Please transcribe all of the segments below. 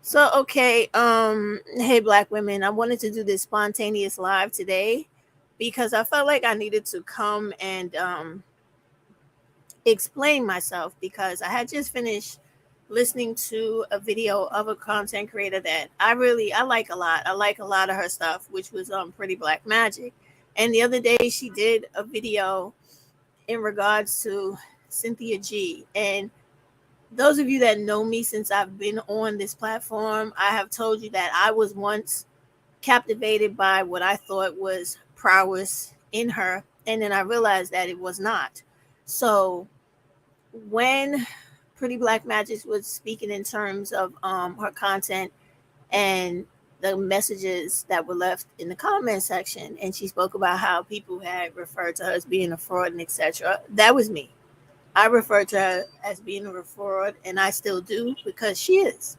Hey black women, I wanted to do this spontaneous live today because I felt like I needed to come and explain myself because I had just finished listening to a video of a content creator that I like a lot. I like a lot of her stuff, which was Pretty Black Magic. And the other day she did a video in regards to Cynthia G. And those of you that know me since I've been on this platform, I have told you that I was once captivated by what I thought was prowess in her, and then I realized that it was not. So when Pretty Black Magic was speaking in terms of her content and the messages that were left in the comment section, and she spoke about how people had referred to her as being a fraud and etc. That was me. I refer to her as being a fraud, and I still do because she is.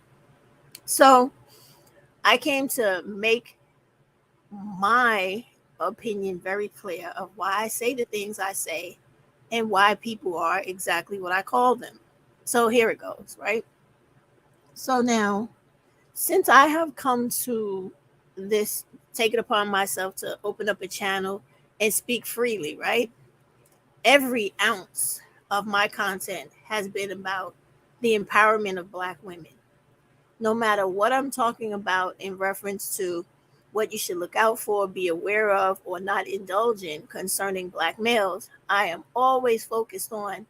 So I came to make my opinion very clear of why I say the things I say and why people are exactly what I call them. So here it goes, right? So now, since I have come to this, take it upon myself to open up a channel and speak freely, right? Every ounce of my content has been about the empowerment of Black women. No matter what I'm talking about in reference to what you should look out for, be aware of, or not indulge in concerning Black males, I am always focused on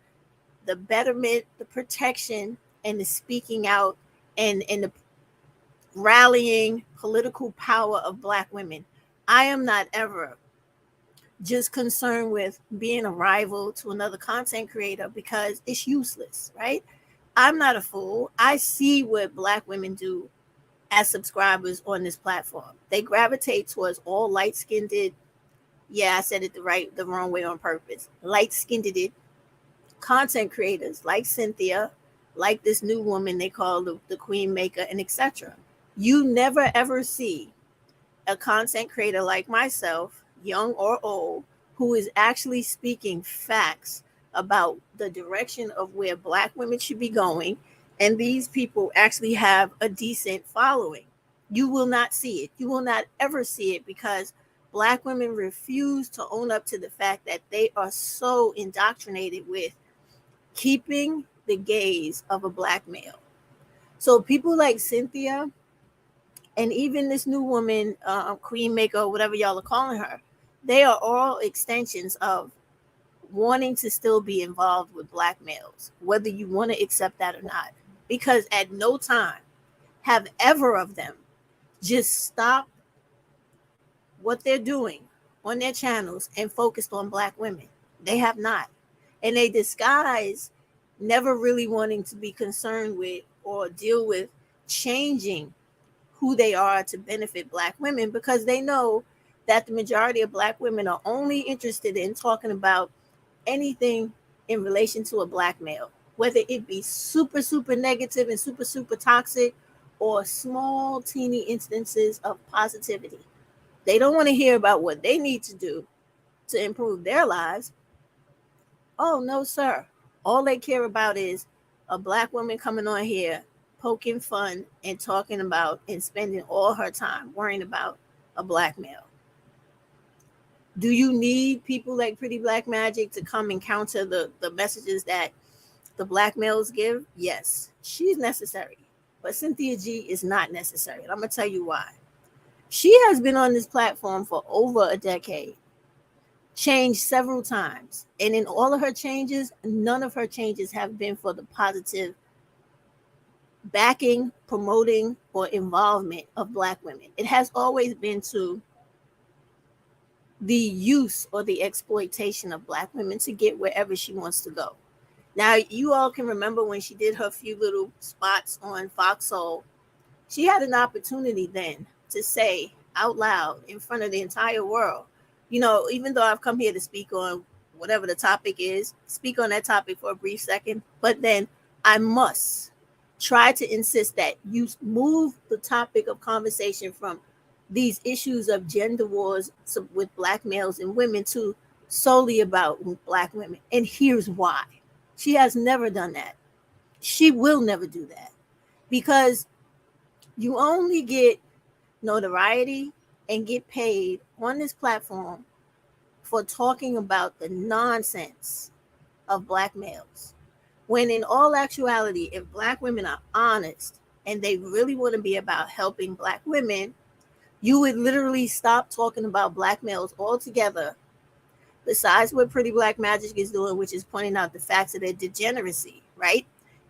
the betterment, the protection, and the speaking out and the rallying political power of Black women. I am not ever just concerned with being a rival to another content creator because it's useless, right? I'm not a fool. I see what Black women do as subscribers on this platform. They gravitate towards all light skinned. Yeah, I said it the wrong way on purpose. Light skinned content creators like Cynthia, like this new woman they call the Queen Maker, and etc. You never ever see a content creator like myself, young or old, who is actually speaking facts about the direction of where Black women should be going. And these people actually have a decent following. You will not see it. You will not ever see it because Black women refuse to own up to the fact that they are so indoctrinated with keeping the gaze of a Black male. So people like Cynthia and even this new woman, Queen Maker, whatever y'all are calling her, they are all extensions of wanting to still be involved with Black males, whether you want to accept that or not. Because at no time have ever of them just stopped what they're doing on their channels and focused on Black women. They have not. And they disguise never really wanting to be concerned with or deal with changing who they are to benefit Black women because they know that the majority of Black women are only interested in talking about anything in relation to a Black male, whether it be super, super negative and super, super toxic or small, teeny instances of positivity. They don't want to hear about what they need to do to improve their lives. Oh, no, sir. All they care about is a Black woman coming on here, poking fun and talking about and spending all her time worrying about a Black male. Do you need people like Pretty Black Magic to come and counter the messages that the Black males give? Yes, she's necessary. But Cynthia G is not necessary. And I'm going to tell you why. She has been on this platform for over a decade, changed several times. And in all of her changes, none of her changes have been for the positive backing, promoting, or involvement of Black women. It has always been to the use or the exploitation of Black women to get wherever she wants to go. Now, you all can remember when she did her few little spots on Foxhole, she had an opportunity then to say out loud in front of the entire world, even though I've come here to speak on whatever the topic is, speak on that topic for a brief second, but then I must try to insist that you move the topic of conversation from these issues of gender wars with Black males and women to solely about Black women. And here's why. She has never done that. She will never do that because You only get notoriety and get paid on this platform for talking about the nonsense of black males. When in all actuality, if black women are honest and they really want to be about helping black women, you would literally stop talking about black males altogether. Besides what Pretty Black Magic is doing, which is pointing out the facts of their degeneracy, right?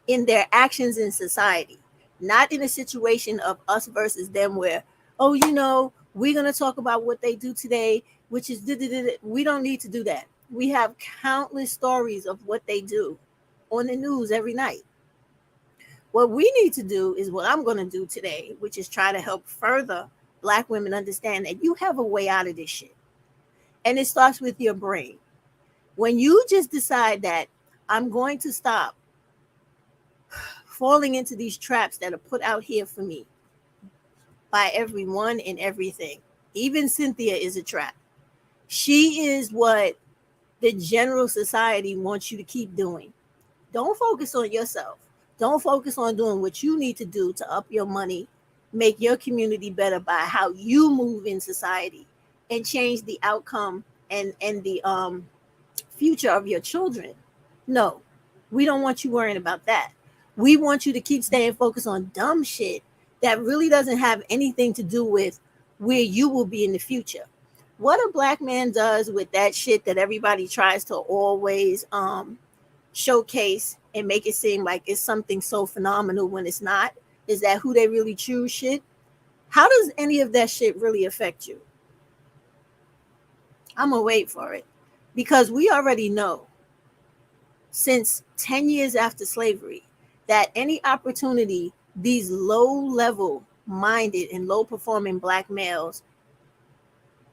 In their actions in society, not in a situation of us versus them where, oh, we're going to talk about what they do today, which is, we don't need to do that. We have countless stories of what they do on the news every night. What we need to do is what I'm going to do today, which is try to help further black women understand that you have a way out of this shit. And it starts with your brain. When you just decide that I'm going to stop falling into these traps that are put out here for me by everyone and everything, even Cynthia is a trap. She is what the general society wants you to keep doing. Don't focus on yourself. Don't focus on doing what you need to do to up your money, make your community better by how you move in society and change the outcome and the future of your children. No, we don't want you worrying about that. We want you to keep staying focused on dumb shit that really doesn't have anything to do with where you will be in the future. What a black man does with that shit that everybody tries to always showcase and make it seem like it's something so phenomenal when it's not, is that who they really choose shit. How does any of that shit really affect you? I'm gonna wait for it, because we already know since 10 years after slavery that any opportunity these low level minded and low performing black males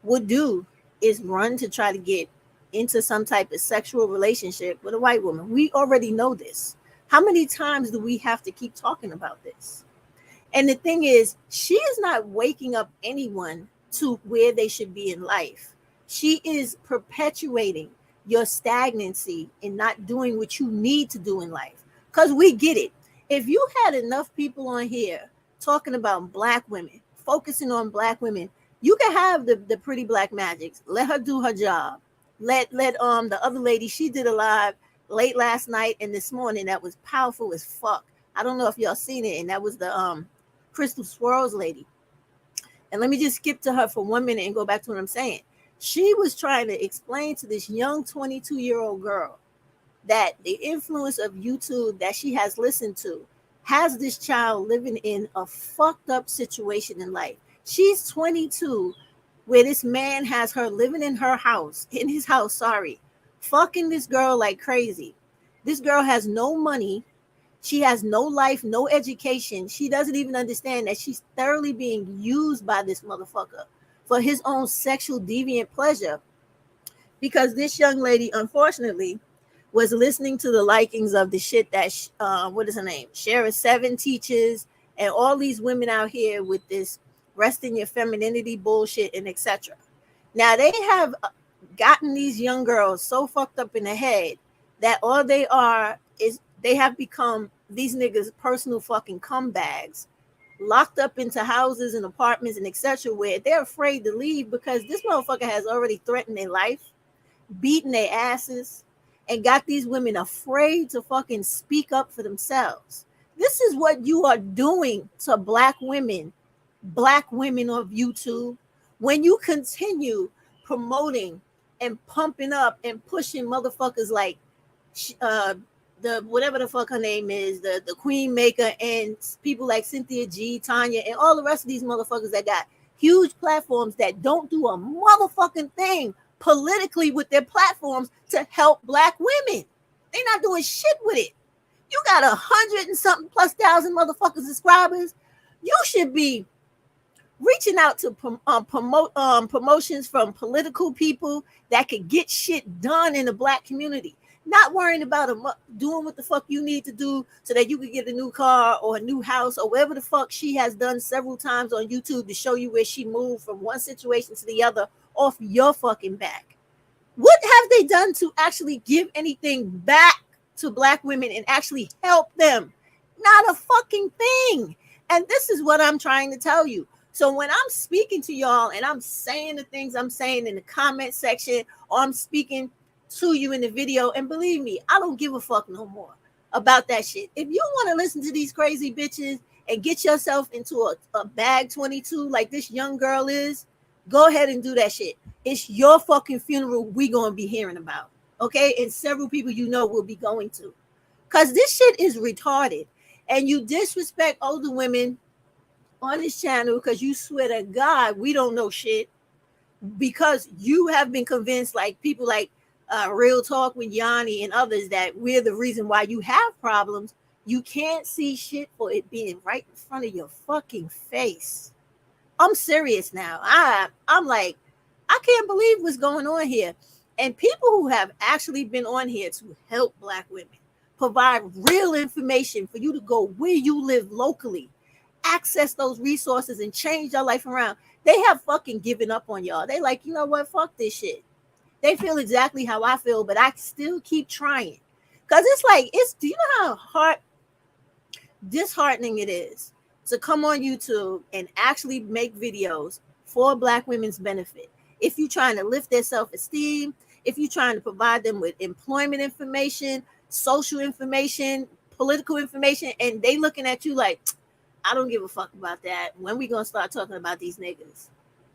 would do is run to try to get into some type of sexual relationship with a white woman. We already know this. How many times do we have to keep talking about this? And the thing is, she is not waking up anyone to where they should be in life. She is perpetuating your stagnancy in not doing what you need to do in life. Because we get it. If you had enough people on here talking about black women, focusing on black women, you can have the Pretty Black Magics. Let her do her job. Let the other lady, she did a live late last night and this morning that was powerful as fuck. I don't know if y'all seen it, and that was the Crystal Swirls lady. And let me just skip to her for 1 minute and go back to what I'm saying. She was trying to explain to this young 22-year-old girl that the influence of YouTube that she has listened to has this child living in a fucked up situation in life. She's 22, where this man has her living in his house, fucking this girl like crazy. This girl has no money. She has no life, no education. She doesn't even understand that she's thoroughly being used by this motherfucker for his own sexual deviant pleasure. Because this young lady, unfortunately, was listening to the likings of the shit that, what is her name? Shara 7 teaches, and all these women out here with this rest in your femininity bullshit and etc. Now, they have gotten these young girls so fucked up in the head that all they are is they have become these niggas' personal fucking cum bags, locked up into houses and apartments and etc. where they're afraid to leave because this motherfucker has already threatened their life, beaten their asses, and got these women afraid to fucking speak up for themselves. This is what you are doing to black women of YouTube, when you continue promoting and pumping up and pushing motherfuckers like the whatever the fuck her name is, the Queen Maker, and people like Cynthia G, Tanya, and all the rest of these motherfuckers that got huge platforms that don't do a motherfucking thing politically with their platforms to help black women. They're not doing shit with it. You got 100 and something plus thousand motherfuckers subscribers. You should be reaching out to promote promotions from political people that could get shit done in the black community. Not worrying about doing what the fuck you need to do so that you could get a new car or a new house or whatever the fuck she has done several times on YouTube to show you where she moved from one situation to the other off your fucking back. What have they done to actually give anything back to black women and actually help them? Not a fucking thing. And this is what I'm trying to tell you. So when I'm speaking to y'all and I'm saying the things I'm saying in the comment section, or I'm speaking to you in the video, and believe me, I don't give a fuck no more about that shit. If you want to listen to these crazy bitches and get yourself into a bag 22 like this young girl is, go ahead and do that shit. It's your fucking funeral we gonna be hearing about, okay? And several people you know will be going to. Because this shit is retarded. And you disrespect older women on this channel because you swear to God we don't know shit, because you have been convinced, like people like Real Talk with Yanni and others, that we're the reason why you have problems. You can't see shit for it being right in front of your fucking face. I'm serious now. I'm like, I can't believe what's going on here. And people who have actually been on here to help Black women, provide real information for you to go where you live locally, access those resources and change your life around. They have fucking given up on y'all. They like, you know what? Fuck this shit. They feel exactly how I feel, but I still keep trying. Because it's like, do you know how disheartening it is to come on YouTube and actually make videos for Black women's benefit? If you're trying to lift their self-esteem, if you're trying to provide them with employment information, social information, political information, and they looking at you like, I don't give a fuck about that. When we gonna start talking about these niggas?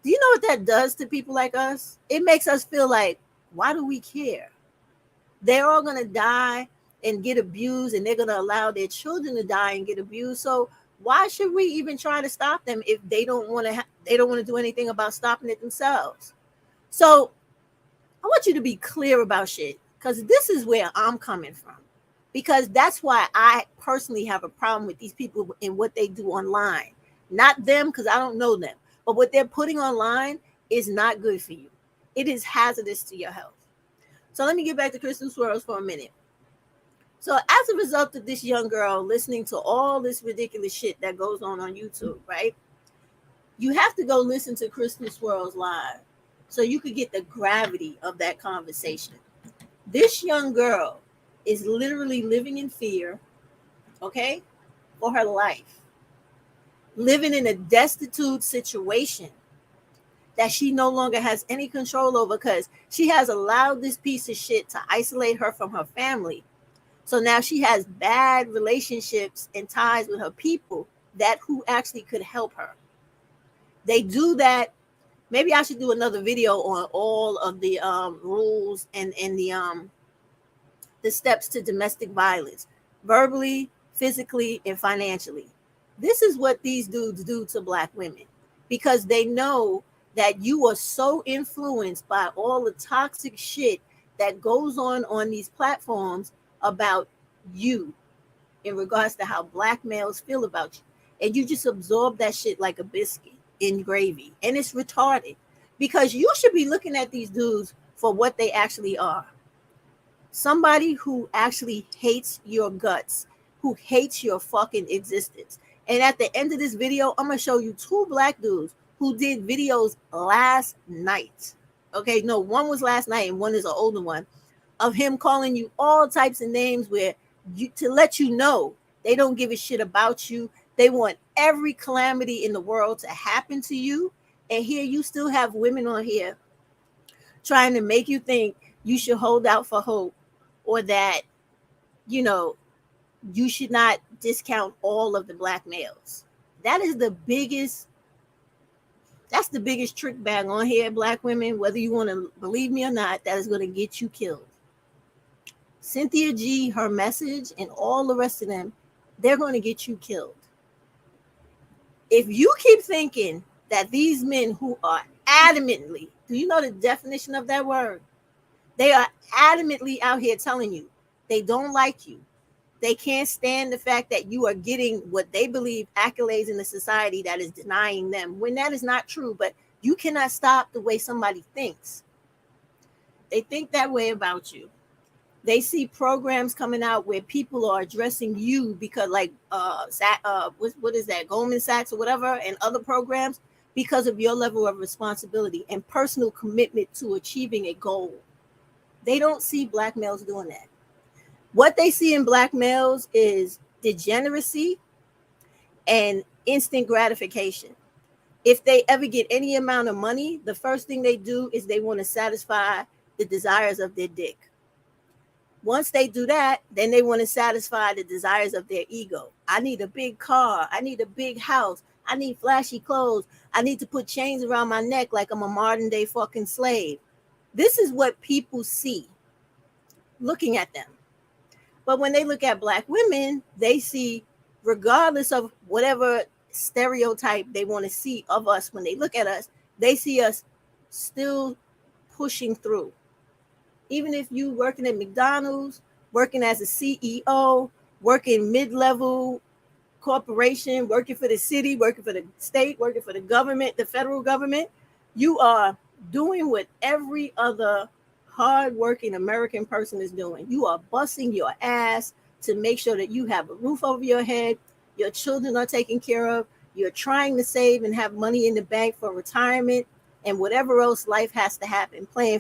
Do you know what that does to people like us? It makes us feel like, why do we care? They're all gonna die and get abused, and they're gonna allow their children to die and get abused. So why should we even try to stop them if they don't want to? They don't want to do anything about stopping it themselves. So I want you to be clear about shit, because this is where I'm coming from. Because that's why I personally have a problem with these people and what they do online. Not them, because I don't know them. But what they're putting online is not good for you. It is hazardous to your health. So let me get back to Crystal Swirls for a minute. So as a result of this young girl listening to all this ridiculous shit that goes on YouTube, right? You have to go listen to Crystal Swirls live so you could get the gravity of that conversation. This young girl is literally living in fear, okay, for her life, living in a destitute situation that she no longer has any control over, because she has allowed this piece of shit to isolate her from her family. So now she has bad relationships and ties with her people that who actually could help her. They do that. Maybe I should do another video on all of the rules and the steps to domestic violence, verbally, physically, and financially. This is what these dudes do to Black women, because they know that you are so influenced by all the toxic shit that goes on these platforms about you in regards to how Black males feel about you. And you just absorb that shit like a biscuit in gravy. And it's retarded, because you should be looking at these dudes for what they actually are. Somebody who actually hates your guts, who hates your fucking existence. And at the end of this video, I'm going to show you 2 Black dudes who did videos last night. Okay, no, one was last night and one is an older one, of him calling you all types of names to let you know they don't give a shit about you. They want every calamity in the world to happen to you. And here you still have women on here trying to make you think you should hold out for hope, or that, you know, you should not discount all of the Black males. That's the biggest trick bag on here, Black women, whether you want to believe me or not, that is going to get you killed. Cynthia G, her message, and all the rest of them, they're going to get you killed. If you keep thinking that these men who are adamantly, do you know the definition of that word? They are adamantly out here telling you they don't like you. They can't stand the fact that you are getting what they believe accolades in the society that is denying them, when that is not true. But you cannot stop the way somebody thinks. They think that way about you. They see programs coming out where people are addressing you because, like, what is that, Goldman Sachs or whatever, and other programs, because of your level of responsibility and personal commitment to achieving a goal. They don't see Black males doing that. What they see in Black males is degeneracy and instant gratification. If they ever get any amount of money, the first thing they do is they want to satisfy the desires of their dick. Once they do that, then they want to satisfy the desires of their ego. I need a big car. I need a big house. I need flashy clothes. I need to put chains around my neck like I'm a modern day fucking slave. This is what people see looking at them. But when they look at Black women, they see, regardless of whatever stereotype they want to see of us, when they look at us, they see us still pushing through. Even if you working at McDonald's, working as a CEO, working mid-level corporation, working for the city, working for the state, working for the government, the federal government, you are doing what every other hard-working American person is doing. You are busting your ass to make sure that you have a roof over your head, your children are taken care of, you're trying to save and have money in the bank for retirement and whatever else life has to happen, paying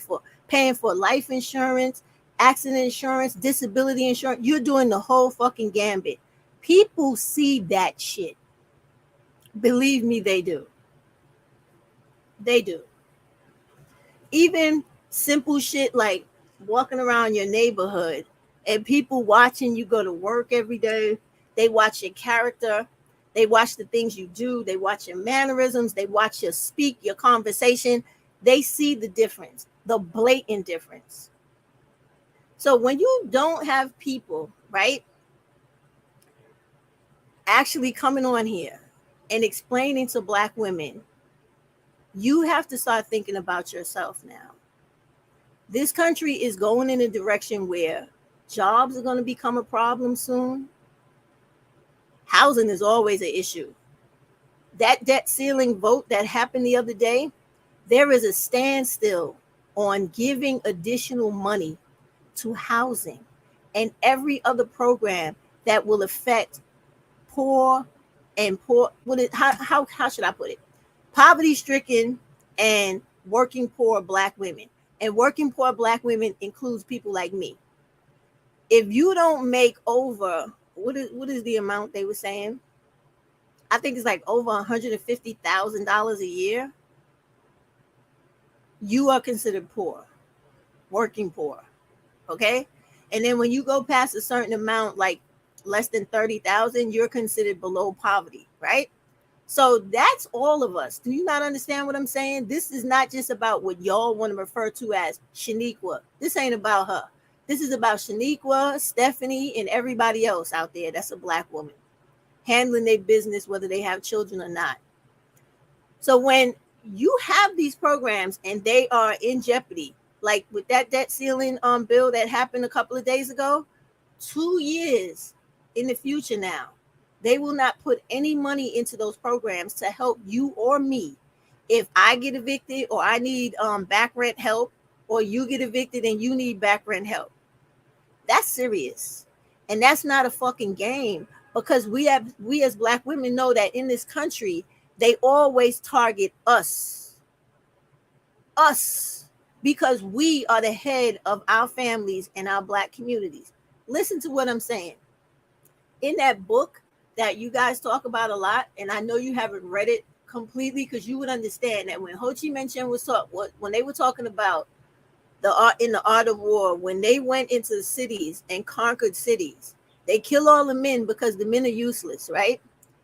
for life insurance, accident insurance, disability insurance. You're doing the whole fucking gambit. People see that shit. Believe me, they do. They do. Even simple shit like walking around your neighborhood and people watching you go to work every day. They watch your character. They watch the things you do. They watch your mannerisms. They watch your speak, your conversation. They see the difference, the blatant difference. So when you don't have people, right, actually coming on here and explaining to Black women, you have to start thinking about yourself now. This country is going in a direction where jobs are going to become a problem soon. Housing is always an issue. That debt ceiling vote that happened the other day, there is a standstill on giving additional money to housing and every other program that will affect poor and poor. How should I put it? Poverty-stricken and working poor Black women. And working poor Black women includes people like me. If you don't make over, what is the amount they were saying? I think it's like over $150,000 a year. You are considered poor, working poor. Okay. And then when you go past a certain amount, like less than 30,000, you're considered below poverty, right? So that's all of us. Do you not understand what I'm saying? This is not just about what y'all want to refer to as Shaniqua. This ain't about her. This is about Shaniqua, Stephanie, and everybody else out there that's a Black woman handling their business, whether they have children or not. So when you have these programs and they are in jeopardy, like with that debt ceiling bill that happened a couple of days ago, 2 years in the future now, they will not put any money into those programs to help you or me. If I get evicted or I need back rent help, or you get evicted and you need back rent help, that's serious. And that's not a fucking game, because we as Black women know that in this country, they always target us, because we are the head of our families and our Black communities. Listen to what I'm saying. In that book that you guys talk about a lot, and I know you haven't read it completely, because you would understand that when Ho Chi Minh Chen was when they were talking about in the art of war, when they went into the cities and conquered cities, they kill all the men because the men are useless, right?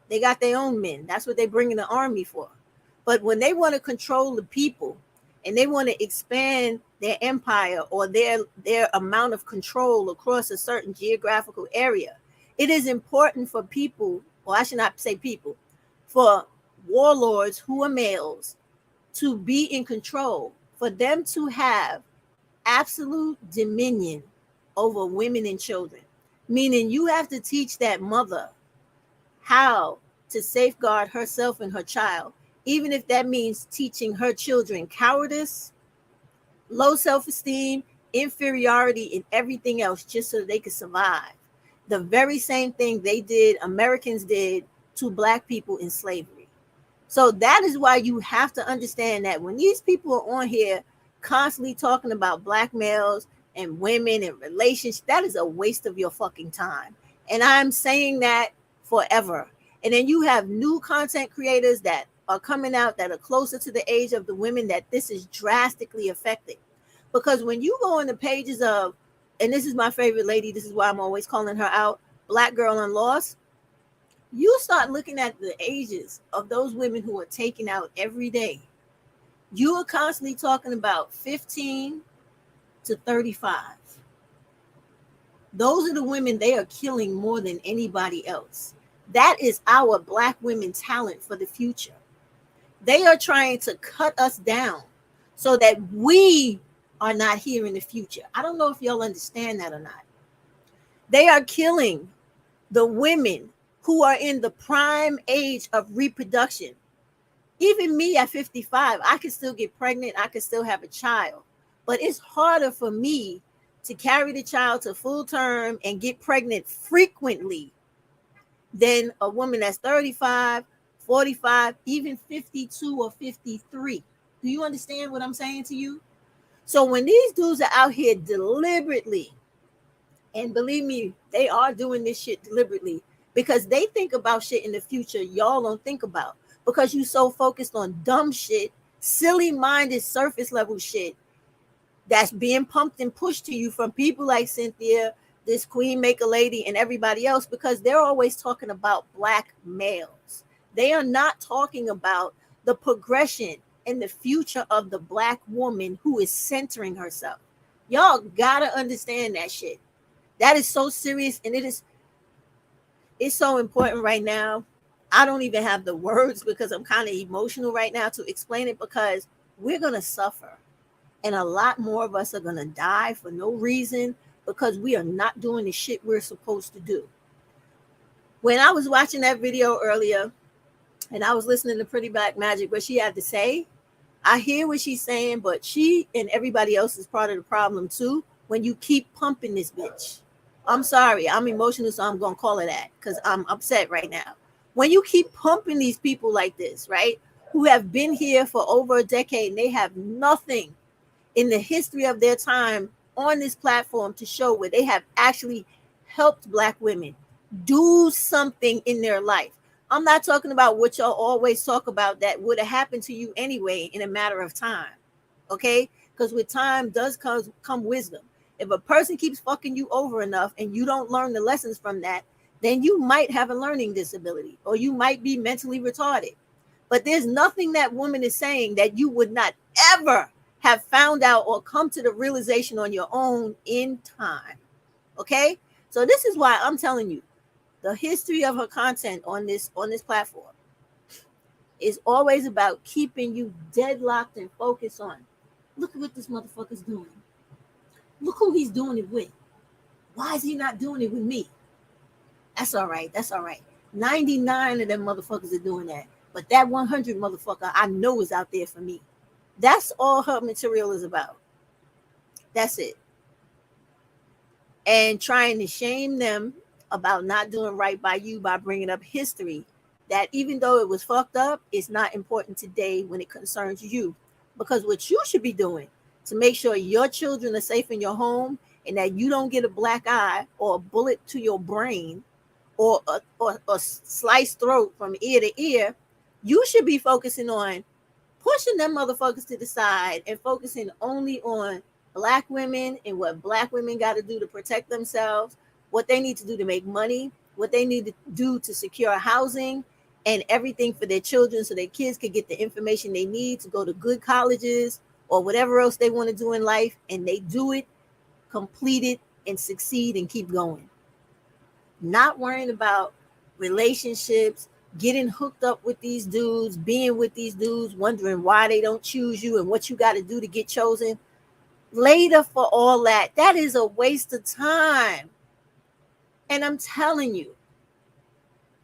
They got their own men. That's what they bring in the army for. But when they want to control the people and they want to expand their empire or their amount of control across a certain geographical area, it is important for people, or I should not say people, for warlords who are males to be in control, for them to have absolute dominion over women and children. Meaning you have to teach that mother how to safeguard herself and her child, even if that means teaching her children cowardice, low self-esteem, inferiority, and everything else, just so they could survive. The very same thing Americans did to Black people in slavery. So that is why you have to understand that when these people are on here constantly talking about Black males and women and relationships, that is a waste of your fucking time. And I'm saying that forever. And then you have new content creators that are coming out that are closer to the age of the women that this is drastically affecting. Because when you go on the pages of, and this is my favorite lady, this is why I'm always calling her out, Black Girl on Lost, you start looking at the ages of those women who are taken out every day. You are constantly talking about 15 to 35. Those are the women they are killing more than anybody else. That is our Black women talent for the future. They are trying to cut us down so that we are not here in the future. I don't know if y'all understand that or not. They are killing the women who are in the prime age of reproduction. Even me at 55, I can still get pregnant. I can still have a child. But it's harder for me to carry the child to full term and get pregnant frequently than a woman that's 35, 45, even 52 or 53. Do you understand what I'm saying to you? So when these dudes are out here deliberately, and believe me, they are doing this shit deliberately because they think about shit in the future y'all don't think about, because you so focused on dumb shit, silly minded surface level shit that's being pumped and pushed to you from people like Cynthia, this Queen Maker lady, and everybody else, because they're always talking about Black males. They are not talking about the progression and the future of the Black woman who is centering herself. Y'all gotta understand that shit. That is so serious, and it's so important right now. I don't even have the words because I'm kind of emotional right now to explain it, because we're gonna suffer. And a lot more of us are going to die for no reason because we are not doing the shit we're supposed to do. When I was watching that video earlier and I was listening to Pretty Black Magic, what she had to say, I hear what she's saying, but she and everybody else is part of the problem too when you keep pumping this bitch. I'm sorry, I'm emotional, so I'm going to call it that because I'm upset right now. When you keep pumping these people like this, right, who have been here for over a decade and they have nothing in the history of their time on this platform to show where they have actually helped Black women do something in their life. I'm not talking about what y'all always talk about that would have happened to you anyway in a matter of time. Okay? Because with time does come wisdom. If a person keeps fucking you over enough and you don't learn the lessons from that, then you might have a learning disability or you might be mentally retarded. But there's nothing that woman is saying that you would not ever have found out or come to the realization on your own in time. Okay? So this is why I'm telling you, the history of her content on this platform is always about keeping you deadlocked and focused on, look at what this motherfucker's doing. Look who he's doing it with. Why is he not doing it with me? That's all right. That's all right. 99 of them motherfuckers are doing that. But that 100 motherfucker I know is out there for me. That's all her material is about. That's it. And trying to shame them about not doing right by you by bringing up history that even though it was fucked up, it's not important today when it concerns you. Because what you should be doing to make sure your children are safe in your home and that you don't get a black eye or a bullet to your brain or a sliced throat from ear to ear, you should be focusing on pushing them motherfuckers to the side and focusing only on Black women and what Black women got to do to protect themselves, what they need to do to make money, what they need to do to secure housing and everything for their children so their kids can get the information they need to go to good colleges or whatever else they want to do in life, and they do it, complete it, and succeed and keep going. Not worrying about relationships, getting hooked up with these dudes, being with these dudes, wondering why they don't choose you and what you got to do to get chosen. Later for all that, that is a waste of time. And I'm telling you,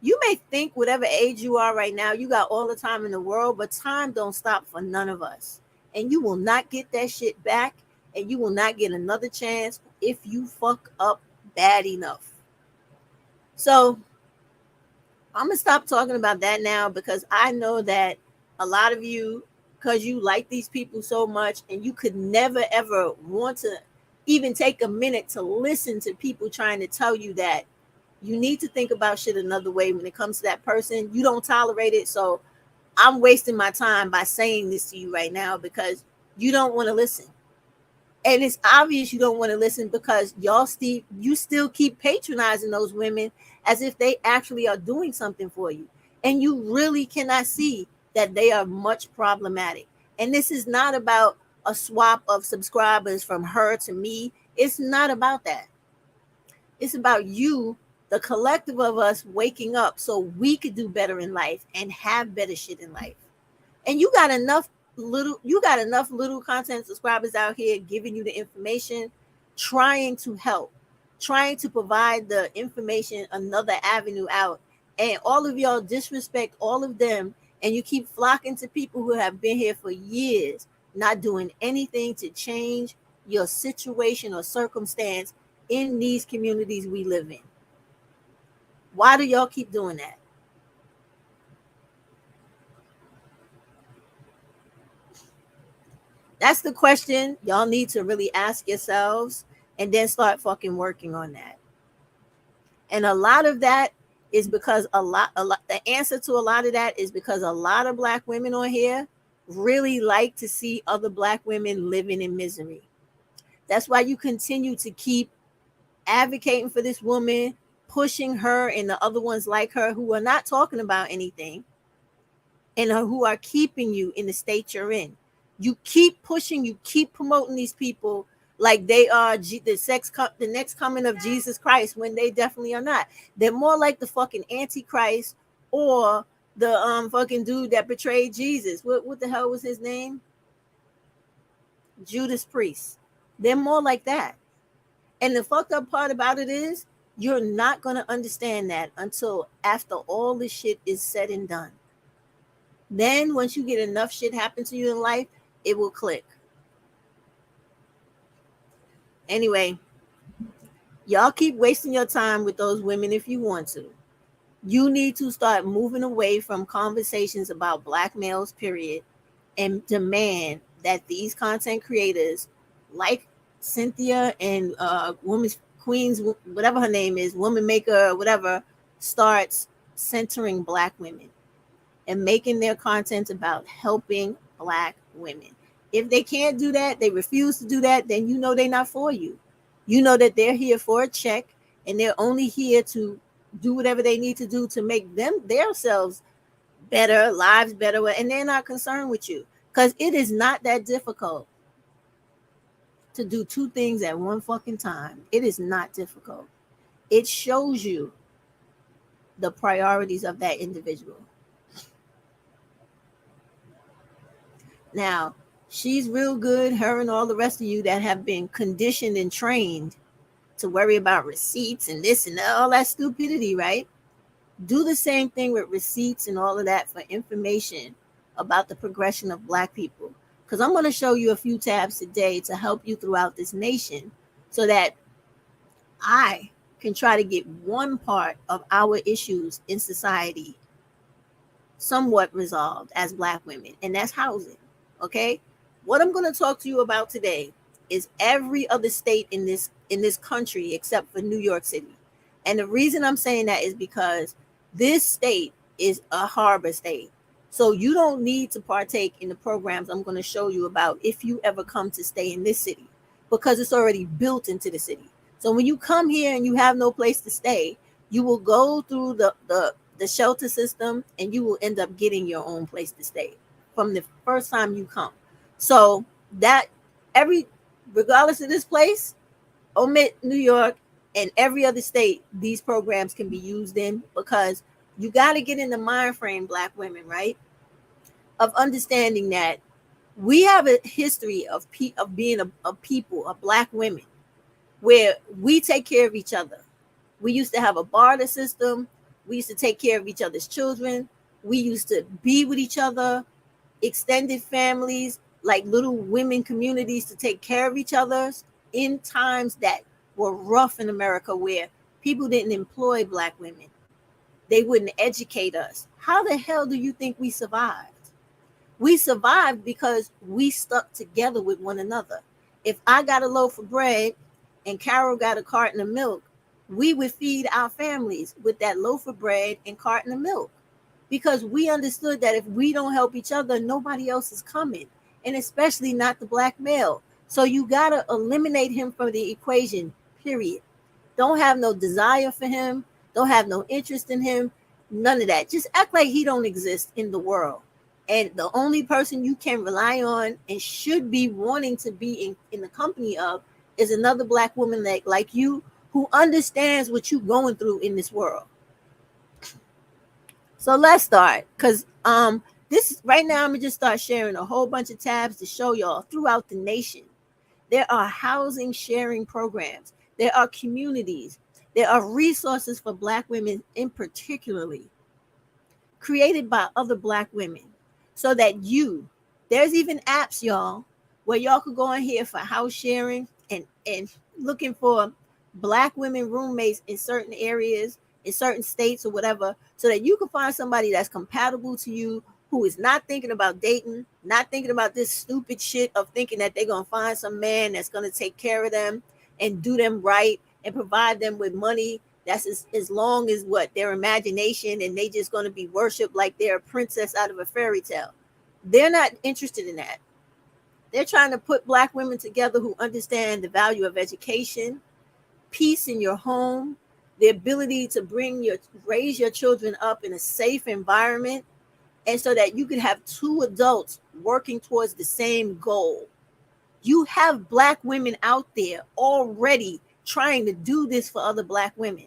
you may think whatever age you are right now, you got all the time in the world, but time don't stop for none of us. And you will not get that shit back, and you will not get another chance if you fuck up bad enough. So I'm going to stop talking about that now because I know that a lot of you, because you like these people so much and you could never, ever want to even take a minute to listen to people trying to tell you that You need to think about shit another way when it comes to that person. You don't tolerate it. So I'm wasting my time by saying this to you right now because you don't want to listen. And it's obvious you don't want to listen because you still keep patronizing those women as if they actually are doing something for you. And you really cannot see that they are much problematic. And this is not about a swap of subscribers from her to me. It's not about that. It's about you, the collective of us, waking up so we could do better in life and have better shit in life. And you got enough little content subscribers out here giving you the information, trying to help, trying to provide the information another avenue out. And all of y'all disrespect all of them, and you keep flocking to people who have been here for years, not doing anything to change your situation or circumstance in these communities we live in. Why do y'all keep doing that? That's the question y'all need to really ask yourselves and then start fucking working on that. And a lot of that is because the answer to a lot of that is because a lot of black women on here really like to see other black women living in misery. That's why you continue to keep advocating for this woman, pushing her and the other ones like her who are not talking about anything and who are keeping you in the state you're in. You keep pushing, you keep promoting these people like they are the next coming of Jesus Christ, when they definitely are not. They're more like the fucking Antichrist or the fucking dude that betrayed Jesus. What the hell was his name? Judas Priest. They're more like that. And the fucked up part about it is you're not going to understand that until after all this shit is said and done. Then once you get enough shit happen to you in life, it will click. Anyway, y'all keep wasting your time with those women if you want to. You need to start moving away from conversations about black males, period, and demand that these content creators like Cynthia and Women's Queens, whatever her name is, Woman Maker, whatever, starts centering black women and making their content about helping black women. If they can't do that, they refuse to do that, then you know they're not for you. You know that they're here for a check and they're only here to do whatever they need to do to make themselves better, lives better, and they're not concerned with you. Because it is not that difficult to do two things at one fucking time. It is not difficult. It shows you the priorities of that individual. Now, she's real good, her and all the rest of you that have been conditioned and trained to worry about receipts and this and all that stupidity, right? Do the same thing with receipts and all of that for information about the progression of black people. Because I'm going to show you a few tabs today to help you throughout this nation so that I can try to get one part of our issues in society somewhat resolved as black women, and that's housing. Okay, what I'm going to talk to you about today is every other state in this country except for New York City. And the reason I'm saying that is because this state is a harbor state. So you don't need to partake in the programs I'm going to show you about if you ever come to stay in this city, because it's already built into the city. So when you come here and you have no place to stay, you will go through the shelter system and you will end up getting your own place to stay from the first time you come. So that regardless of this place, omit New York and every other state these programs can be used in, because you got to get in the mind frame, black women, right, of understanding that we have a history of being a people, of black women, where we take care of each other. We used to have a barter system. We used to take care of each other's children. We used to be with each other, extended families, like little women communities to take care of each other in times that were rough in America, where people didn't employ black women. They wouldn't educate us. How the hell do you think we survived? We survived because we stuck together with one another. If I got a loaf of bread and Carol got a carton of milk, we would feed our families with that loaf of bread and carton of milk, because we understood that if we don't help each other, nobody else is coming, and especially not the black male. So you got to eliminate him from the equation, period. Don't have no desire for him, don't have no interest in him, none of that. Just act like he don't exist in the world. And the only person you can rely on and should be wanting to be in the company of is another black woman like you, who understands what you're going through in this world. So let's start, because this right now I'm gonna just start sharing a whole bunch of tabs to show y'all throughout the nation. There are housing sharing programs, there are communities, there are resources for black women in particularly, created by other black women, so that there's even apps, y'all, where y'all could go in here for house sharing and looking for black women roommates in certain areas, in certain states or whatever, so that you can find somebody that's compatible to you, who is not thinking about dating, not thinking about this stupid shit of thinking that they're going to find some man that's going to take care of them and do them right and provide them with money that's as long as what their imagination, and they just going to be worshiped like they're a princess out of a fairy tale. They're not interested in that. They're trying to put black women together who understand the value of education, peace in your home, the ability to raise your children up in a safe environment, and so that you can have two adults working towards the same goal. You have black women out there already trying to do this for other black women.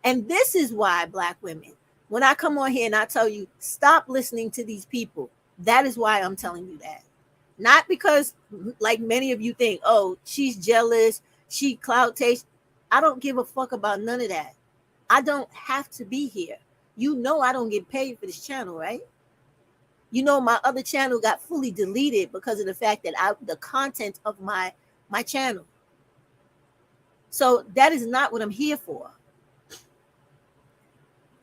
And this is why, black women, when I come on here and I tell you, stop listening to these people, that is why I'm telling you that. Not because, like many of you think, oh, she's jealous, she clout taste. I don't give a fuck about none of that. I don't have to be here. You know I don't get paid for this channel, right? You know my other channel got fully deleted because of the fact that the content of my channel. So that is not what I'm here for.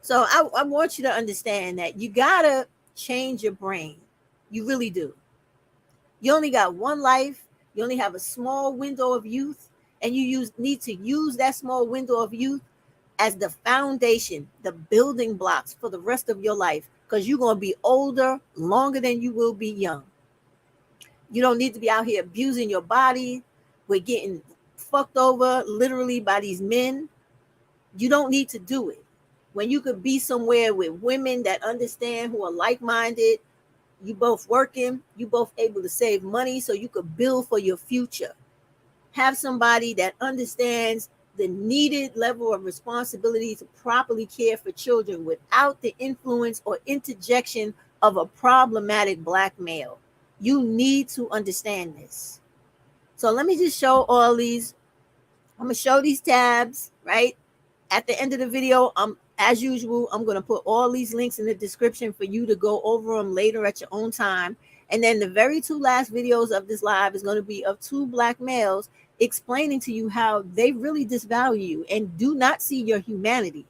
So I want you to understand that you gotta change your brain. You really do. You only got one life. You only have a small window of youth, and you need to use that small window of youth as the foundation, the building blocks for the rest of your life, because you're going to be older longer than you will be young. You don't need to be out here abusing your body. We're getting fucked over literally by these men. You don't need to do it. When you could be somewhere with women that understand, who are like-minded, you both working, you both able to save money so you could build for your future. Have somebody that understands the needed level of responsibility to properly care for children without the influence or interjection of a problematic black male. You need to understand this. So let me just show all these. I'm going to show these tabs, right? At the end of the video, as usual, I'm going to put all these links in the description for you to go over them later at your own time. And then the very two last videos of this live is going to be of two black males explaining to you how they really disvalue you and do not see your humanity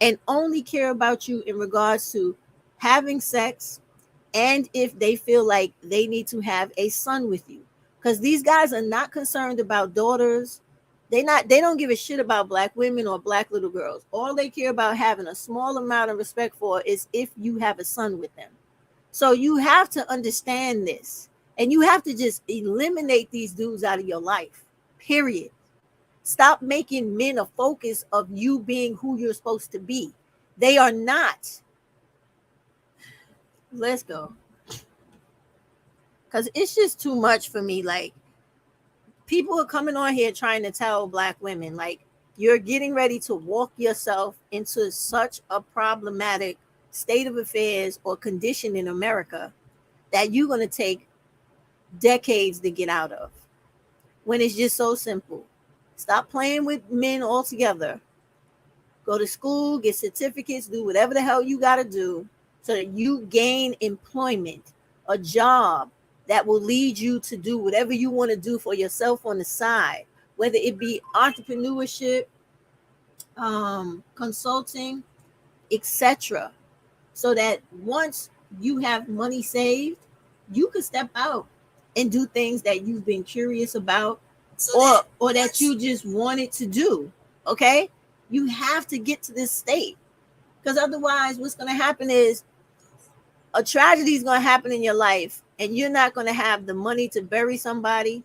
and only care about you in regards to having sex, and if they feel like they need to have a son with you. Because these guys are not concerned about daughters. They don't give a shit about black women or black little girls. All they care about having a small amount of respect for is if you have a son with them. So you have to understand this, and you have to just eliminate these dudes out of your life, period. Stop making men a focus of you being who you're supposed to be. They are not. Let's go. Because it's just too much for me. Like, people are coming on here trying to tell black women, like, you're getting ready to walk yourself into such a problematic state of affairs or condition in America that you're going to take decades to get out of, when it's just so simple. Stop playing with men altogether. Go to school, get certificates, do whatever the hell you got to do so that you gain employment, a job that will lead you to do whatever you want to do for yourself on the side, whether it be entrepreneurship, consulting, etc. So that once you have money saved, you can step out and do things that you've been curious about, or that you just wanted to do. Okay? You have to get to this state, because otherwise what's going to happen is a tragedy is going to happen in your life, and you're not going to have the money to bury somebody.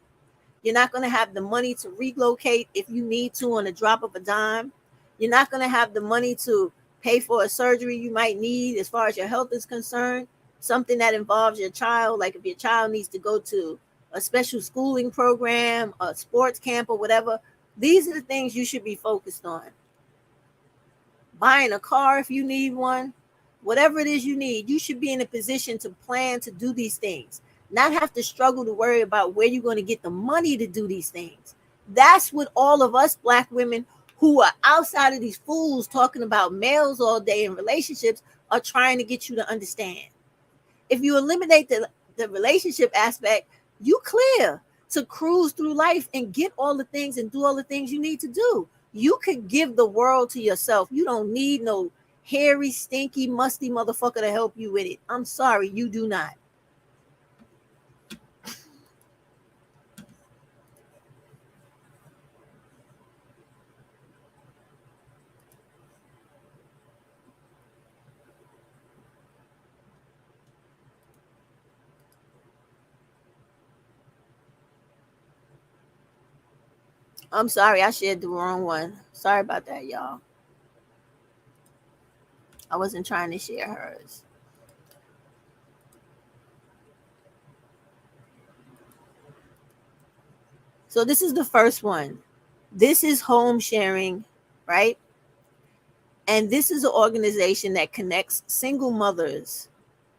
You're not going to have the money to relocate if you need to on a drop of a dime. You're not going to have the money to pay for a surgery you might need as far as your health is concerned, something that involves your child, like if your child needs to go to a special schooling program, a sports camp, or whatever. These are the things you should be focused on. Buying a car if you need one, whatever it is you need, you should be in a position to plan to do these things, not have to struggle to worry about where you're going to get the money to do these things. That's what all of us Black women who are outside of these fools talking about males all day in relationships are trying to get you to understand. If you eliminate the relationship aspect, you clear to cruise through life and get all the things and do all the things you need to do. You could give the world to yourself. You don't need no hairy, stinky, musty motherfucker to help you with it. I'm sorry, you do not. I'm sorry, I shared the wrong one. Sorry about that, y'all. I wasn't trying to share hers. So this is the first one. This is home sharing, right? And this is an organization that connects single mothers.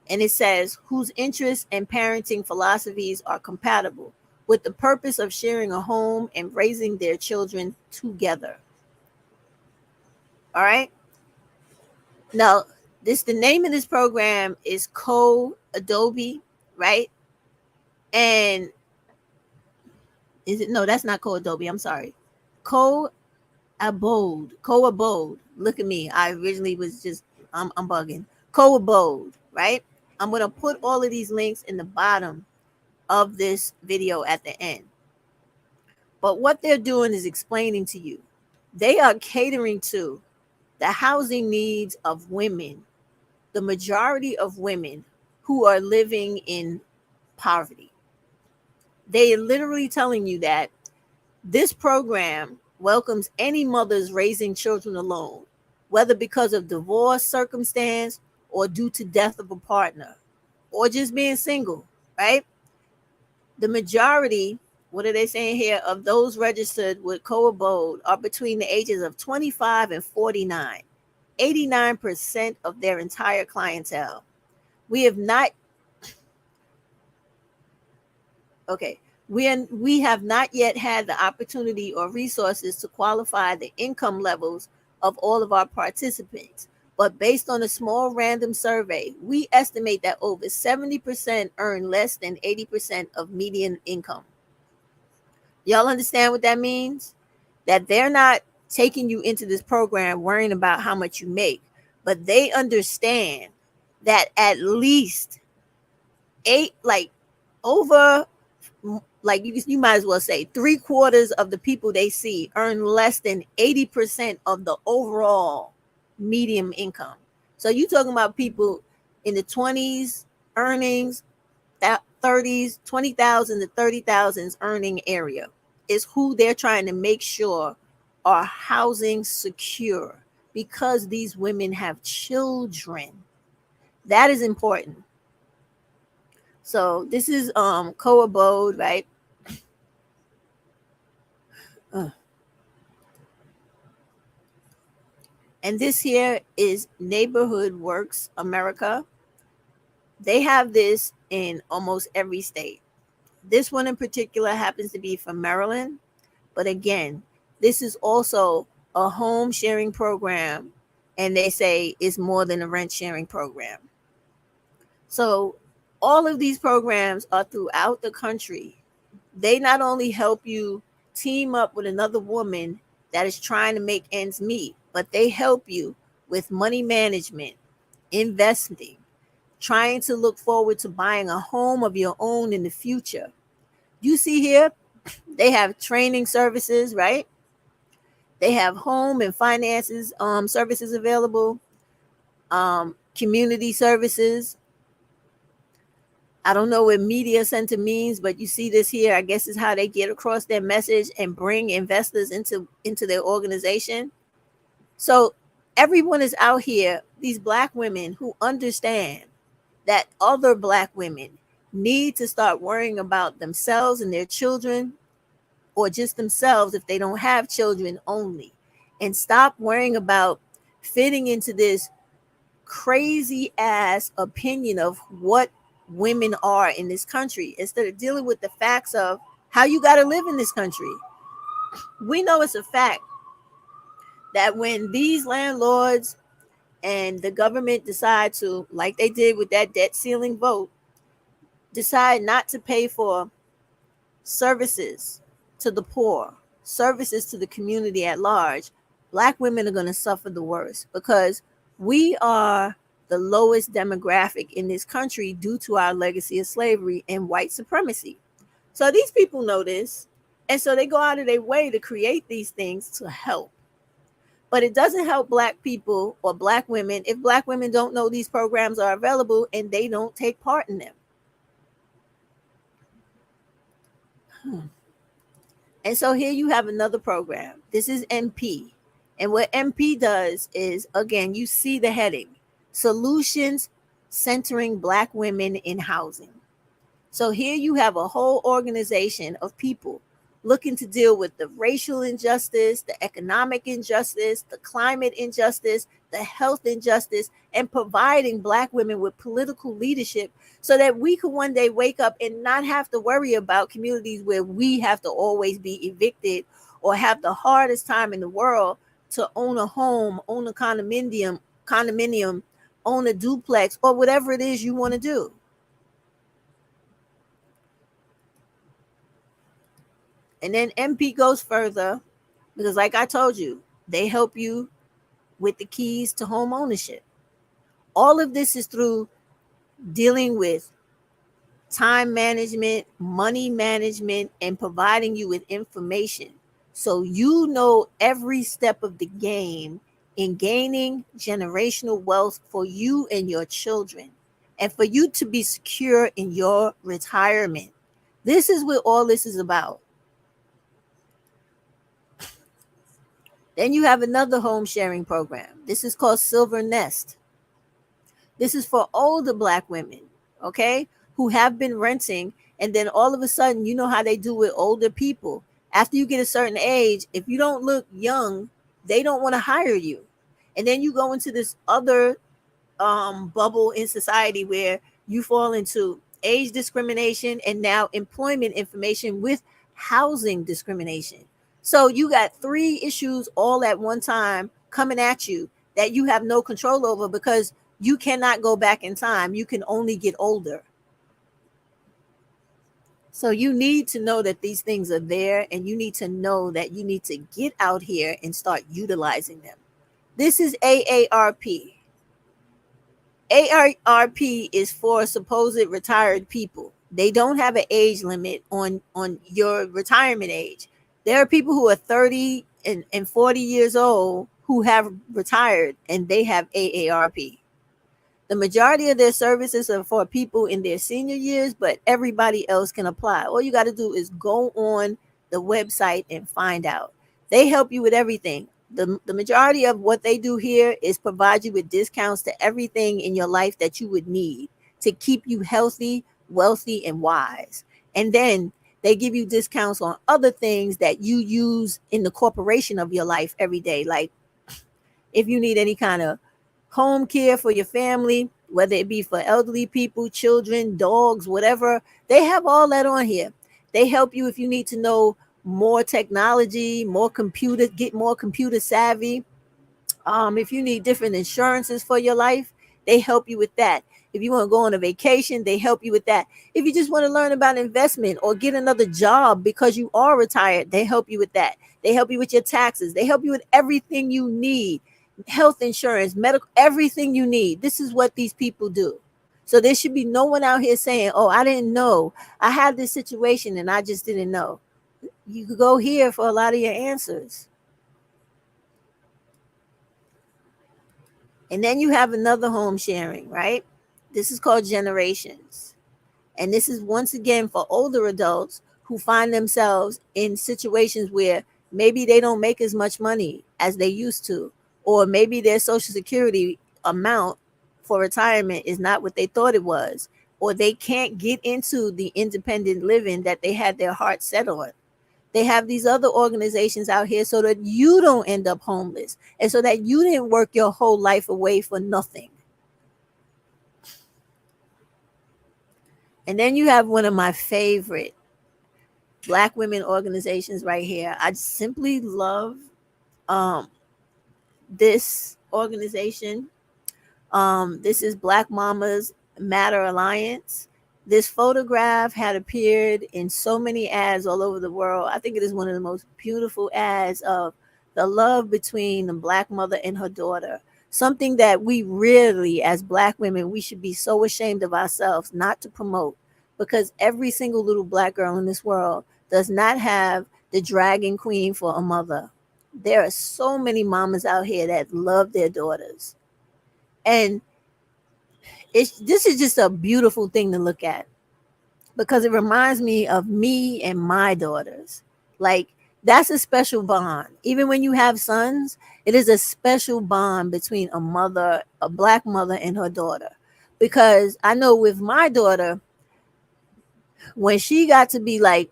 And it says whose interests and parenting philosophies are compatible with the purpose of sharing a home and raising their children together. All right. Now, the name of this program is Co-Adobe, right? And is it? No, that's not Co-Adobe. I'm sorry. Co-Abode. Look at me. I originally was just, I'm bugging. Co-Abode, right? I'm going to put all of these links in the bottom of this video at the end. But what they're doing is explaining to you. They are catering to the housing needs of women, the majority of women who are living in poverty. They are literally telling you that this program welcomes any mothers raising children alone, whether because of divorce circumstance or due to death of a partner or just being single, right? The majority, what are they saying here, of those registered with Co-Abode are between the ages of 25 and 49, 89% of their entire clientele. We have not yet had the opportunity or resources to qualify the income levels of all of our participants. But based on a small random survey, we estimate that over 70% earn less than 80% of median income. Y'all understand what that means? That they're not taking you into this program worrying about how much you make, but they understand that at least you might as well say 3/4 of the people they see earn less than 80% of the overall median income. So you talking about people in the 20s earnings, that 30s, 20,000 to 30,000 earning area is who they're trying to make sure are housing secure, because these women have children. That is important. So this is Co-Abode, right? And this here is Neighborhood Works America. They have this in almost every state. This one in particular happens to be from Maryland. But again, this is also a home sharing program. And they say it's more than a rent sharing program. So all of these programs are throughout the country. They not only help you team up with another woman that is trying to make ends meet, but they help you with money management, investing, trying to look forward to buying a home of your own in the future. You see here, they have training services, right? They have home and finances services available, community services. I don't know what media center means, but you see this here. I guess is how they get across their message and bring investors into their organization. So everyone is out here, these black women who understand that other black women need to start worrying about themselves and their children, or just themselves if they don't have children only, and stop worrying about fitting into this crazy ass opinion of what women are in this country, instead of dealing with the facts of how you got to live in this country. We know it's a fact that when these landlords and the government decide to, like they did with that debt ceiling vote, decide not to pay for services to the poor, services to the community at large, black women are going to suffer the worst, because we are the lowest demographic in this country due to our legacy of slavery and white supremacy. So these people know this, and so they go out of their way to create these things to help. But it doesn't help black people or black women if black women don't know these programs are available and they don't take part in them. And so here you have another program. This is MP. And what MP does is, again, you see the heading, Solutions Centering Black Women in Housing. So here you have a whole organization of people looking to deal with the racial injustice, the economic injustice, the climate injustice, the health injustice, and providing black women with political leadership so that we could one day wake up and not have to worry about communities where we have to always be evicted or have the hardest time in the world to own a home, own a condominium, own a duplex, or whatever it is you want to do. And then MP goes further because, like I told you, they help you with the keys to home ownership. All of this is through dealing with time management, money management, and providing you with information so you know every step of the game in gaining generational wealth for you and your children, and for you to be secure in your retirement. This is what all this is about. Then you have another home sharing program. This is called Silver Nest. This is for older black women, okay, who have been renting. And then all of a sudden, you know how they do with older people. After you get a certain age, if you don't look young, they don't want to hire you. And then you go into this other bubble in society where you fall into age discrimination and now employment information with housing discrimination. So you got three issues all at one time coming at you that you have no control over because you cannot go back in time. You can only get older. So you need to know that these things are there, and you need to know that you need to get out here and start utilizing them. This is AARP. AARP is for supposed retired people. They don't have an age limit on your retirement age. There are people who are 30 and 40 years old who have retired and they have AARP. The majority of their services are for people in their senior years, but everybody else can apply. All you got to do is go on the website and find out. They help you with everything. The majority of what they do here is provide you with discounts to everything in your life that you would need to keep you healthy, wealthy, and wise. And then they give you discounts on other things that you use in the corporation of your life every day. Like if you need any kind of home care for your family, whether it be for elderly people, children, dogs, whatever, they have all that on here. They help you if you need to know more technology, more computer, get more computer savvy. If you need different insurances for your life, they help you with that. If you want to go on a vacation, they help you with that. If you just want to learn about investment or get another job because you are retired, they help you with that. They help you with your taxes. They help you with everything you need. Health insurance, medical, everything you need. This is what these people do. So there should be no one out here saying, oh, I didn't know. I had this situation and I just didn't know. You could go here for a lot of your answers. And then you have another home sharing, right? This is called generations. And this is once again for older adults who find themselves in situations where maybe they don't make as much money as they used to, or maybe their social security amount for retirement is not what they thought it was, or they can't get into the independent living that they had their heart set on. They have these other organizations out here so that you don't end up homeless and so that you didn't work your whole life away for nothing. And then you have one of my favorite Black women organizations right here. I simply love um, this organization. This is Black Mamas Matter Alliance. This photograph had appeared in so many ads all over the world. I think it is one of the most beautiful ads of the love between the Black mother and her daughter. Something that we really, as Black women, we should be so ashamed of ourselves not to promote, because every single little Black girl in this world does not have the dragon queen for a mother. There are so many mamas out here that love their daughters. And this is just a beautiful thing to look at, because it reminds me of me and my daughters. Like, that's a special bond. Even when you have sons, it is a special bond between a mother, a Black mother, and her daughter. Because I know with my daughter, when she got to be like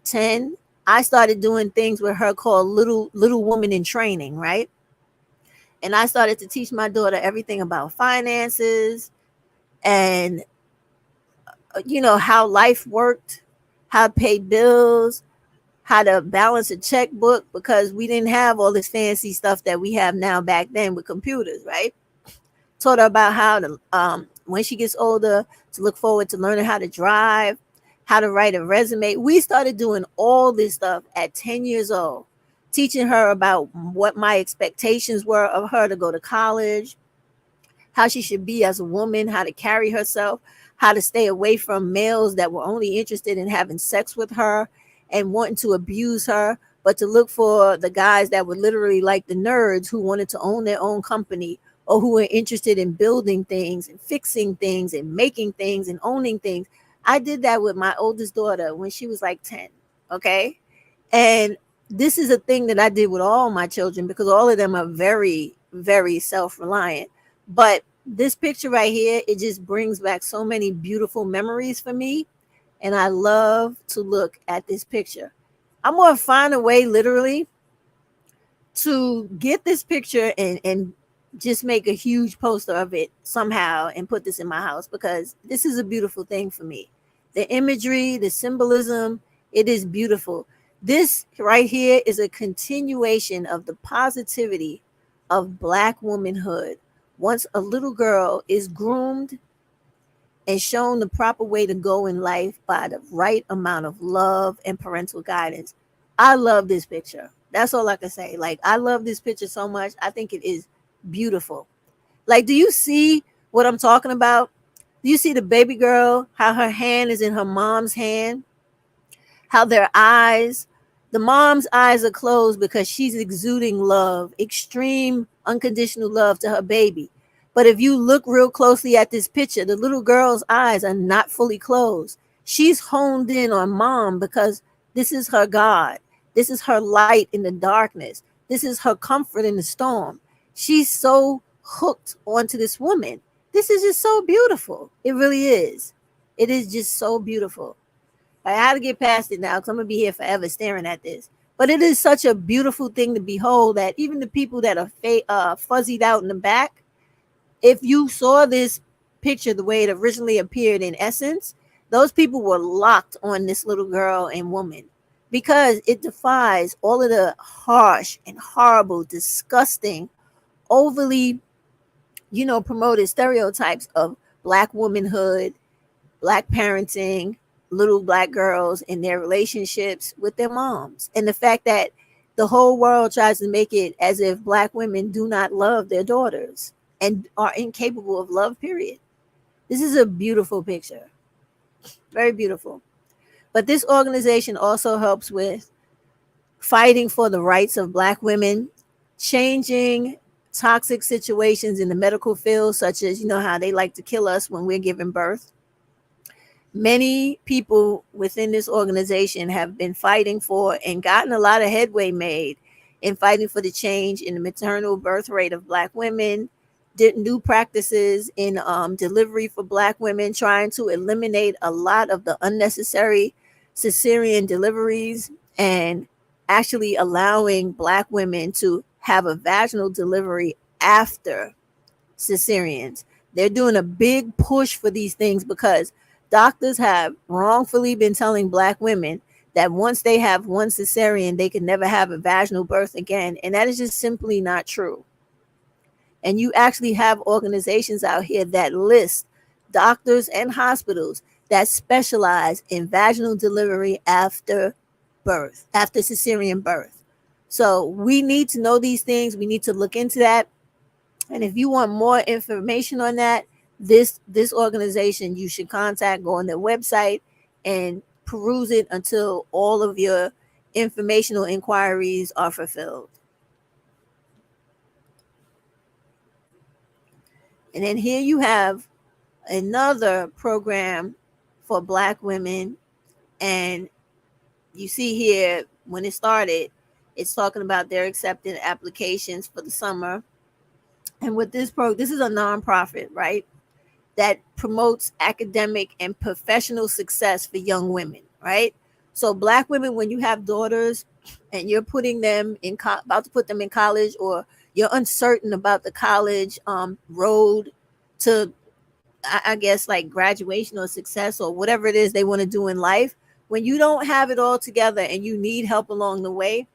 10, I started doing things with her called little woman in training, right? And I started to teach my daughter everything about finances and how life worked, how to pay bills, how to balance a checkbook, because we didn't have all this fancy stuff that we have now back then with computers, right? Taught her about how to when she gets older, to look forward to learning how to drive, how to write a resume. We started doing all this stuff at 10 years old, teaching her about what my expectations were of her to go to college, how she should be as a woman, how to carry herself, how to stay away from males that were only interested in having sex with her and wanting to abuse her, but to look for the guys that were literally like the nerds who wanted to own their own company, or who were interested in building things and fixing things and making things and owning things. I did that with my oldest daughter when she was like 10. Okay. And this is a thing that I did with all my children, because all of them are very, very self-reliant. But this picture right here, it just brings back so many beautiful memories for me. And I love to look at this picture. I'm going to find a way literally to get this picture and just make a huge poster of it somehow and put this in my house, because this is a beautiful thing for me. The imagery, the symbolism, it is beautiful. This right here is a continuation of the positivity of Black womanhood. Once a little girl is groomed and shown the proper way to go in life by the right amount of love and parental guidance. I love this picture. That's all I can say. Like, I love this picture so much. I think it is beautiful. Like, do you see what I'm talking about? Do you see the baby girl, how her hand is in her mom's hand? How their eyes, the mom's eyes are closed because she's exuding love, extreme unconditional love to her baby. But if you look real closely at this picture, the little girl's eyes are not fully closed. She's honed in on mom because this is her God. This is her light in the darkness. This is her comfort in the storm. She's so hooked onto this woman. This is just so beautiful. It really is. It is just so beautiful. I had to get past it now because I'm going to be here forever staring at this. But it is such a beautiful thing to behold that even the people that are fuzzied out in the back, if you saw this picture the way it originally appeared in essence, those people were locked on this little girl and woman, because it defies all of the harsh and horrible, disgusting, overly, promoted stereotypes of Black womanhood, Black parenting, little Black girls and their relationships with their moms. And the fact that the whole world tries to make it as if Black women do not love their daughters and are incapable of love, period. This is a beautiful picture. Very beautiful. But this organization also helps with fighting for the rights of Black women, changing toxic situations in the medical field, such as, how they like to kill us when we're giving birth. Many people within this organization have been fighting for and gotten a lot of headway made in fighting for the change in the maternal birth rate of Black women, new practices in delivery for Black women, trying to eliminate a lot of the unnecessary cesarean deliveries and actually allowing Black women to have a vaginal delivery after cesareans. They're doing a big push for these things because doctors have wrongfully been telling Black women that once they have one cesarean, they can never have a vaginal birth again. And that is just simply not true. And you actually have organizations out here that list doctors and hospitals that specialize in vaginal delivery after birth, after cesarean birth. So we need to know these things. We need to look into that. And if you want more information on that, this organization you should contact, go on their website and peruse it until all of your informational inquiries are fulfilled. And then here you have another program for Black women. And you see here when it started, it's talking about they're accepting applications for the summer. And with this this is a nonprofit, right, that promotes academic and professional success for young women, right? So Black women, when you have daughters and you're putting them in about to put them in college, or you're uncertain about the college road to, I guess, like graduation or success or whatever it is they want to do in life, when you don't have it all together and you need help along the way,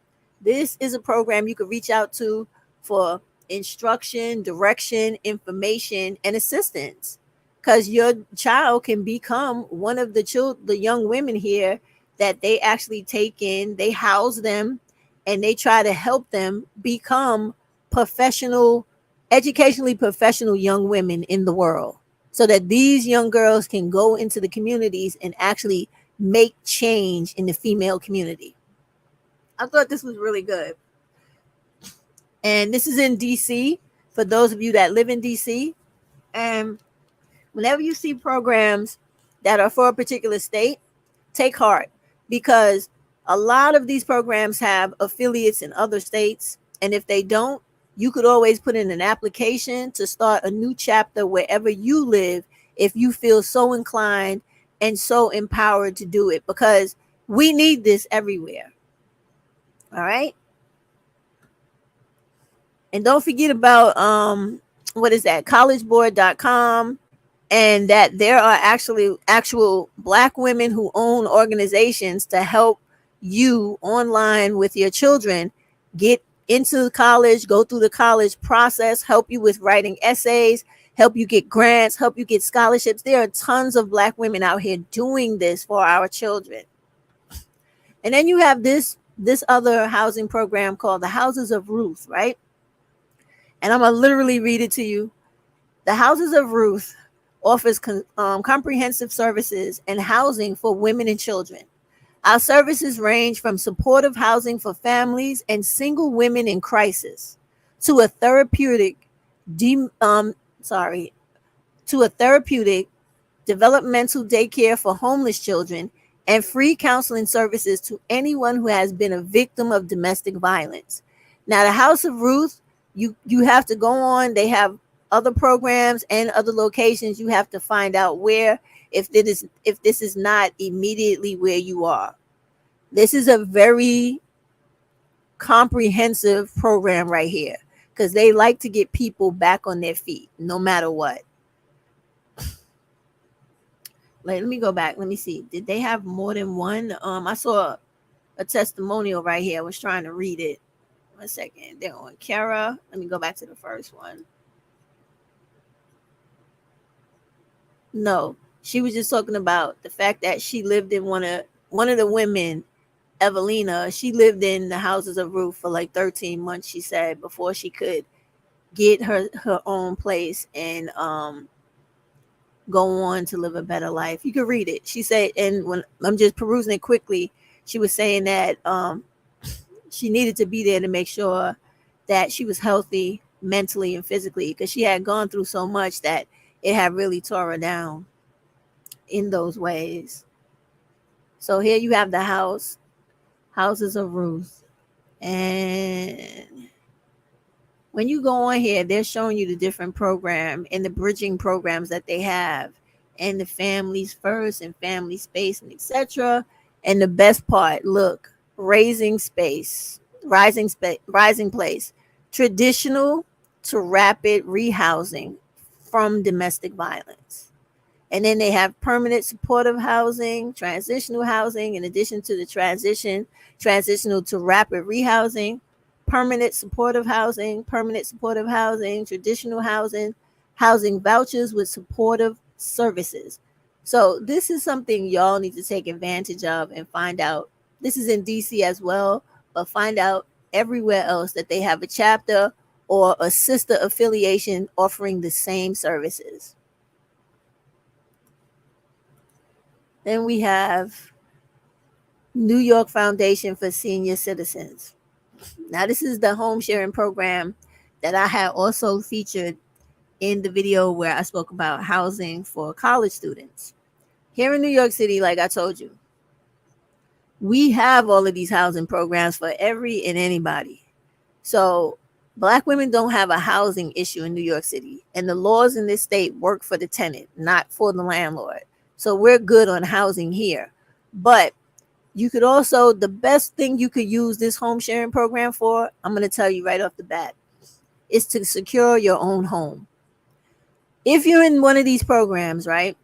this is a program you could reach out to for instruction, direction, information, and assistance. Because your child can become one of the young women here that they actually take in, they house them, and they try to help them become educationally professional young women in the world, so that these young girls can go into the communities and actually make change in the female community. I thought this was really good. And this is in DC, for those of you that live in DC. And whenever you see programs that are for a particular state, take heart, because a lot of these programs have affiliates in other states. And if they don't, you could always put in an application to start a new chapter wherever you live, if you feel so inclined and so empowered to do it, because we need this everywhere. All right. And don't forget about what is that, collegeboard.com, and that there are actual Black women who own organizations to help you online with your children get into college, go through the college process, help you with writing essays, help you get grants, help you get scholarships. There are tons of Black women out here doing this for our children. And then you have this other housing program called the Houses of Ruth, right? And I'm going to literally read it to you. The Houses of Ruth offers comprehensive services and housing for women and children. Our services range from supportive housing for families and single women in crisis to a therapeutic developmental daycare for homeless children, and free counseling services to anyone who has been a victim of domestic violence. Now, the House of Ruth, you have to go on. They have other programs and other locations. You have to find out where, if this is not immediately where you are. This is a very comprehensive program right here, because they like to get people back on their feet no matter what. Let me go back. Let me see. Did they have more than one? I saw a testimonial right here. I was trying to read it. 1 second. They're on Kara. Let me go back to the first one. No, she was just talking about the fact that she lived in one of the women, Evelina. She lived in the Houses of Ruth for like 13 months, she said, before she could get her own place and go on to live a better life. You can read it. She said, and when I'm just perusing it quickly, she was saying that she needed to be there to make sure that she was healthy mentally and physically, because she had gone through so much that it had really tore her down in those ways. So here you have the Houses of Ruth. And when you go on here, they're showing you the different program and the bridging programs that they have, and the families first and family space and etc. And the best part, look, rising place, traditional to rapid rehousing from domestic violence. And then they have permanent supportive housing, transitional housing, in addition to the transitional to rapid rehousing, permanent supportive housing, traditional housing, housing vouchers with supportive services. So this is something y'all need to take advantage of and find out. This is in DC as well, but find out everywhere else that they have a chapter or a sister affiliation offering the same services. Then we have New York Foundation for Senior Citizens. Now, this is the home sharing program that I had also featured in the video where I spoke about housing for college students. Here in New York City, like I told you, we have all of these housing programs for every and anybody. So Black women don't have a housing issue in New York City, and the laws in this state work for the tenant, not for the landlord. So we're good on housing here. But you could also, the best thing you could use this home sharing program for, I'm going to tell you right off the bat, is to secure your own home. If you're in one of these programs, right,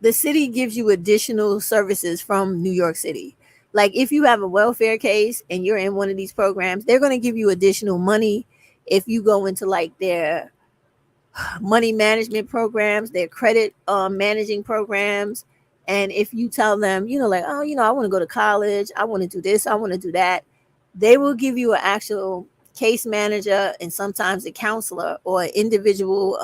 the city gives you additional services from New York City. Like if you have a welfare case and you're in one of these programs, they're going to give you additional money if you go into like their money management programs, their credit managing programs. And if you tell them, like, oh, I want to go to college, I want to do this, I want to do that, they will give you an actual case manager and sometimes a counselor or an individual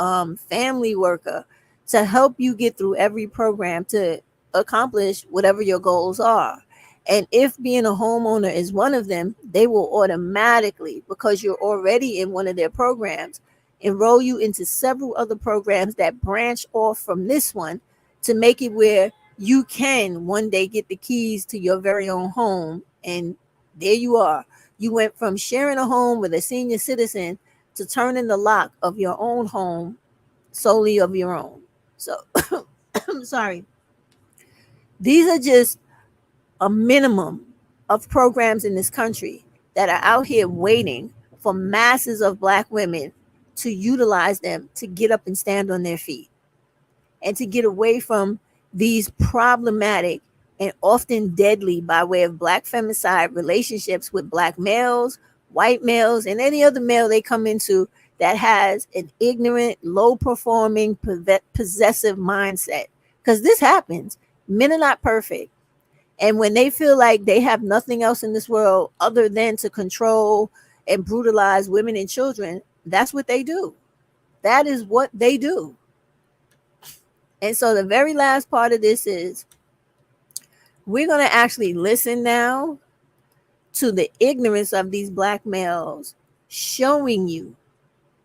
family worker to help you get through every program to accomplish whatever your goals are. And if being a homeowner is one of them, they will automatically, because you're already in one of their programs, enroll you into several other programs that branch off from this one to make it where you can one day get the keys to your very own home. And there you are. You went from sharing a home with a senior citizen to turning the lock of your own home solely of your own. So I'm sorry. These are just a minimum of programs in this country that are out here waiting for masses of Black women to utilize them to get up and stand on their feet and to get away from these problematic and often deadly, by way of Black femicide, relationships with Black males, white males, and any other male they come into that has an ignorant, low performing, possessive mindset. Because this happens. Men are not perfect. And when they feel like they have nothing else in this world other than to control and brutalize women and children, that's what they do. That is what they do. And so the very last part of this is we're going to actually listen now to the ignorance of these Black males showing you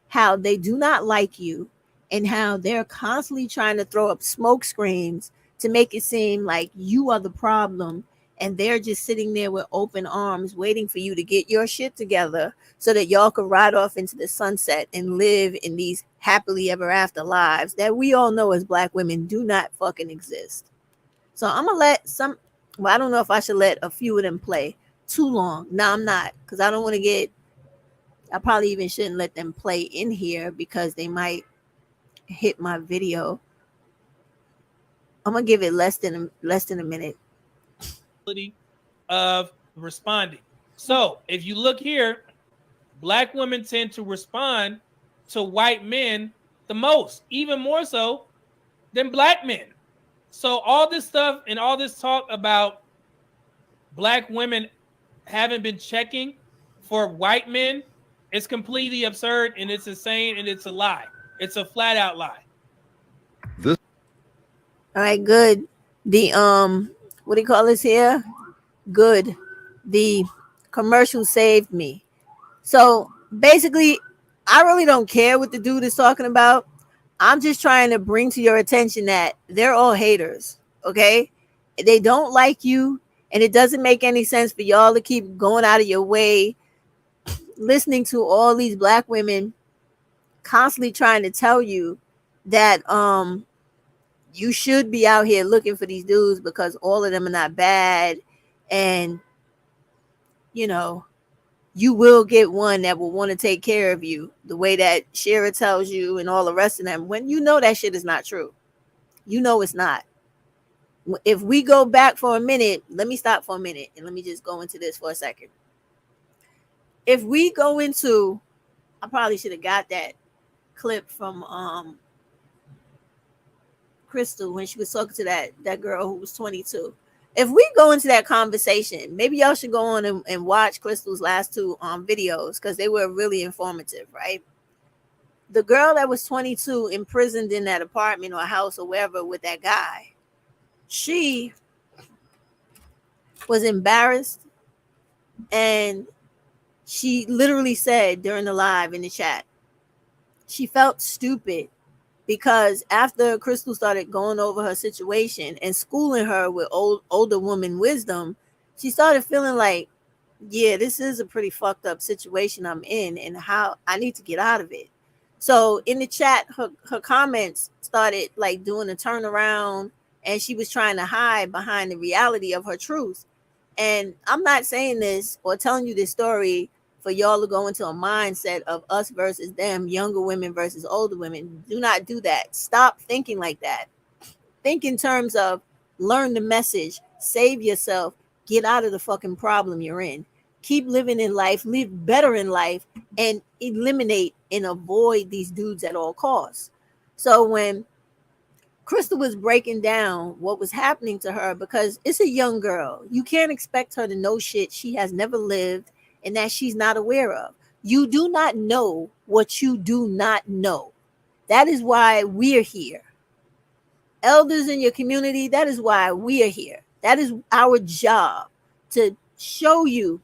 how they do not like you and how they're constantly trying to throw up smoke screens to make it seem like you are the problem, and they're just sitting there with open arms waiting for you to get your shit together so that y'all can ride off into the sunset and live in these happily ever after lives that we all know as Black women do not fucking exist. So I'm gonna let I don't know if I should let a few of them play too long. No, I'm not, because I don't want to I probably even shouldn't let them play in here because they might hit my video. I'm gonna give it less than a minute. Of responding. So if you look here, Black women tend to respond to white men the most, even more so than Black men. So all this stuff and all this talk about Black women haven't been checking for white men is completely absurd, and it's insane, and it's a lie. It's a flat out lie. All right, good. The what do you call this here? Good. The commercial saved me. So basically, I really don't care what the dude is talking about. I'm just trying to bring to your attention that they're all haters. Okay. They don't like you. And it doesn't make any sense for y'all to keep going out of your way, listening to all these black women constantly trying to tell you that you should be out here looking for these dudes because all of them are not bad, and you know you will get one that will want to take care of you the way that Shara tells you and all the rest of them, when you know that shit is not true. You know it's not. If we go back for a minute, let me stop for a minute and let me just go into this for a second. If we go into, I probably should have got that clip from Crystal when she was talking to that girl who was 22. If we go into that conversation, maybe y'all should go on and watch Crystal's last two videos because they were really informative, right? The girl that was 22 imprisoned in that apartment or house or wherever with that guy, she was embarrassed, and she literally said during the live in the chat, she felt stupid because after Crystal started going over her situation and schooling her with older woman wisdom, she started feeling like, yeah, this is a pretty fucked up situation I'm in and how I need to get out of it. So in the chat, her comments started like doing a turnaround, and she was trying to hide behind the reality of her truth. And I'm not saying this or telling you this story for y'all to go into a mindset of us versus them, younger women versus older women. Do not do that. Stop thinking like that. Think in terms of learn the message, save yourself, get out of the fucking problem you're in. Keep living in life, live better in life, and eliminate and avoid these dudes at all costs. So when Crystal was breaking down what was happening to her, because it's a young girl, you can't expect her to know shit she has never lived and that she's not aware of. You do not know what you do not know. That is why we're here. Elders in your community, that is why we are here. That is our job, to show you,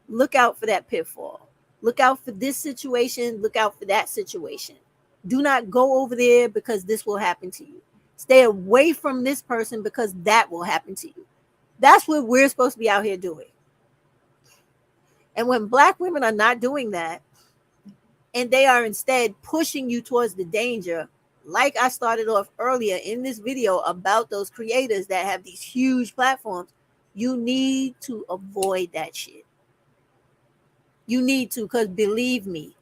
look out for that pitfall. Look out for this situation. Look out for that situation. Do not go over there because this will happen to you. Stay away from this person because that will happen to you. That's what we're supposed to be out here doing. And when black women are not doing that, and they are instead pushing you towards the danger, like I started off earlier in this video about those creators that have these huge platforms, you need to avoid that shit. You need to, because believe me,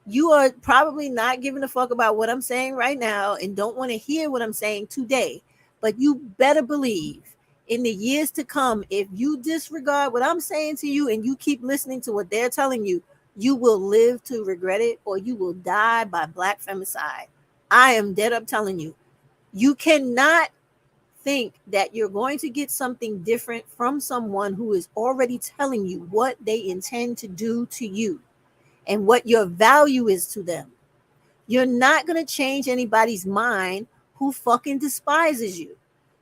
you are probably not giving a fuck about what I'm saying right now and don't want to hear what I'm saying today. But you better believe in the years to come, if you disregard what I'm saying to you and you keep listening to what they're telling you, you will live to regret it, or you will die by black femicide. I am dead up telling you. You cannot think that you're going to get something different from someone who is already telling you what they intend to do to you and what your value is to them. You're not going to change anybody's mind who fucking despises you.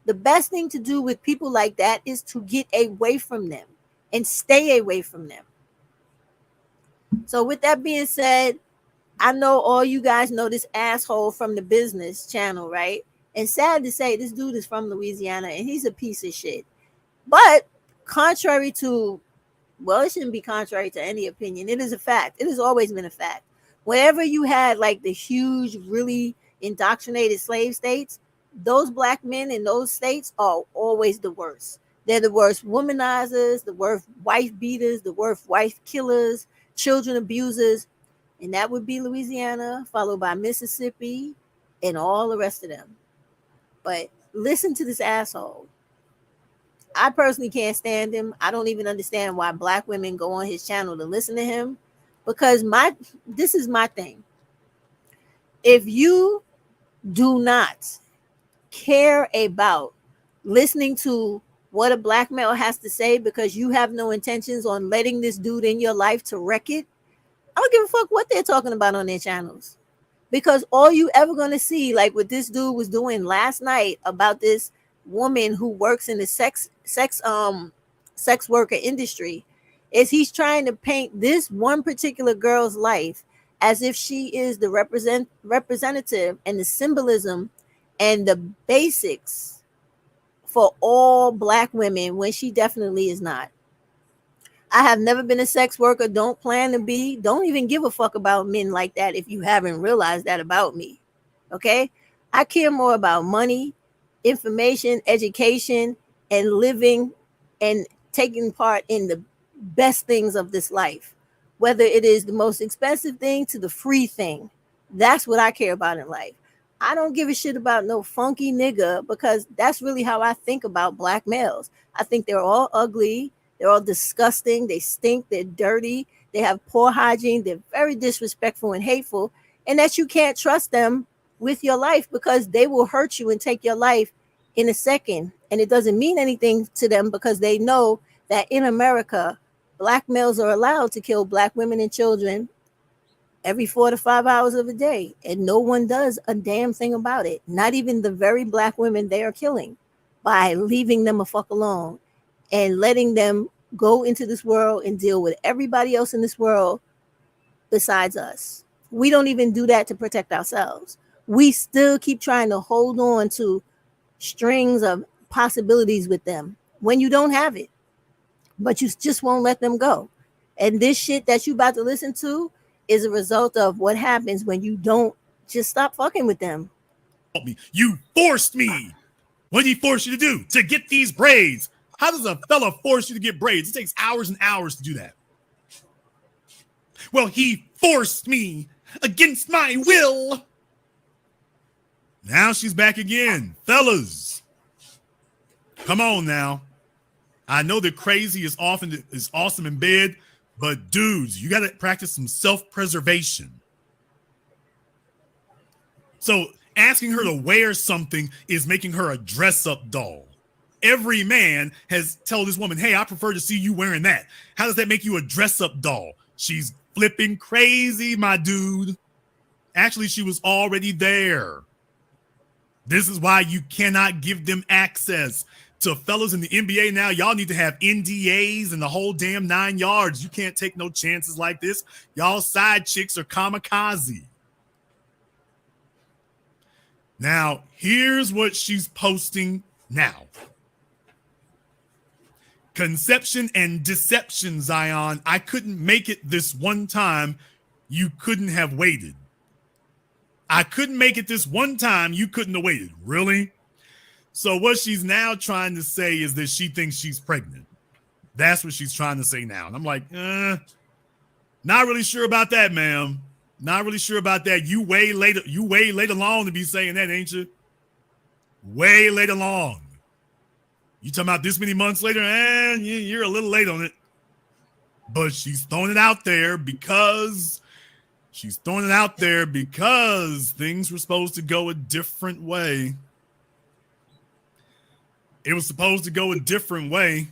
The best thing to do with people like that is to get away from them and stay away from them. So with that being said, I know all you guys know this asshole from the business channel, right? And sad to say, this dude is from Louisiana and he's a piece of shit. But contrary to, well, it shouldn't be contrary to any opinion. It is a fact. It has always been a fact. Wherever you had like the huge, really indoctrinated slave states, those black men in those states are always the worst. They're the worst womanizers, the worst wife beaters, the worst wife killers, children abusers. And that would be Louisiana, followed by Mississippi and all the rest of them. But listen to this asshole. I personally can't stand him. I don't even understand why black women go on his channel to listen to him, because this is my thing. If you do not care about listening to what a black male has to say because you have no intentions on letting this dude in your life to wreck it, I don't give a fuck what they're talking about on their channels. Because all you ever going to see, like what this dude was doing last night about this woman who works in the sex worker industry, is he's trying to paint this one particular girl's life as if she is the representative and the symbolism and the basics for all black women, when she definitely is not. I have never been a sex worker, don't plan to be, don't even give a fuck about men like that if you haven't realized that about me. Okay? I care more about money, information, education, and living and taking part in the best things of this life, whether it is the most expensive thing to the free thing. That's what I care about in life. I don't give a shit about no funky nigga, because that's really how I think about black males. I think they're all ugly, they're all disgusting, they stink, they're dirty, they have poor hygiene, they're very disrespectful and hateful, and that you can't trust them with your life, because they will hurt you and take your life in a second. And it doesn't mean anything to them, because they know that in America, black males are allowed to kill black women and children every 4 to 5 hours of the day, and no one does a damn thing about it. Not even the very black women they are killing, by leaving them a fuck alone and letting them go into this world and deal with everybody else in this world besides us. We don't even do that to protect ourselves. We still keep trying to hold on to strings of possibilities with them when you don't have it, but you just won't let them go. And this shit that you about to listen to is a result of what happens when you don't just stop fucking with them. You forced me. What did he force you to do? To get these braids. How does a fella force you to get braids? It takes hours and hours to do that. Well, he forced me against my will. Now she's back again. Fellas, come on now. I know that crazy is awesome in bed, but dudes, you got to practice some self-preservation. So asking her to wear something is making her a dress-up doll. Every man has told this woman, hey, I prefer to see you wearing that. How does that make you a dress-up doll? She's flipping crazy, my dude. Actually, she was already there. This is why you cannot give them access to fellas in the NBA now. Y'all need to have NDAs and the whole damn 9 yards. You can't take no chances like this. Y'all side chicks are kamikaze. Now, here's what she's posting now. Conception and deception, Zion. I couldn't make it this one time. You couldn't have waited. I couldn't make it this one time. You couldn't have waited. Really? So what she's now trying to say is that she thinks she's pregnant. That's what she's trying to say now. And I'm like, not really sure about that, ma'am. Not really sure about that. You way late along to be saying that, ain't you? Way late along. You talking about this many months later, and you're a little late on it. But she's throwing it out there because things were supposed to go a different way. It was supposed to go a different way.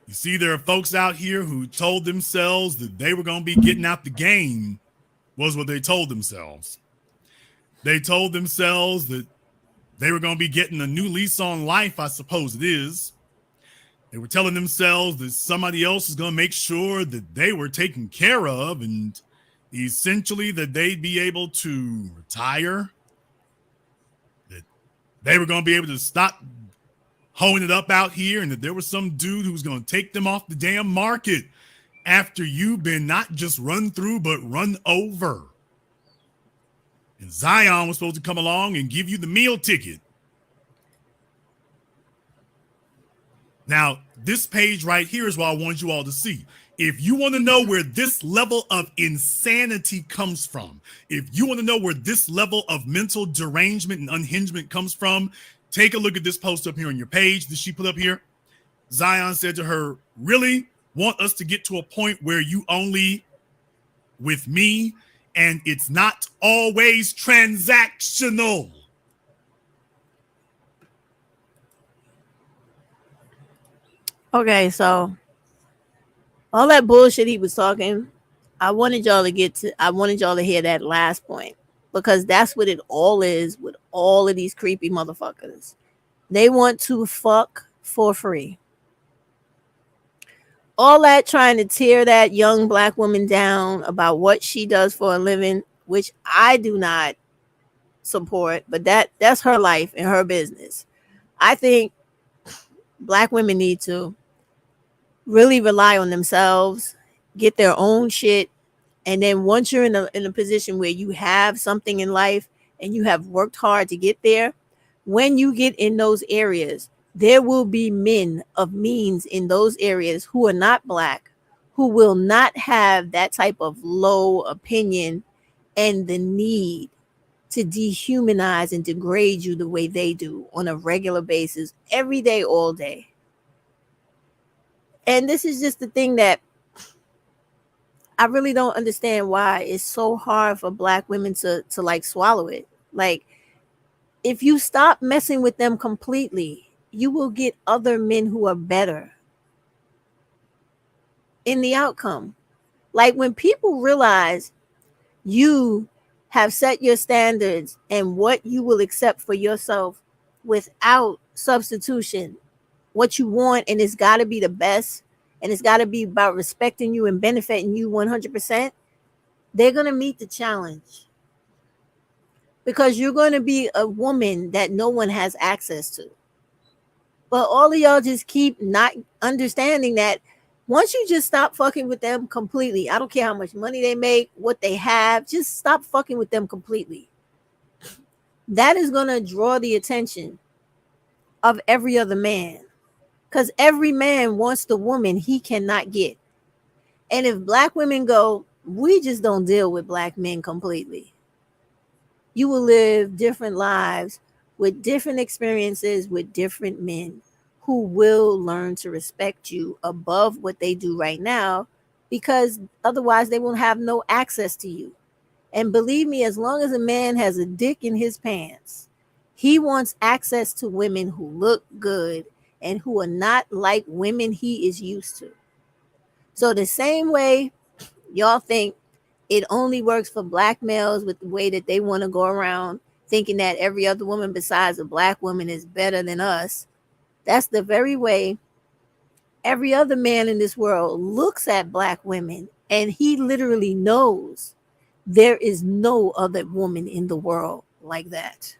You see, there are folks out here who told themselves that they were going to be getting out the game, was what they told themselves. They told themselves that they were going to be getting a new lease on life, I suppose it is. They were telling themselves that somebody else is going to make sure that they were taken care of, and essentially that they'd be able to retire, that they were going to be able to stop hoeing it up out here, and that there was some dude who was going to take them off the damn market after you've been not just run through, but run over. And Zion was supposed to come along and give you the meal ticket. Now, this page right here is what I want you all to see. If you want to know where this level of insanity comes from, if you want to know where this level of mental derangement and unhingement comes from, take a look at this post up here on your page that she put up here. Zion said to her, really want us to get to a point where you only with me, and it's not always transactional. Okay, so all that bullshit he was talking, I wanted y'all to hear that last point, because that's what it all is with all of these creepy motherfuckers. They want to fuck for free. all that trying to tear that young black woman down about what she does for a living, which I do not support, but that's her life and her business. I think black women need to really rely on themselves, get their own shit, and then once you're in a position where you have something in life and you have worked hard to get there, when you get in those areas, there will be men of means in those areas who are not black, who will not have that type of low opinion and the need to dehumanize and degrade you the way they do on a regular basis, every day, all day. And this is just the thing that I really don't understand, why it's so hard for black women to like swallow it. Like, if you stop messing with them completely, you will get other men who are better in the outcome. Like, when people realize you have set your standards and what you will accept for yourself without substitution, what you want, and it's got to be the best, and it's got to be about respecting you and benefiting you 100%, they're going to meet the challenge, because you're going to be a woman that no one has access to. But all of y'all just keep not understanding that once you just stop fucking with them completely, I don't care how much money they make, what they have, just stop fucking with them completely. That is going to draw the attention of every other man, because every man wants the woman he cannot get. And if black women go, we just don't deal with black men completely, you will live different lives with different experiences with different men who will learn to respect you above what they do right now, because otherwise they will have no access to you. And believe me, as long as a man has a dick in his pants, he wants access to women who look good and who are not like women he is used to. So the same way y'all think it only works for black males with the way that they want to go around thinking that every other woman besides a black woman is better than us, that's the very way every other man in this world looks at black women, and he literally knows there is no other woman in the world like that.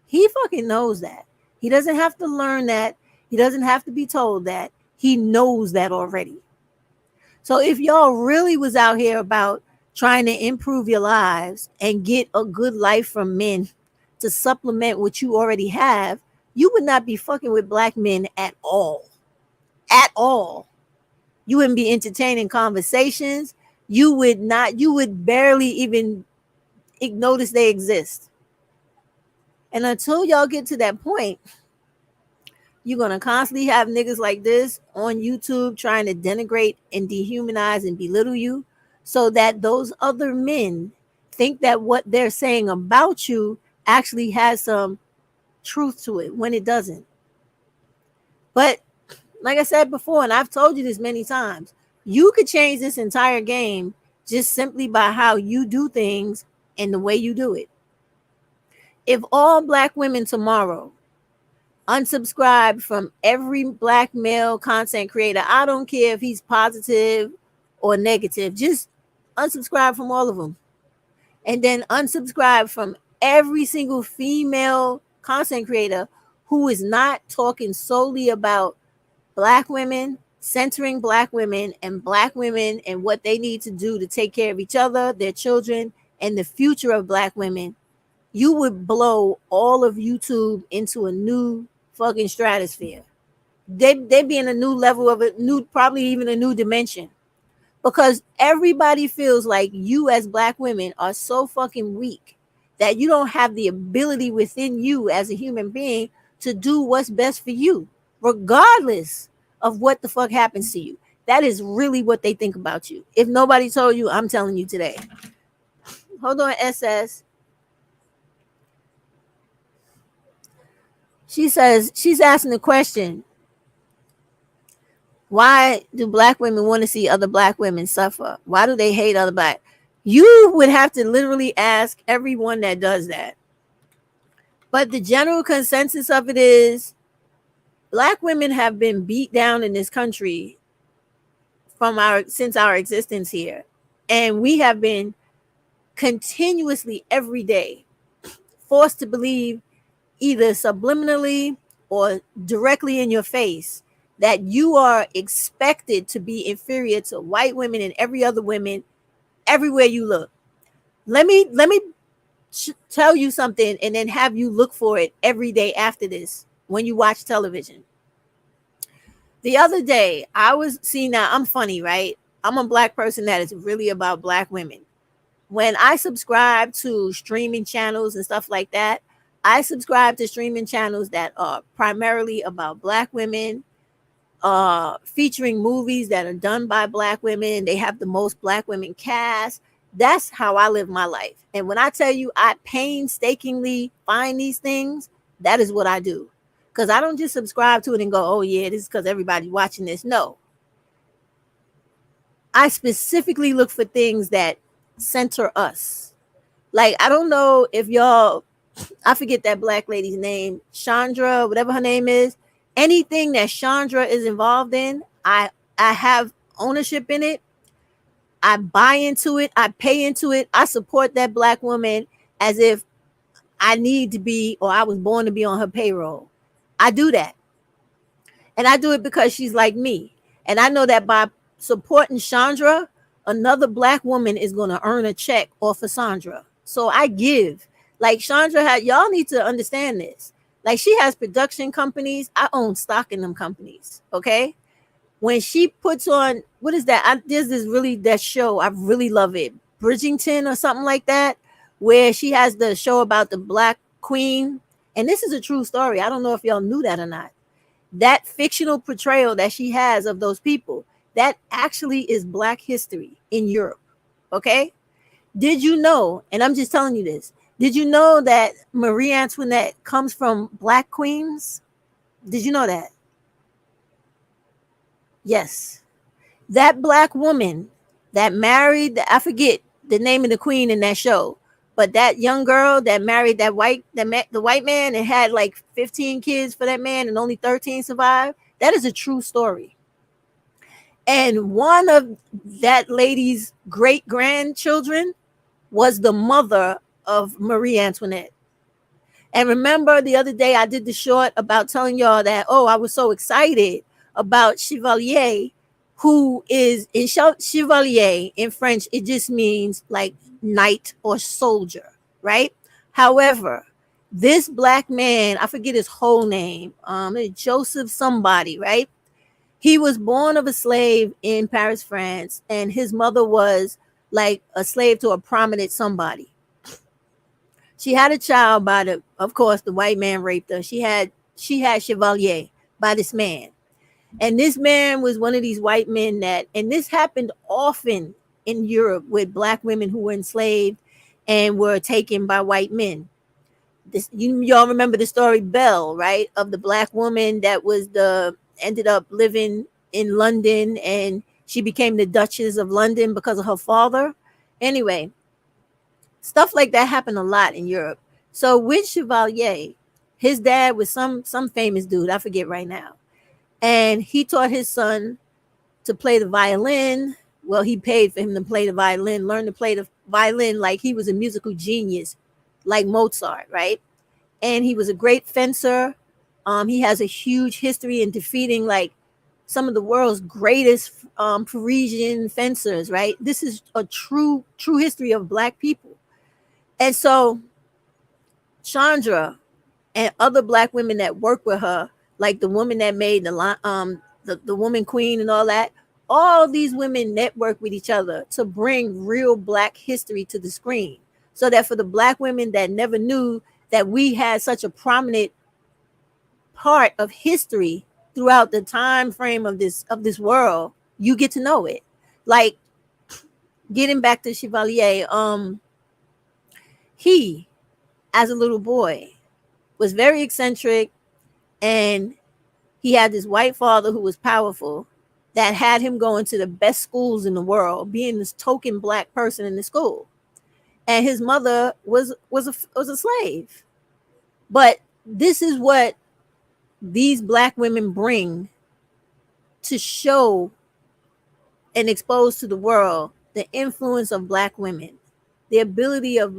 He fucking knows that. He doesn't have to learn that. He doesn't have to be told that. He knows that already. So if y'all really was out here about trying to improve your lives and get a good life from men to supplement what you already have, you would not be fucking with black men at all. At all. You wouldn't be entertaining conversations. You would barely even notice they exist. And until y'all get to that point, you're going to constantly have niggas like this on YouTube trying to denigrate and dehumanize and belittle you, so that those other men think that what they're saying about you actually has some truth to it, when it doesn't. But like I said before, and I've told you this many times, you could change this entire game just simply by how you do things and the way you do it. If all black women tomorrow unsubscribe from every black male content creator, I don't care if he's positive or negative, just unsubscribe from all of them, and then unsubscribe from every single female content creator who is not talking solely about black women, centering black women and what they need to do to take care of each other, their children, and the future of black women. You would blow all of YouTube into a new fucking stratosphere. They'd be in a new level of a new, probably even a new dimension, because everybody feels like you as black women are so fucking weak that you don't have the ability within you as a human being to do what's best for you, regardless of what the fuck happens to you. That is really what they think about you. If nobody told you, I'm telling you today. Hold on, SS. She says, she's asking the question, why do black women want to see other black women suffer? Why do they hate other black? You would have to literally ask everyone that does that. But the general consensus of it is black women have been beat down in this country since our existence here. And we have been continuously every day forced to believe, either subliminally or directly in your face, that you are expected to be inferior to white women and every other women everywhere you look. Let me tell you something, and then have you look for it every day after this when you watch television. The other day, now I'm funny, right? I'm a black person that is really about black women. When I subscribe to streaming channels and stuff like that, I subscribe to streaming channels that are primarily about black women, featuring movies that are done by black women. They have the most black women cast. That's how I live my life. And when I tell you I painstakingly find these things, that is what I do. Because I don't just subscribe to it and go, oh yeah, this is because everybody's watching this. No. I specifically look for things that center us. Like, I don't know if y'all, I forget that black lady's name, Chandra, whatever her name is. Anything that Chandra is involved in, I have ownership in it. I buy into it. I pay into it. I support that black woman as if I need to be, or I was born to be on her payroll. I do that. And I do it because she's like me. And I know that by supporting Chandra, another black woman is going to earn a check off of Sandra. So I give. Like Chandra had, y'all need to understand this. Like, she has production companies. I own stock in them companies. Okay. When she puts on, what is that? There's this really, that show. I really love it. Bridgerton or something like that, where she has the show about the black queen. And this is a true story. I don't know if y'all knew that or not. That fictional portrayal that she has of those people, that actually is black history in Europe. Okay. Did you know, and I'm just telling you this, did you know that Marie Antoinette comes from black queens? Did you know that? Yes. That black woman that married, I forget the name of the queen in that show, but that young girl that married the white man and had like 15 kids for that man and only 13 survived, that is a true story. And one of that lady's great grandchildren was the mother of Marie Antoinette. And remember the other day I did the short about telling y'all that, oh, I was so excited about Chevalier, who is in Chevalier in French, it just means like knight or soldier, right? However, this black man, I forget his whole name, Joseph somebody, right? He was born of a slave in Paris, France, and his mother was like a slave to a prominent somebody. She had a child by of course, the white man raped her. She had Chevalier by this man. And this man was one of these white men and this happened often in Europe with black women who were enslaved and were taken by white men. Y'all remember the story Belle, right? Of the black woman that ended up living in London, and she became the Duchess of London because of her father. Anyway, stuff like that happened a lot in Europe. So with Chevalier, his dad was some famous dude, I forget right now. And he taught his son to play the violin. Well, he paid for him to play the violin, learn to play the violin like he was a musical genius, like Mozart, right? And he was a great fencer. He has a huge history in defeating like some of the world's greatest Parisian fencers, right? This is a true history of black people. And so Chandra and other black women that work with her, like the woman that made the woman queen and all these women network with each other to bring real black history to the screen, so that for the black women that never knew that we had such a prominent part of history throughout the time frame of this world, you get to know it. Like, getting back to Chevalier, he, as a little boy, was very eccentric, and he had this white father who was powerful that had him going to the best schools in the world, being this token black person in the school. And his mother was a slave. But this is what these black women bring to show and expose to the world the influence of Black women, the ability of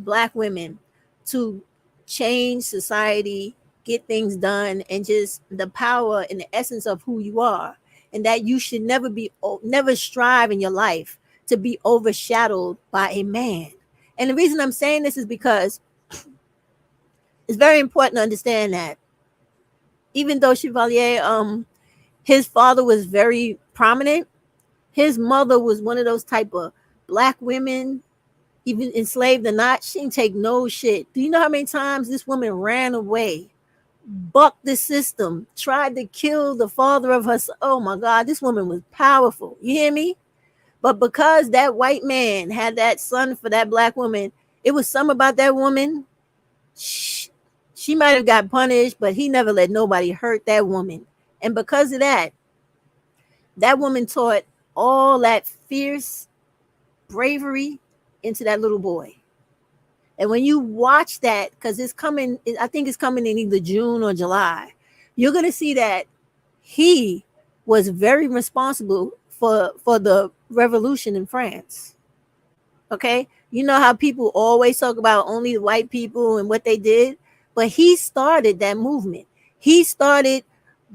Black women to change society, get things done, and just the power and the essence of who you are. And that you should never strive in your life to be overshadowed by a man. And the reason I'm saying this is because it's very important to understand that even though Chevalier, his father was very prominent, his mother was one of those type of Black women, even enslaved or not, she didn't take no shit. Do you know how many times this woman ran away, bucked the system, tried to kill the father of her son? Oh my God, this woman was powerful. You hear me? But because that white man had that son for that Black woman, it was something about that woman. She might have got punished, but he never let nobody hurt that woman. And because of that, that woman taught all that fierce bravery into that little boy. And when you watch that, because it's coming, I think it's coming in either June or July, you're going to see that he was very responsible for the revolution in France. Okay? You know how people always talk about only the white people and what they did? But he started that movement. He started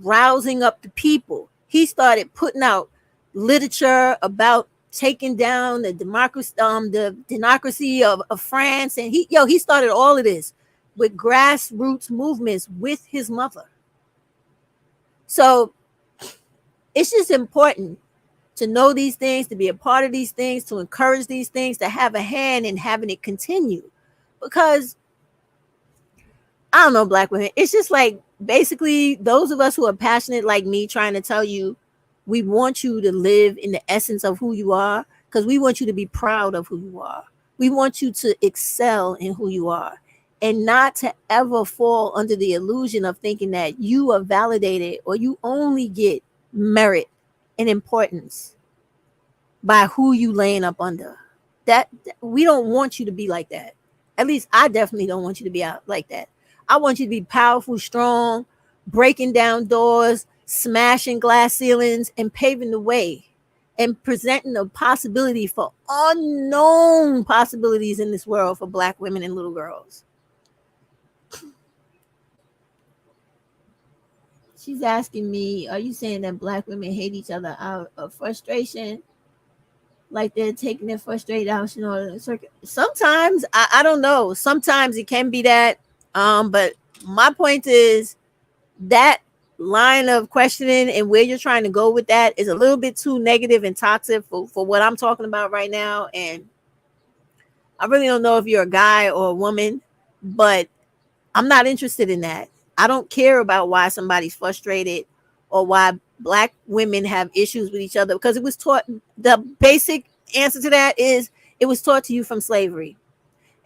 rousing up the people. He started putting out literature about taking down the democracy of France. And he started all of this with grassroots movements with his mother. So it's just important to know these things, to be a part of these things, to encourage these things, to have a hand in having it continue. Because I don't know, Black women, it's just like basically those of us who are passionate like me trying to tell you, we want you to live in the essence of who you are, because we want you to be proud of who you are. We want you to excel in who you are and not to ever fall under the illusion of thinking that you are validated or you only get merit and importance by who you laying up under. That we don't want you to be like that. At least I definitely don't want you to be out like that. I want you to be powerful, strong, breaking down doors, smashing glass ceilings, and paving the way and presenting a possibility for unknown possibilities in this world for Black women and little girls. She's asking me, are you saying that Black women hate each other out of frustration? Like they're taking their frustration out in order to circuit? Sometimes, I don't know. Sometimes it can be that. But my point is that line of questioning and where you're trying to go with that is a little bit too negative and toxic for what I'm talking about right now. And I really don't know if you're a guy or a woman, but I'm not interested in that. I don't care about why somebody's frustrated or why Black women have issues with each other, because it was taught, the basic answer to that is it was taught to you from slavery.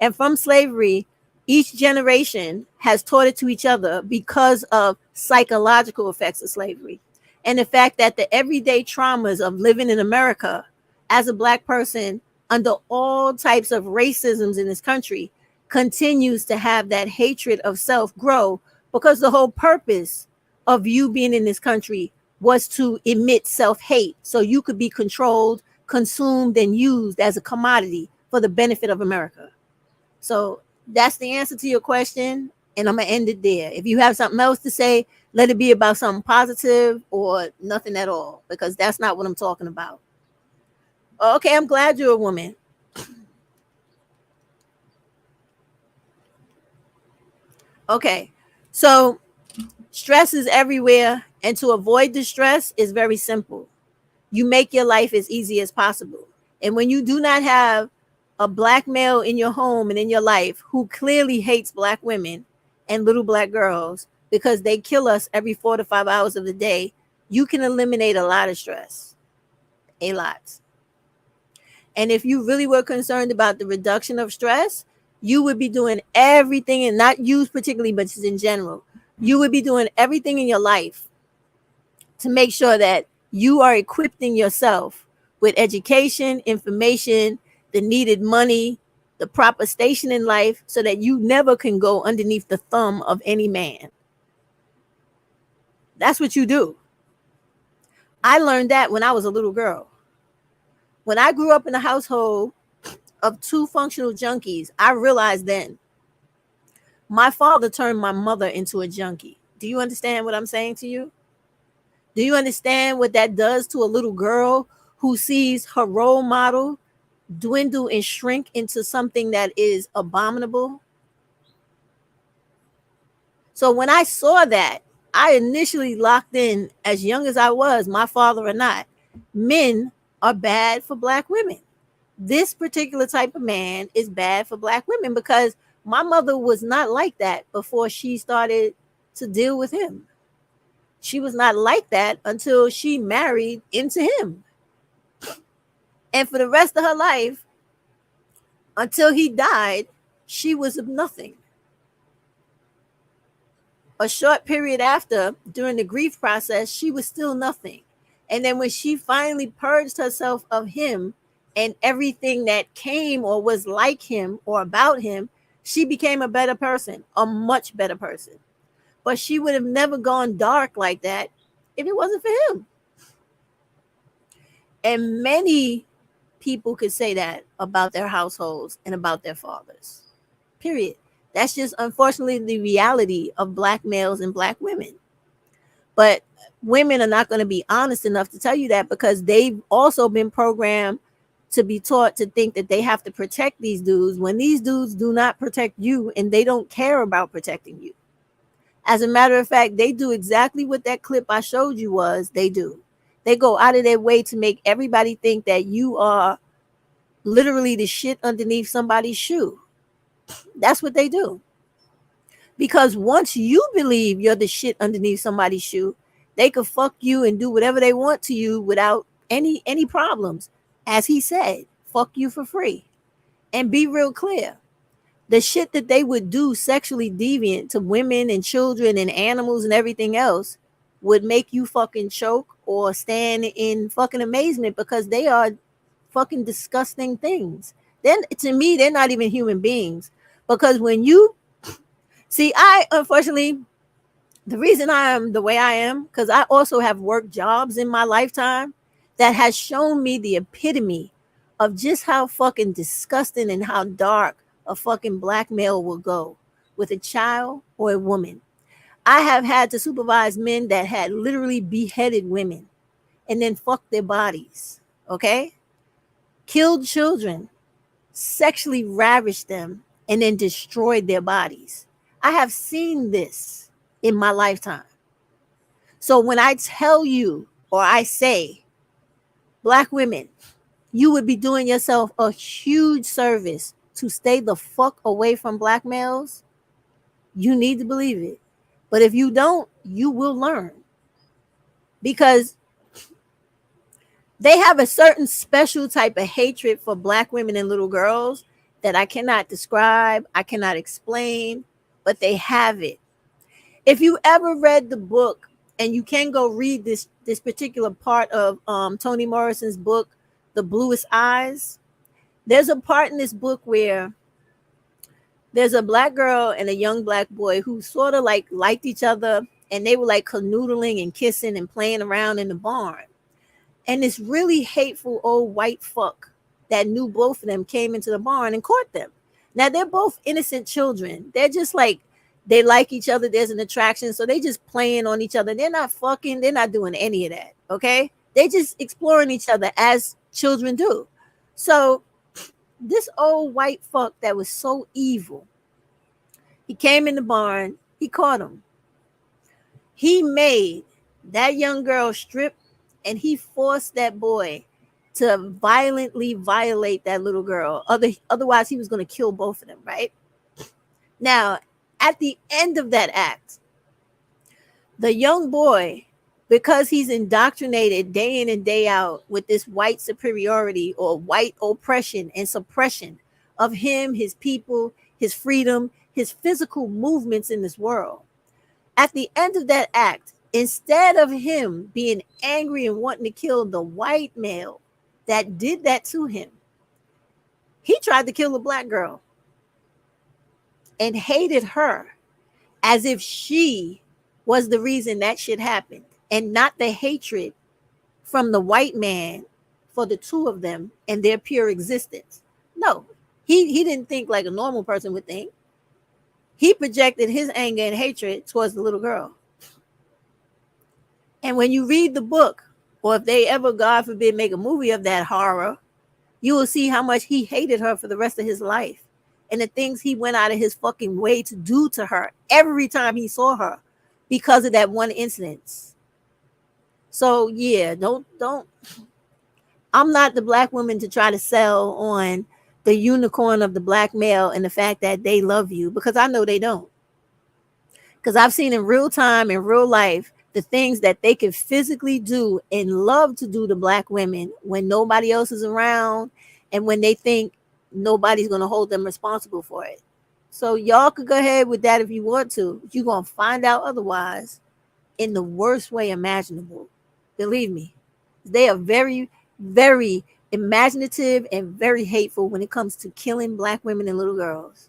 And from slavery, each generation has taught it to each other because of psychological effects of slavery. And the fact that the everyday traumas of living in America as a Black person under all types of racisms in this country continues to have that hatred of self grow, because the whole purpose of you being in this country was to emit self-hate so you could be controlled, consumed, and used as a commodity for the benefit of America. So that's the answer to your question, and I'm gonna end it there. If you have something else to say, let it be about something positive or nothing at all, because that's not what I'm talking about. Okay, I'm glad you're a woman. Okay, so stress is everywhere, and to avoid the stress is very simple. You make your life as easy as possible. And when you do not have a Black male in your home and in your life who clearly hates Black women and little Black girls because they kill us every 4 to 5 hours of the day, you can eliminate a lot of stress. A lot. And if you really were concerned about the reduction of stress, you would be doing everything, and not you particularly, but just in general, you would be doing everything in your life to make sure that you are equipping yourself with education, information, the needed money, the proper station in life, so that you never can go underneath the thumb of any man. That's what you do. I learned that when I was a little girl. When I grew up in a household of two functional junkies, I realized then my father turned my mother into a junkie. Do you understand what I'm saying to you? Do you understand what that does to a little girl who sees her role model dwindle and shrink into something that is abominable? So when I saw that, I initially locked in, as young as I was, my father or not, men are bad for black women. This particular type of man is bad for black women because my mother was not like that before she started to deal with him. She was not like that until she married into him. And for the rest of her life, until he died, she was of nothing. A short period after, during the grief process, she was still nothing. And then when she finally purged herself of him and everything that came or was like him or about him, she became a better person, a much better person. But she would have never gone dark like that if it wasn't for him. And many people could say that about their households and about their fathers. Period. That's just unfortunately the reality of black males and black women. But women are not going to be honest enough to tell you that because they've also been programmed to be taught to think that they have to protect these dudes when these dudes do not protect you and they don't care about protecting you. As a matter of fact, they do exactly what that clip I showed you was. They do. They go out of their way to make everybody think that you are literally the shit underneath somebody's shoe. That's what they do. Because once you believe you're the shit underneath somebody's shoe, they could fuck you and do whatever they want to you without any problems. As he said, fuck you for free. And be real clear. The shit that they would do sexually deviant to women and children and animals and everything else would make you fucking choke or stand in fucking amazement because they are fucking disgusting things. Then to me, they're not even human beings. Because when you see, I unfortunately, the reason I am the way I am, because I also have worked jobs in my lifetime that has shown me the epitome of just how fucking disgusting and how dark a fucking black male will go with a child or a woman. I have had to supervise men that had literally beheaded women and then fucked their bodies, okay? Killed children, sexually ravished them, and then destroyed their bodies. I have seen this in my lifetime. So when I tell you or I say, black women, you would be doing yourself a huge service to stay the fuck away from black males, you need to believe it. But if you don't, you will learn. Because they have a certain special type of hatred for black women and little girls that I cannot describe, I cannot explain, but they have it. If you ever read the book, and you can go read this particular part of Toni Morrison's book, The Bluest Eyes, there's a part in this book where there's a black girl and a young black boy who sort of like liked each other, and they were like canoodling and kissing and playing around in the barn. And this really hateful old white fuck that knew both of them came into the barn and caught them. Now they're both innocent children. They're just like, they like each other. There's an attraction. So they just playing on each other. They're not fucking. They're not doing any of that. Okay. They just exploring each other as children do. So this old white fuck that was so evil, he came in the barn. He caught him. He made that young girl strip, and he forced that boy to violently violate that little girl. Otherwise, he was going to kill both of them, right? Now, at the end of that act, the young boy, because he's indoctrinated day in and day out with this white superiority or white oppression and suppression of him, his people, his freedom, his physical movements in this world. At the end of that act, instead of him being angry and wanting to kill the white male that did that to him, he tried to kill the black girl and hated her as if she was the reason that shit happened, and not the hatred from the white man for the two of them and their pure existence. No, he didn't think like a normal person would think. He projected his anger and hatred towards the little girl. And when you read the book, or if they ever, God forbid, make a movie of that horror, you will see how much he hated her for the rest of his life. And the things he went out of his fucking way to do to her every time he saw her because of that one incident. So yeah, don't. I'm not the black woman to try to sell on the unicorn of the black male and the fact that they love you, because I know they don't. Because I've seen in real time, in real life, the things that they can physically do and love to do to black women when nobody else is around and when they think nobody's going to hold them responsible for it. So y'all could go ahead with that if you want to. You're going to find out otherwise in the worst way imaginable. Believe me, they are very, very imaginative and very hateful when it comes to killing black women and little girls.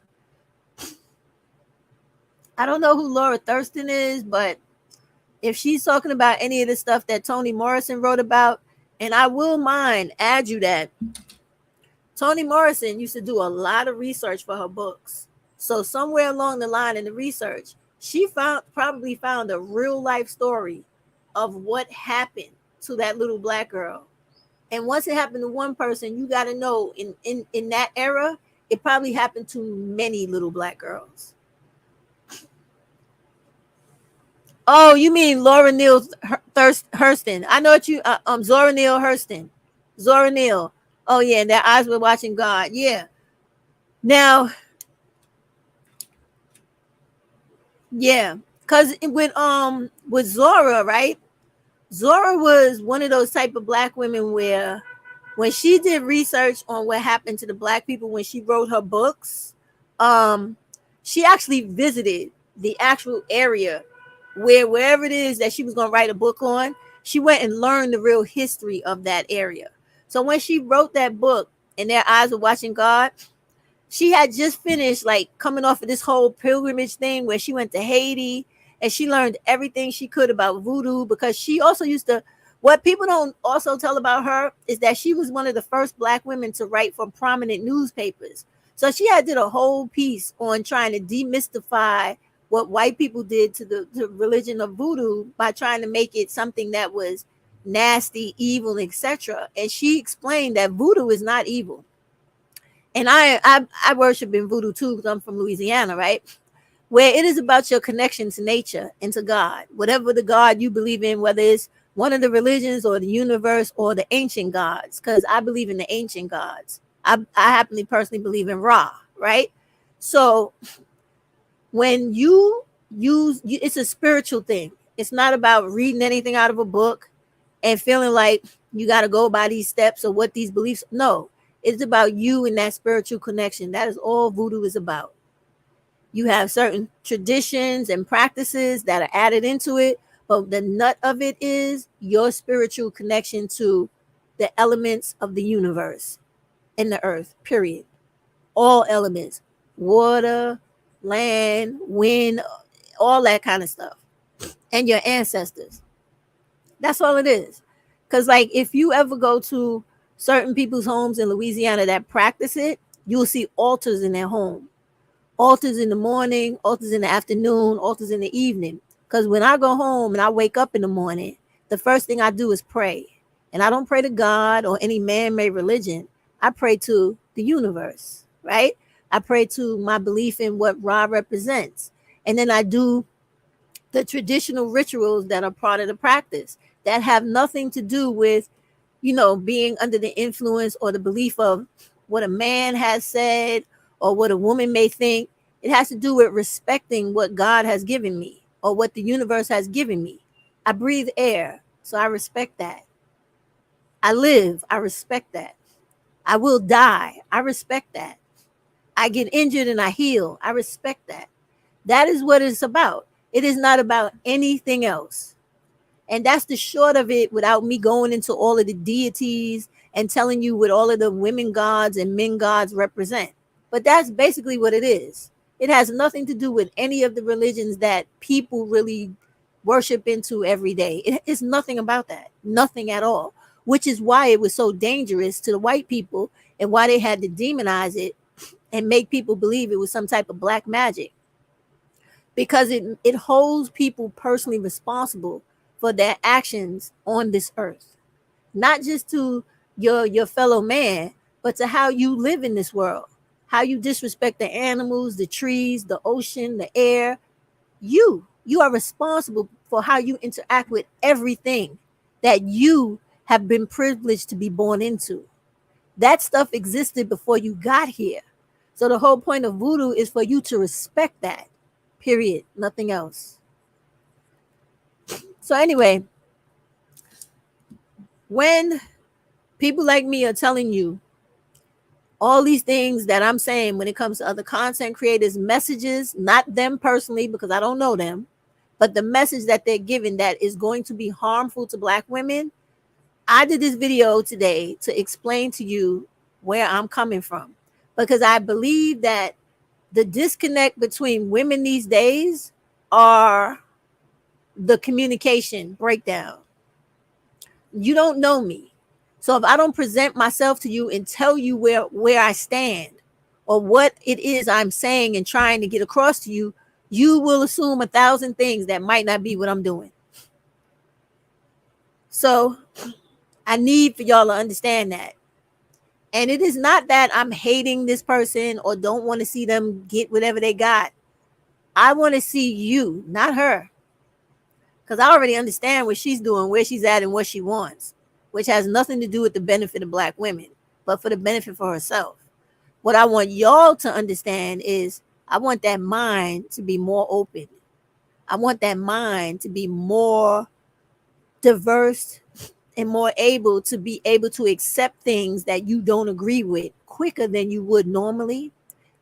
I don't know who Laura Thurston is, but if she's talking about any of the stuff that Toni Morrison wrote about, and I will add you that Toni Morrison used to do a lot of research for her books. So somewhere along the line in the research, she probably found a real life story of what happened to that little black girl. And once it happened to one person, you got to know in that era, it probably happened to many little black girls. Oh, you mean Laura Neal Hurston? I know what you Zora Neale Hurston. Zora Neale. Oh yeah, and their eyes were watching God. Yeah. Now, yeah, because with Zora, right? Zora was one of those type of black women where when she did research on what happened to the black people when she wrote her books, she actually visited the actual area wherever it is that she was going to write a book on. She went and learned the real history of that area. So when she wrote that book and their eyes were watching God, she had just finished like coming off of this whole pilgrimage thing where she went to Haiti and she learned everything she could about voodoo, because she also used to, what people don't also tell about her is that she was one of the first black women to write for prominent newspapers. So she had did a whole piece on trying to demystify what white people did to the religion of voodoo by trying to make it something that was nasty, evil, etc. And she explained that voodoo is not evil. And I worship in voodoo too, because I'm from Louisiana, right? Where it is about your connection to nature and to God, whatever the God you believe in, whether it's one of the religions or the universe or the ancient gods, because I believe in the ancient gods. I happily personally believe in Ra, right? So when you use, it's a spiritual thing. It's not about reading anything out of a book and feeling like you got to go by these steps or what these beliefs. No, it's about you and that spiritual connection. That is all voodoo is about. You have certain traditions and practices that are added into it, but the nut of it is your spiritual connection to the elements of the universe and the earth, period. All elements, water, land, wind, all that kind of stuff, and your ancestors. That's all it is. Because like if you ever go to certain people's homes in Louisiana that practice it, you'll see altars in their home. Altars in the morning, altars in the afternoon, altars in the evening. Because when I go home and I wake up in the morning, the first thing I do is pray. And I don't pray to God or any man-made religion. I pray to the universe, right? I pray to my belief in what Ra represents. And then I do the traditional rituals that are part of the practice that have nothing to do with, being under the influence or the belief of what a man has said or what a woman may think. It has to do with respecting what God has given me or what the universe has given me. I breathe air, so I respect that. I live, I respect that. I will die, I respect that. I get injured and I heal, I respect that. That is what it's about. It is not about anything else. And that's the short of it, without me going into all of the deities and telling you what all of the women gods and men gods represent. But that's basically what it is. It has nothing to do with any of the religions that people really worship into every day. It's nothing about that. Nothing at all. which is why it was so dangerous to the white people and why they had to demonize it and make people believe it was some type of black magic, because it holds people personally responsible for their actions on this earth, not just to your fellow man, but to how you live in this world, how you disrespect the animals, the trees, the ocean, the air. You are responsible for how you interact with everything that you have been privileged to be born into. That stuff existed before you got here. So the whole point of voodoo is for you to respect that, period, nothing else. So anyway, when people like me are telling you all these things that I'm saying when it comes to other content creators' messages, not them personally, because I don't know them, but the message that they're giving that is going to be harmful to black women, I did this video today to explain to you where I'm coming from, because I believe that the disconnect between women these days are the communication breakdown. You don't know me. So if I don't present myself to you and tell you where I stand or what it is I'm saying and trying to get across to you, you will assume 1,000 things that might not be what I'm doing. So I need for y'all to understand that. And it is not that I'm hating this person or don't want to see them get whatever they got. I want to see you, not her. Because I already understand what she's doing, where she's at, and what she wants, which has nothing to do with the benefit of black women, but for the benefit for herself. What I want y'all to understand is I want that mind to be more open. I want that mind to be more diverse and more able to accept things that you don't agree with quicker than you would normally,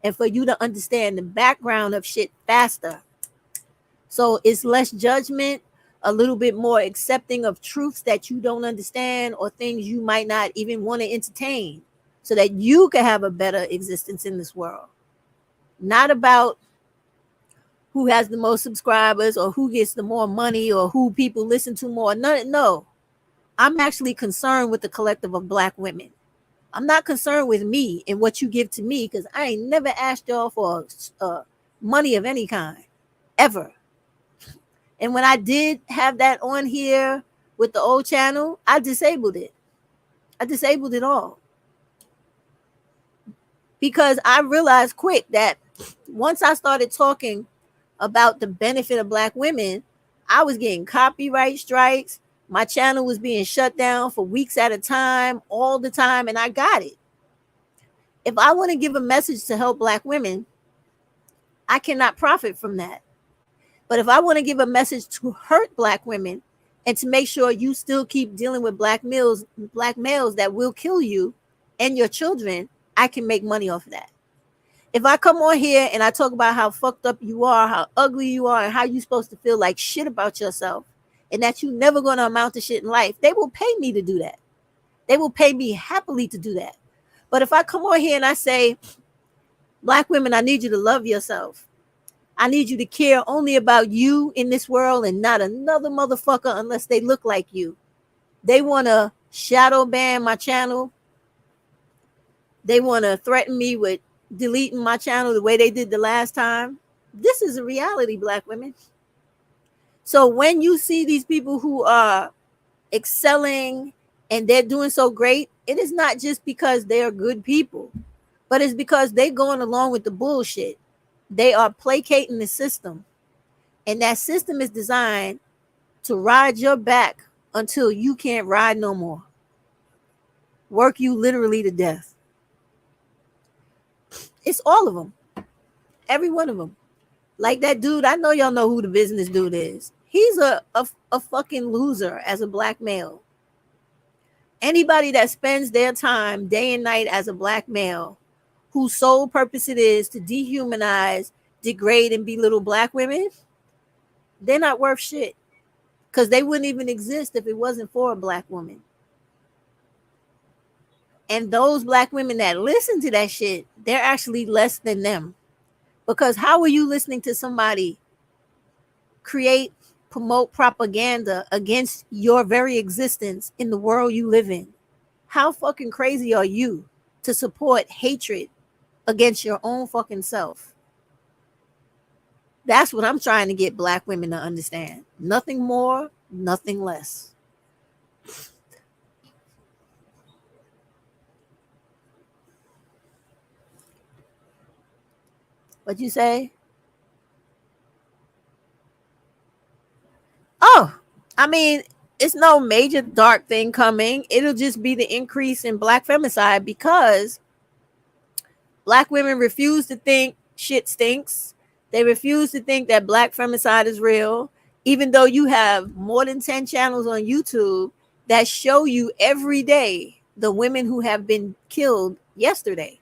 and for you to understand the background of shit faster. So it's less judgment, a little bit more accepting of truths that you don't understand or things you might not even want to entertain, so that you can have a better existence in this world. Not about who has the most subscribers or who gets the more money or who people listen to more. No. I'm actually concerned with the collective of black women. I'm not concerned with me and what you give to me, because I ain't never asked y'all for money of any kind, ever. And when I did have that on here with the old channel, I disabled it. I disabled it all. Because I realized quick that once I started talking about the benefit of black women, I was getting copyright strikes. My channel was being shut down for weeks at a time, all the time, and I got it. If I want to give a message to help black women, I cannot profit from that. But if I want to give a message to hurt black women and to make sure you still keep dealing with black males that will kill you and your children, I can make money off of that. If I come on here and I talk about how fucked up you are, how ugly you are, and how you're supposed to feel like shit about yourself, and that you're never going to amount to shit in life, they will pay me to do that. They will pay me happily to do that. But if I come on here and I say, black women, I need you to love yourself. I need you to care only about you in this world and not another motherfucker unless they look like you. They want to shadow ban my channel. They want to threaten me with deleting my channel the way they did the last time. This is a reality, black women. So when you see these people who are excelling and they're doing so great, it is not just because they are good people, but it's because they're going along with the bullshit. They are placating the system. And that system is designed to ride your back until you can't ride no more. Work you literally to death. It's all of them. Every one of them. Like that dude, I know y'all know who the business dude is. He's a fucking loser as a black male. Anybody that spends their time day and night as a black male, whose sole purpose it is to dehumanize, degrade, and belittle black women, they're not worth shit. Because they wouldn't even exist if it wasn't for a black woman. And those black women that listen to that shit, they're actually less than them. Because how are you listening to somebody create promote propaganda against your very existence in the world you live in. How fucking crazy are you to support hatred against your own fucking self? That's what I'm trying to get Black women to understand. Nothing more, nothing less. What you say? Oh, I mean, it's no major dark thing coming. It'll just be the increase in Black femicide because Black women refuse to think shit stinks. They refuse to think that Black femicide is real, even though you have more than 10 channels on YouTube that show you every day the women who have been killed yesterday.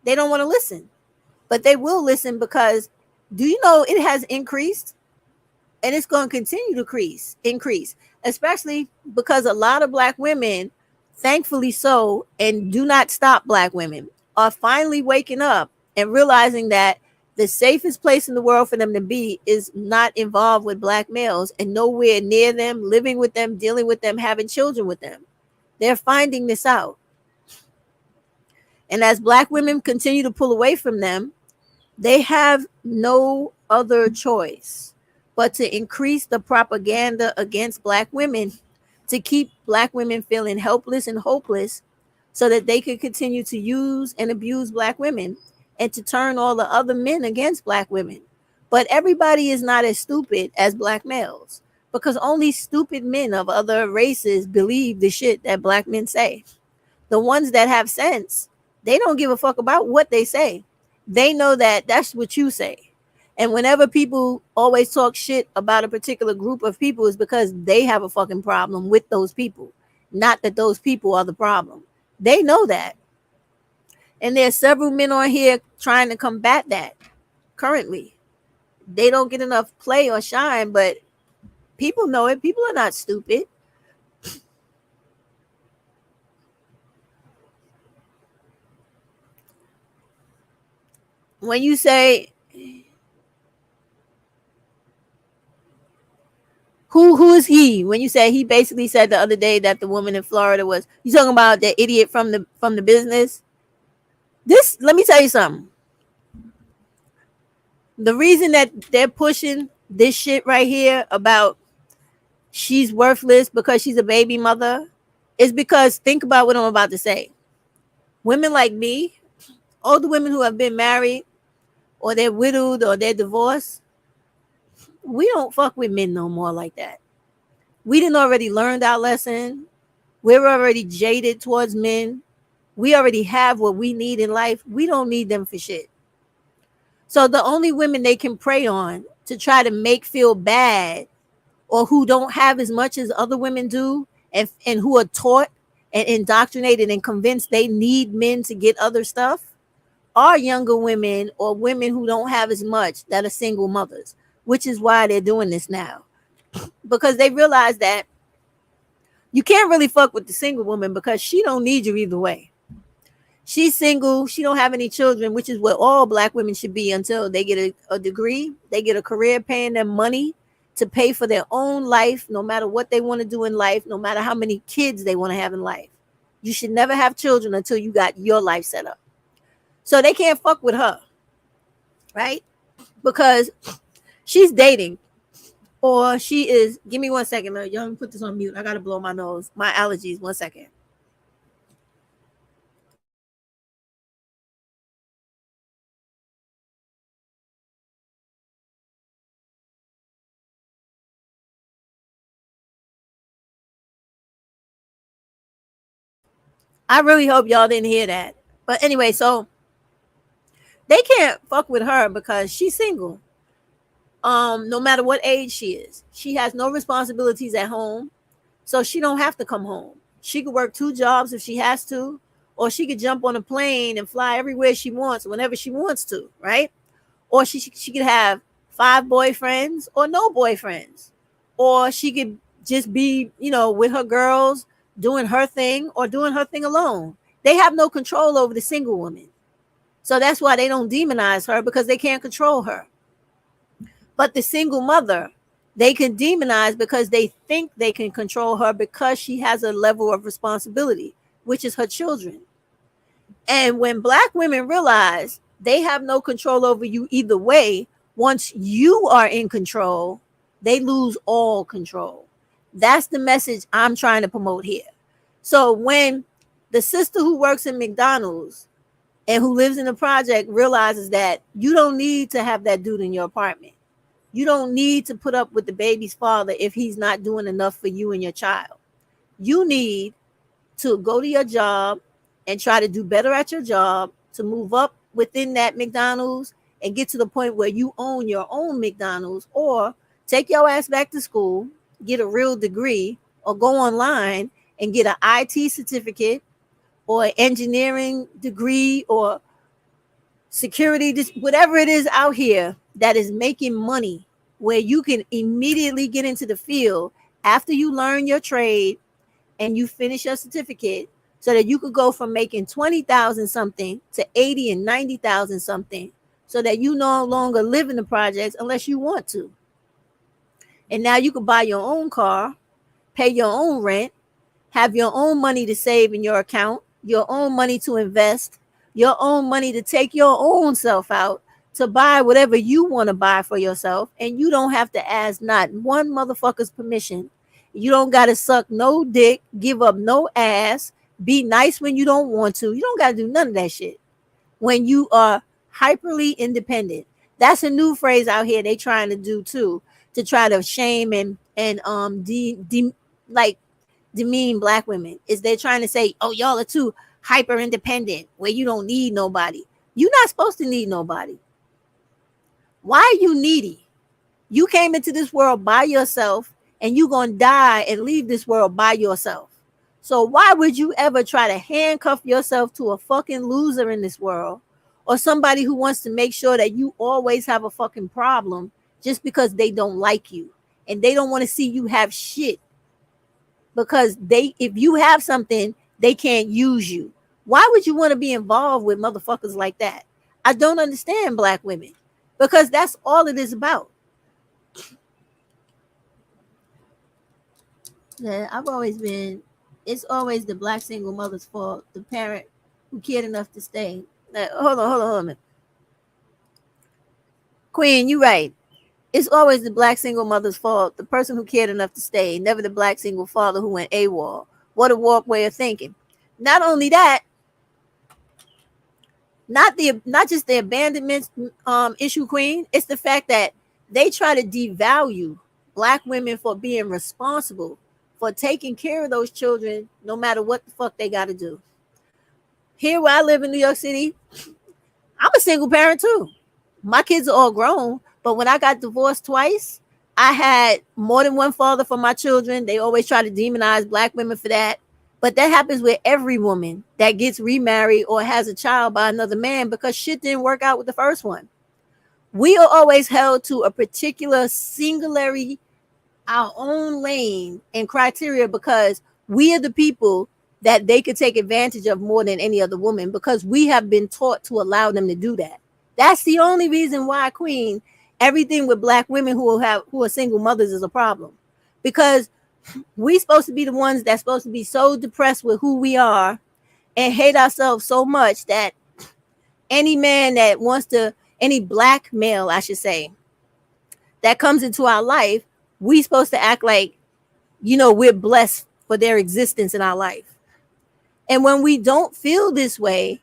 They don't want to listen, but they will listen because do you know it has increased? And it's going to continue to increase, especially because a lot of Black women, thankfully so, and do not stop Black women, are finally waking up and realizing that the safest place in the world for them to be is not involved with Black males and nowhere near them, living with them, dealing with them, having children with them. They're finding this out. And as Black women continue to pull away from them, they have no other choice but to increase the propaganda against Black women to keep Black women feeling helpless and hopeless so that they could continue to use and abuse Black women and to turn all the other men against Black women. But everybody is not as stupid as Black males because only stupid men of other races believe the shit that Black men say. The ones that have sense, they don't give a fuck about what they say. They know that that's what you say. And whenever people always talk shit about a particular group of people, is because they have a fucking problem with those people, not that those people are the problem. They know that. And there's several men on here trying to combat that currently. They don't get enough play or shine, but people know it. People are not stupid. When you say who is he? When you say he basically said the other day that the woman in Florida was, you talking about that idiot from the business? This, let me tell you something. The reason that they're pushing this shit right here about she's worthless because she's a baby mother is because think about what I'm about to say. Women like me, all the women who have been married or they're widowed or they're divorced, we don't fuck with men no more like that. We didn't already learned our lesson. We're already jaded towards men. We already have what we need in life. We don't need them for shit. So the only women they can prey on to try to make feel bad or who don't have as much as other women do and who are taught and indoctrinated and convinced they need men to get other stuff are younger women or women who don't have as much that are single mothers, which is why they're doing this now. Because they realize that you can't really fuck with the single woman because she don't need you either way. She's single. She don't have any children, which is what all Black women should be until they get a degree. They get a career paying them money to pay for their own life, no matter what they want to do in life, no matter how many kids they want to have in life. You should never have children until you got your life set up. So they can't fuck with her, right? Because she's dating. Or she is, give me 1 second. Y'all put this on mute. I got to blow my nose. My allergies. 1 second. I really hope y'all didn't hear that. But anyway, so they can't fuck with her because she's single. No matter what age she is. She has no responsibilities at home. So she don't have to come home. She could work 2 jobs if she has to, or she could jump on a plane and fly everywhere she wants, whenever she wants to, right? Or she could have 5 boyfriends or no boyfriends. Or she could just be, with her girls doing her thing or doing her thing alone. They have no control over the single woman. So that's why they don't demonize her, because they can't control her. But the single mother, They can demonize because they think they can control her because she has a level of responsibility, which is her children. And when black women realize they have no control over you either way, once you are in control, they lose all control. That's the message I'm trying to promote here. So when the sister who works in McDonald's and who lives in the project realizes that you don't need to have that dude in your apartment. You don't need to put up with the baby's father if he's not doing enough for you and your child. You need to go to your job and try to do better at your job to move up within that McDonald's and get to the point where you own your own McDonald's, or take your ass back to school, get a real degree, or go online and get an IT certificate or an engineering degree or security, whatever it is out here that is making money, where you can immediately get into the field after you learn your trade and you finish your certificate, so that you could go from making 20,000 something to 80 and 90,000 something, so that you no longer live in the projects unless you want to. And now you can buy your own car, pay your own rent, have your own money to save in your account, your own money to invest, your own money to take your own self out to buy whatever you want to buy for yourself. And you don't have to ask not one motherfucker's permission. You don't got to suck no dick, give up no ass, be nice when you don't want to. You don't got to do none of that shit when you are hyperly independent. That's a new phrase out here they trying to do too, to try to shame and demean black women. Is they're trying to say, oh, y'all are too hyper independent where you don't need nobody. You're not supposed to need nobody. Why are you needy? You came into this world by yourself, and you're going to die and leave this world by yourself. So why would you ever try to handcuff yourself to a fucking loser in this world, or somebody who wants to make sure that you always have a fucking problem just because they don't like you and they don't want to see you have shit? Because if you have something, they can't use you. Why would you want to be involved with motherfuckers like that? I don't understand black women, because that's all it is about. Yeah, it's always the black single mother's fault, the parent who cared enough to stay. Hold on a minute. Queen, you right. It's always the black single mother's fault, the person who cared enough to stay, never the black single father who went AWOL. What a warped way of thinking. Not only that, not just the abandonment issue, Queen, it's the fact that they try to devalue black women for being responsible for taking care of those children, no matter what the fuck they got to do. Here where I live in New York City, I'm a single parent too. My kids are all grown, but when I got divorced twice, I had more than one father for my children. They always try to demonize black women for that. But that happens with every woman that gets remarried or has a child by another man, because shit didn't work out with the first one. We are always held to a particular singularity, our own lane and criteria, because we are the people that they could take advantage of more than any other woman, because we have been taught to allow them to do that. That's the only reason why, Queen, everything with black women who are single mothers is a problem, because we supposed to be the ones that's supposed to be so depressed with who we are and hate ourselves so much that any man that wants to, any black male, I should say, that comes into our life, we supposed to act like, we're blessed for their existence in our life. And when we don't feel this way,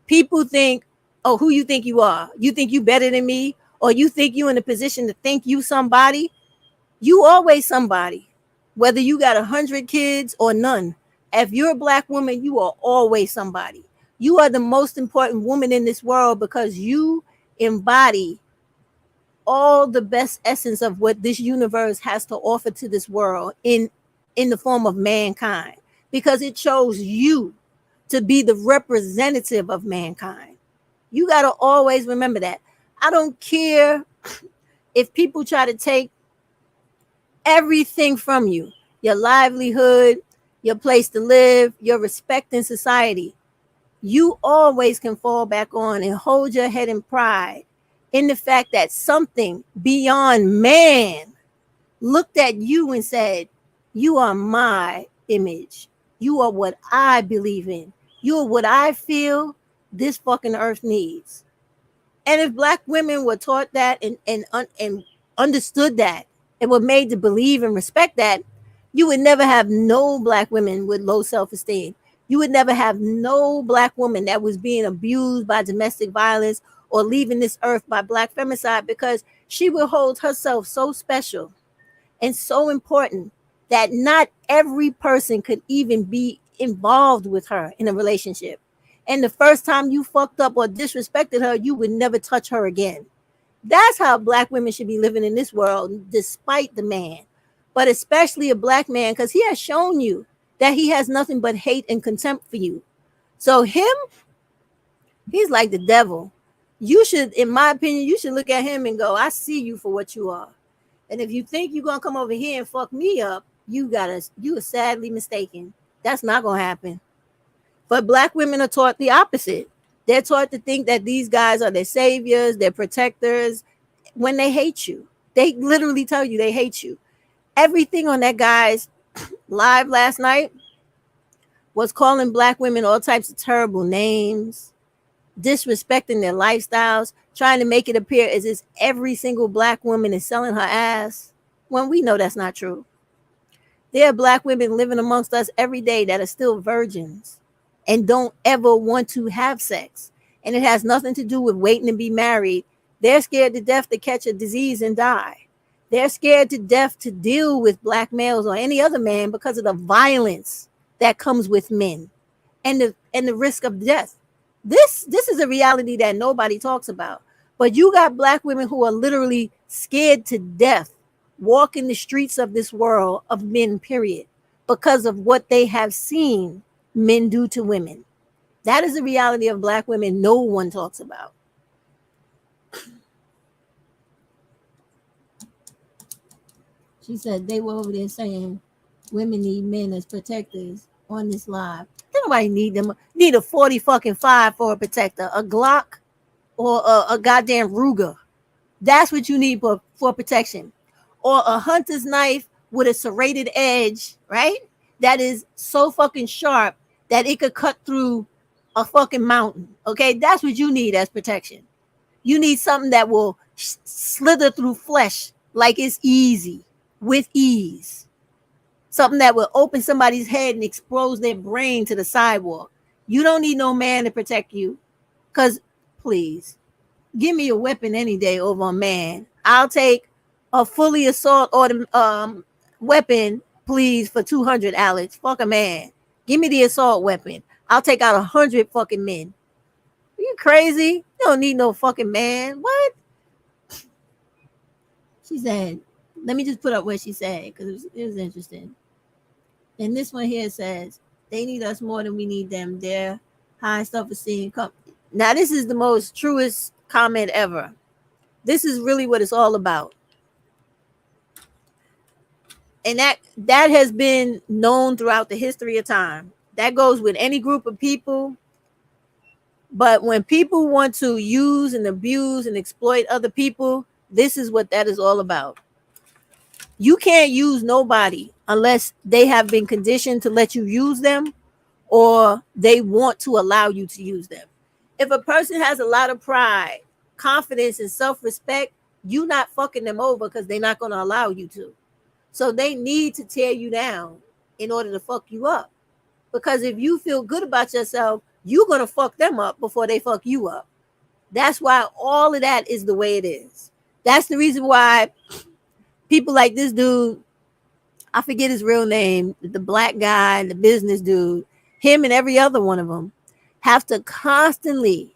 people think, oh, who you think you are? You think you better than me? Or you think you in a position to think you somebody? You always somebody. Whether you got 100 kids or none, if you're a black woman, you are always somebody. You are the most important woman in this world, because you embody all the best essence of what this universe has to offer to this world in the form of mankind, because it chose you to be the representative of mankind. You got to always remember that. I don't care if people try to take everything from you, your livelihood, your place to live, your respect in society. You always can fall back on and hold your head in pride in the fact that something beyond man looked at you and said, you are my image. You are what I believe in. You are what I feel this fucking earth needs. And if black women were taught that and understood that and were made to believe and respect that, you would never have no black women with low self-esteem. You would never have no black woman that was being abused by domestic violence or leaving this earth by black femicide, because she will hold herself so special and so important that not every person could even be involved with her in a relationship. And the first time you fucked up or disrespected her, you would never touch her again. That's how black women should be living in this world, despite the man, but especially a black man, because he has shown you that he has nothing but hate and contempt for you. So he's like the devil. You should, in my opinion, you should look at him and go, I see you for what you are. And if you think you're gonna come over here and fuck me up, you are sadly mistaken. That's not gonna happen. But black women are taught the opposite. They're taught to think that these guys are their saviors, their protectors, when they hate you. They literally tell you they hate you. Everything on that guy's live last night was calling black women all types of terrible names, disrespecting their lifestyles, trying to make it appear as if every single black woman is selling her ass, when we know that's not true. There are black women living amongst us every day that are still virgins and don't ever want to have sex. And it has nothing to do with waiting to be married. They're scared to death to catch a disease and die. They're scared to death to deal with black males or any other man because of the violence that comes with men and the risk of death. This is a reality that nobody talks about. But you got black women who are literally scared to death walking the streets of this world of men, period, because of what they have seen men do to women. That is the reality of black women no one talks about. She said they were over there saying women need men as protectors on this live. Nobody need them. Need a 40 fucking 5 for a protector, a Glock or a goddamn Ruger. That's what you need for protection. Or a hunter's knife with a serrated edge, right? That is so fucking sharp that it could cut through a fucking mountain. Okay, that's what you need as protection. You need something that will slither through flesh like it's easy, with ease. Something that will open somebody's head and expose their brain to the sidewalk. You don't need no man to protect you. Because, please, give me a weapon any day over a man. I'll take a fully assault weapon, please, for 200, Alex. Fuck a man. Give me the assault weapon. I'll take out 100 fucking men. Are you crazy? You don't need no fucking man. What? She said, let me just put up what she said, because it was interesting. And this one here says, they need us more than we need them. Their high self-esteem. Now, this is the most truest comment ever. This is really what it's all about. And that has been known throughout the history of time. That goes with any group of people. But when people want to use and abuse and exploit other people, this is what that is all about. You can't use nobody unless they have been conditioned to let you use them or they want to allow you to use them. If a person has a lot of pride, confidence, and self-respect, you're not fucking them over because they're not going to allow you to. So they need to tear you down in order to fuck you up. Because if you feel good about yourself, you're going to fuck them up before they fuck you up. That's why all of that is the way it is. That's the reason why people like this dude, I forget his real name, the black guy, the business dude, him and every other one of them have to constantly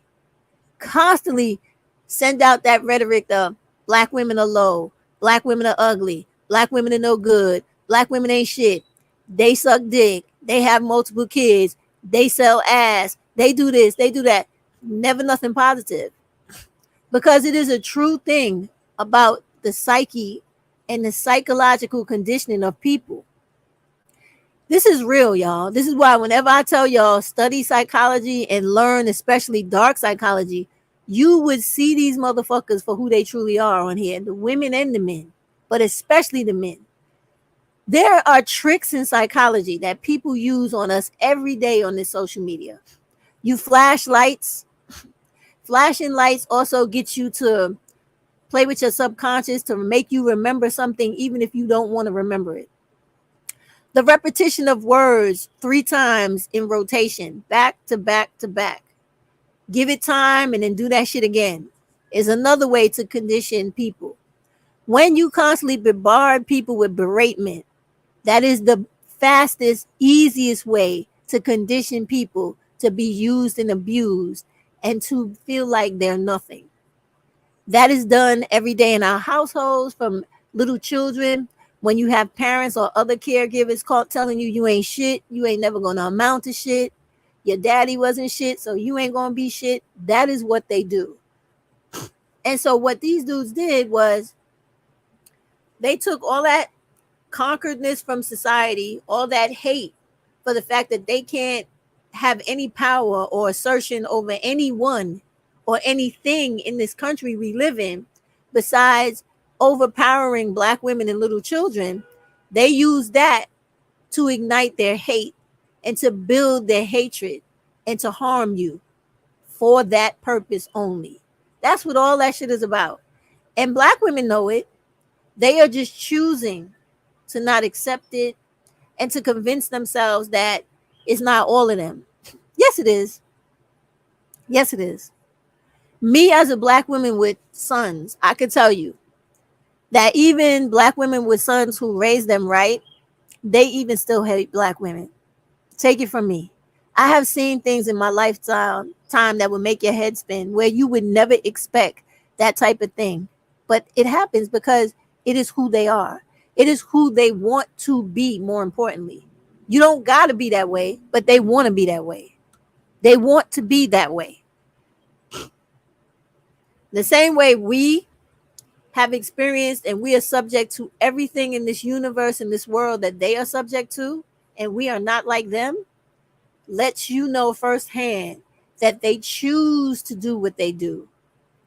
send out that rhetoric of black women are low, black women are ugly, black women are no good, black women ain't shit, they suck dick, they have multiple kids, they sell ass, they do this, they do that. Never nothing positive. Because it is a true thing about the psyche and the psychological conditioning of people. This is real, y'all. This is why whenever I tell y'all study psychology and learn especially dark psychology, you would see these motherfuckers for who they truly are on here, the women and the men. but especially the men. There are tricks in psychology that people use on us every day on this social media. You flash lights. Flashing lights also get you to play with your subconscious to make you remember something even if you don't want to remember it. The repetition of words 3 times in rotation, back to back to back. Give it time and then do that shit again is another way to condition people. When you constantly bombard people with beratement, that is the fastest, easiest way to condition people to be used and abused and to feel like they're nothing. That is done every day in our households, from little children. When you have parents or other caregivers caught telling you you ain't shit, you ain't never going to amount to shit, your daddy wasn't shit, so you ain't going to be shit. That is what they do. And so what these dudes did was they took all that conqueredness from society, all that hate for the fact that they can't have any power or assertion over anyone or anything in this country we live in besides overpowering Black women and little children. They use that to ignite their hate and to build their hatred and to harm you for that purpose only. That's what all that shit is about. And Black women know it. They are just choosing to not accept it and to convince themselves that it's not all of them. Yes, it is. Yes, it is. Me as a Black woman with sons, I could tell you that even Black women with sons who raise them right, they even still hate Black women. Take it from me. I have seen things in my lifetime that would make your head spin where you would never expect that type of thing. But it happens because it is who they are. It is who they want to be, more importantly. You don't got to be that way, but they want to be that way. They want to be that way. The same way we have experienced and we are subject to everything in this universe, in this world that they are subject to, and we are not like them, lets you know firsthand that they choose to do what they do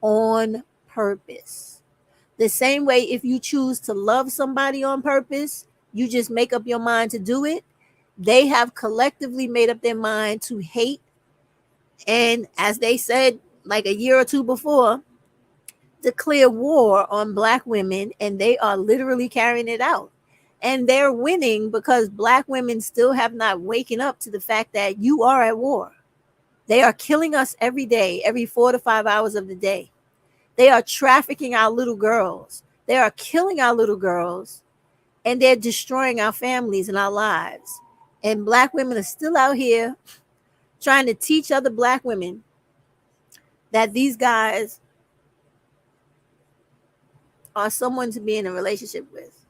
on purpose. The same way if you choose to love somebody on purpose, you just make up your mind to do it. They have collectively made up their mind to hate. And as they said like a year or two before, declare war on Black women, and they are literally carrying it out. And they're winning because Black women still have not waken up to the fact that you are at war. They are killing us every day, every 4 to 5 hours of the day. They are trafficking our little girls. They are killing our little girls, and they're destroying our families and our lives. And Black women are still out here trying to teach other Black women that these guys are someone to be in a relationship with.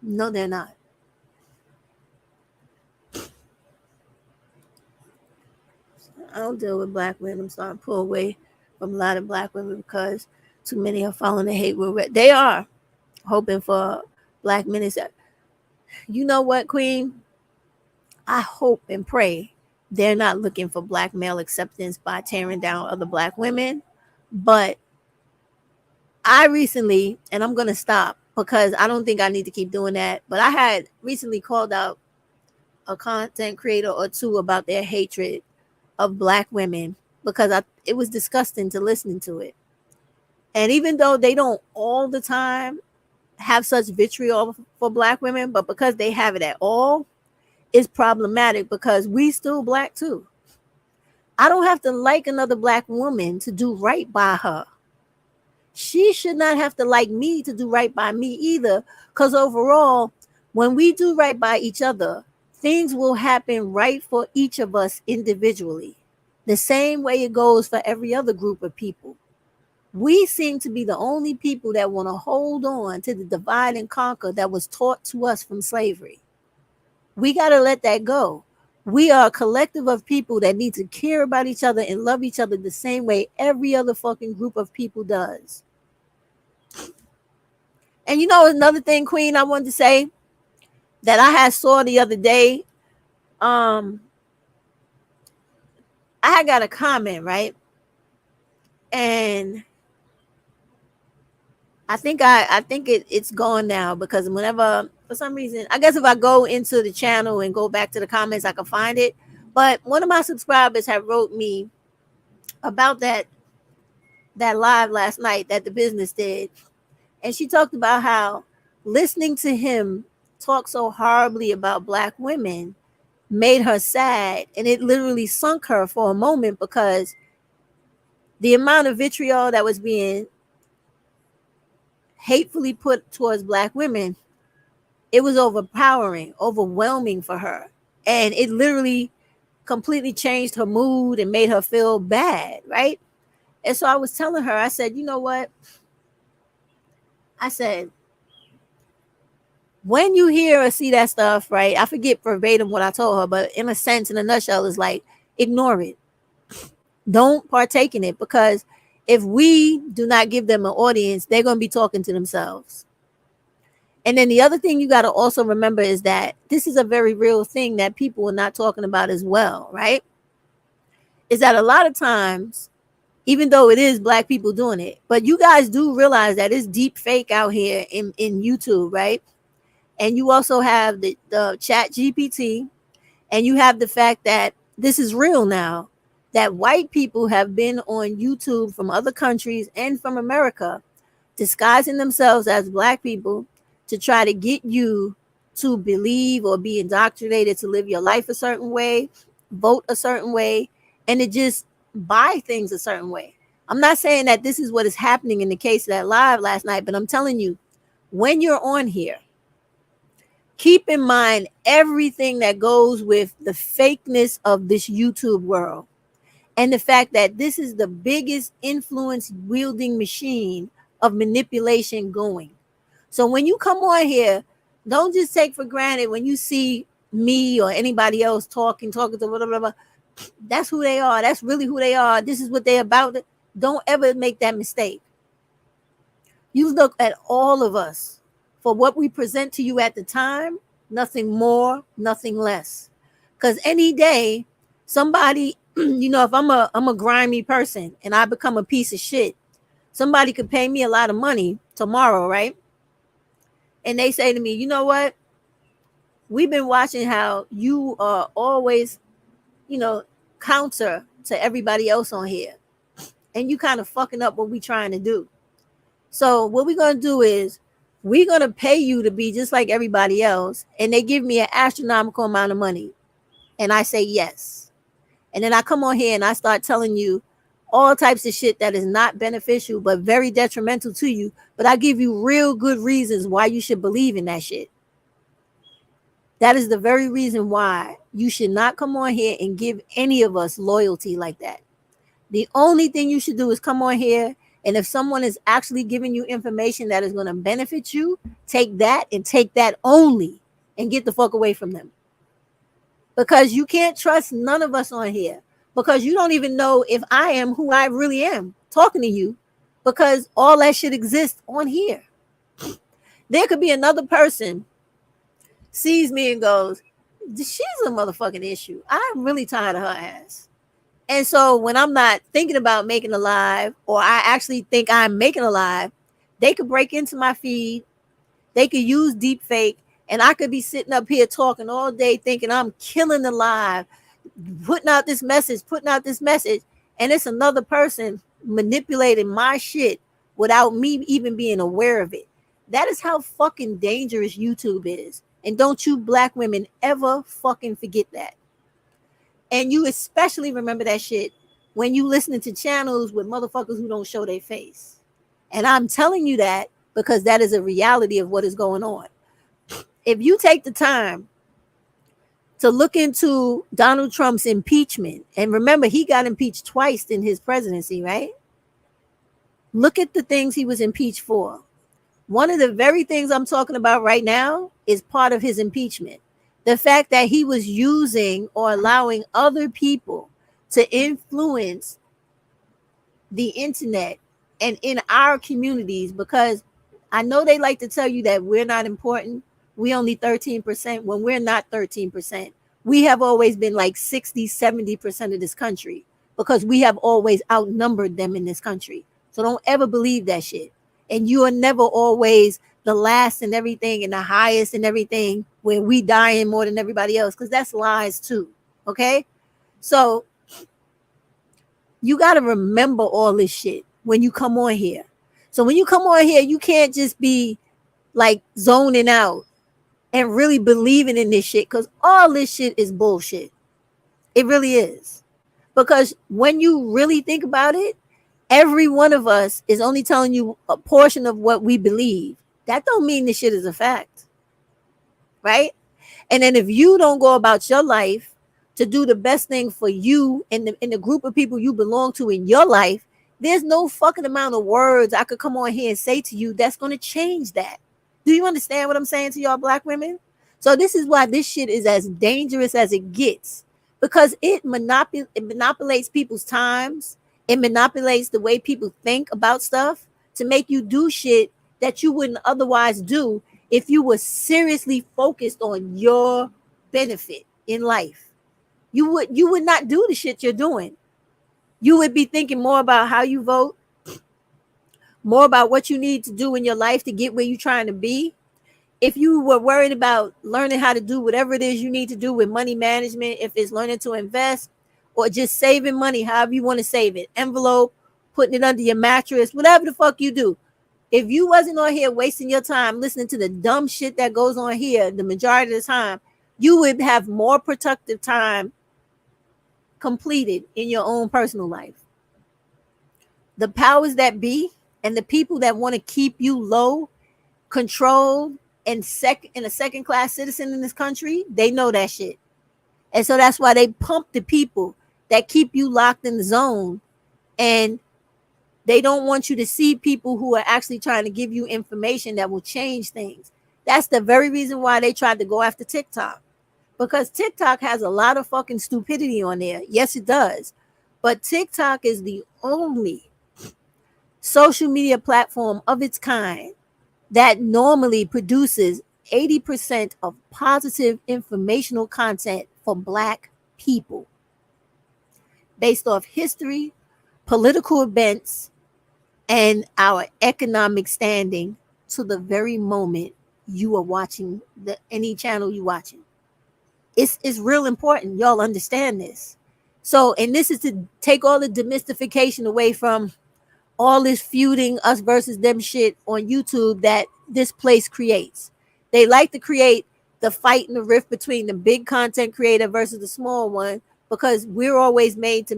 No, they're not. I don't deal with Black women. I'm starting to pull away from a lot of Black women because too many are following the hate. They are hoping for Black men. You know what, Queen? I hope and pray they're not looking for Black male acceptance by tearing down other Black women. But I recently, and I'm going to stop because I don't think I need to keep doing that, but I had recently called out a content creator or two about their hatred of Black women because it was disgusting to listen to it. And even though they don't all the time have such vitriol for Black women, but because they have it at all, it's problematic because we still Black too. I don't have to like another Black woman to do right by her. She should not have to like me to do right by me either, because overall, when we do right by each other, things will happen right for each of us individually. The same way it goes for every other group of people. We seem to be the only people that want to hold on to the divide and conquer that was taught to us from slavery. We got to let that go. We are a collective of people that need to care about each other and love each other the same way every other fucking group of people does. And you know, another thing, Queen, I wanted to say that I had saw the other day. I had got a comment, right? And I think it's gone now, because whenever, for some reason, I guess if I go into the channel and go back to the comments, I can find it. But one of my subscribers have wrote me about that live last night that the business did, and she talked about how listening to him talk so horribly about black women made her sad, and it literally sunk her for a moment, because the amount of vitriol that was being hatefully put towards black women, it was overwhelming for her, and it literally completely changed her mood and made her feel bad, right? And so I was telling her, I said, you know what? I said, when you hear or see that stuff, right? I forget verbatim what I told her, but in a sense, in a nutshell, it's like, ignore it. Don't partake in it, because if we do not give them an audience, they're going to be talking to themselves. And then the other thing you got to also remember is that this is a very real thing that people are not talking about as well, right? Is that a lot of times, even though it is black people doing it, but you guys do realize that it's deep fake out here in YouTube, right? And you also have the chat GPT, and you have the fact that this is real now, that white people have been on YouTube from other countries and from America, disguising themselves as black people to try to get you to believe or be indoctrinated to live your life a certain way, vote a certain way, and to just buy things a certain way. I'm not saying that this is what is happening in the case of that live last night, but I'm telling you, when you're on here, keep in mind everything that goes with the fakeness of this YouTube world, and the fact that this is the biggest influence wielding machine of manipulation going. So when you come on here, don't just take for granted when you see me or anybody else talking to blah, blah, blah. That's who they are. That's really who they are. This is what they're about. Don't ever make that mistake. You look at all of us for what we present to you at the time, nothing more, nothing less. Because any day, somebody, if I'm a grimy person and I become a piece of shit, somebody could pay me a lot of money tomorrow, right? And they say to me, you know what? We've been watching how you are always, counter to everybody else on here. And you kind of fucking up what we're trying to do. So what we're going to do is we're going to pay you to be just like everybody else. And they give me an astronomical amount of money. And I say yes. And then I come on here and I start telling you all types of shit that is not beneficial, but very detrimental to you. But I give you real good reasons why you should believe in that shit. That is the very reason why you should not come on here and give any of us loyalty like that. The only thing you should do is come on here, and if someone is actually giving you information that is going to benefit you, take that and take that only, and get the fuck away from them. Because you can't trust none of us on here, because you don't even know if I am who I really am talking to you, because all that shit exists on here. There could be another person sees me and goes, she's a motherfucking issue. I'm really tired of her ass. And so when I'm not thinking about making a live, or I actually think I'm making a live, they could break into my feed. They could use deep fake, and I could be sitting up here talking all day thinking I'm killing the live, putting out this message, and it's another person manipulating my shit without me even being aware of it. That is how fucking dangerous YouTube is. And don't you black women ever fucking forget that. And you especially remember that shit when you listening to channels with motherfuckers who don't show their face. And I'm telling you that because that is a reality of what is going on. If you take the time to look into Donald Trump's impeachment, and remember, he got impeached twice in his presidency, right? Look at the things he was impeached for. One of the very things I'm talking about right now is part of his impeachment. The fact that he was using or allowing other people to influence the internet and in our communities, because I know they like to tell you that we're not important. We only 13%, when we're not 13%. We have always been like 60, 70% of this country, because we have always outnumbered them in this country. So don't ever believe that shit. And you are never always the last and everything and the highest and everything when we dying more than everybody else, because that's lies too. Okay, so you got to remember all this shit when you come on here. So when you come on here, you can't just be like zoning out and really believing in this shit, because all this shit is bullshit. It really is. Because when you really think about it, every one of us is only telling you a portion of what we believe. That don't mean this shit is a fact, right? And then if you don't go about your life to do the best thing for you and the group of people you belong to in your life, there's no fucking amount of words I could come on here and say to you that's going to change that. Do you understand what I'm saying to y'all black women? So this is why this shit is as dangerous as it gets, because it monopolizes people's times. It manipulates the way people think about stuff to make you do shit that you wouldn't otherwise do if you were seriously focused on your benefit in life. You would not do the shit you're doing. You would be thinking more about how you vote, more about what you need to do in your life to get where you're trying to be. If you were worried about learning how to do whatever it is you need to do with money management, if it's learning to invest or just saving money, however you want to save it, envelope, putting it under your mattress, whatever the fuck you do. If you wasn't on here wasting your time listening to the dumb shit that goes on here the majority of the time, you would have more productive time completed in your own personal life. The powers that be and the people that want to keep you low, controlled, and a second class citizen in this country, they know that shit. And so that's why they pump the people that keep you locked in the zone, and they don't want you to see people who are actually trying to give you information that will change things. That's the very reason why they tried to go after TikTok, because TikTok has a lot of fucking stupidity on there. Yes, it does. But TikTok is the only social media platform of its kind that normally produces 80% of positive informational content for black people based off history, political events, and our economic standing to the very moment you are watching any channel you're watching. It's real important y'all understand this. So, and this is to take all the demystification away from all this feuding us versus them shit on YouTube that this place creates. They like to create the fight and the rift between the big content creator versus the small one, because we're always made to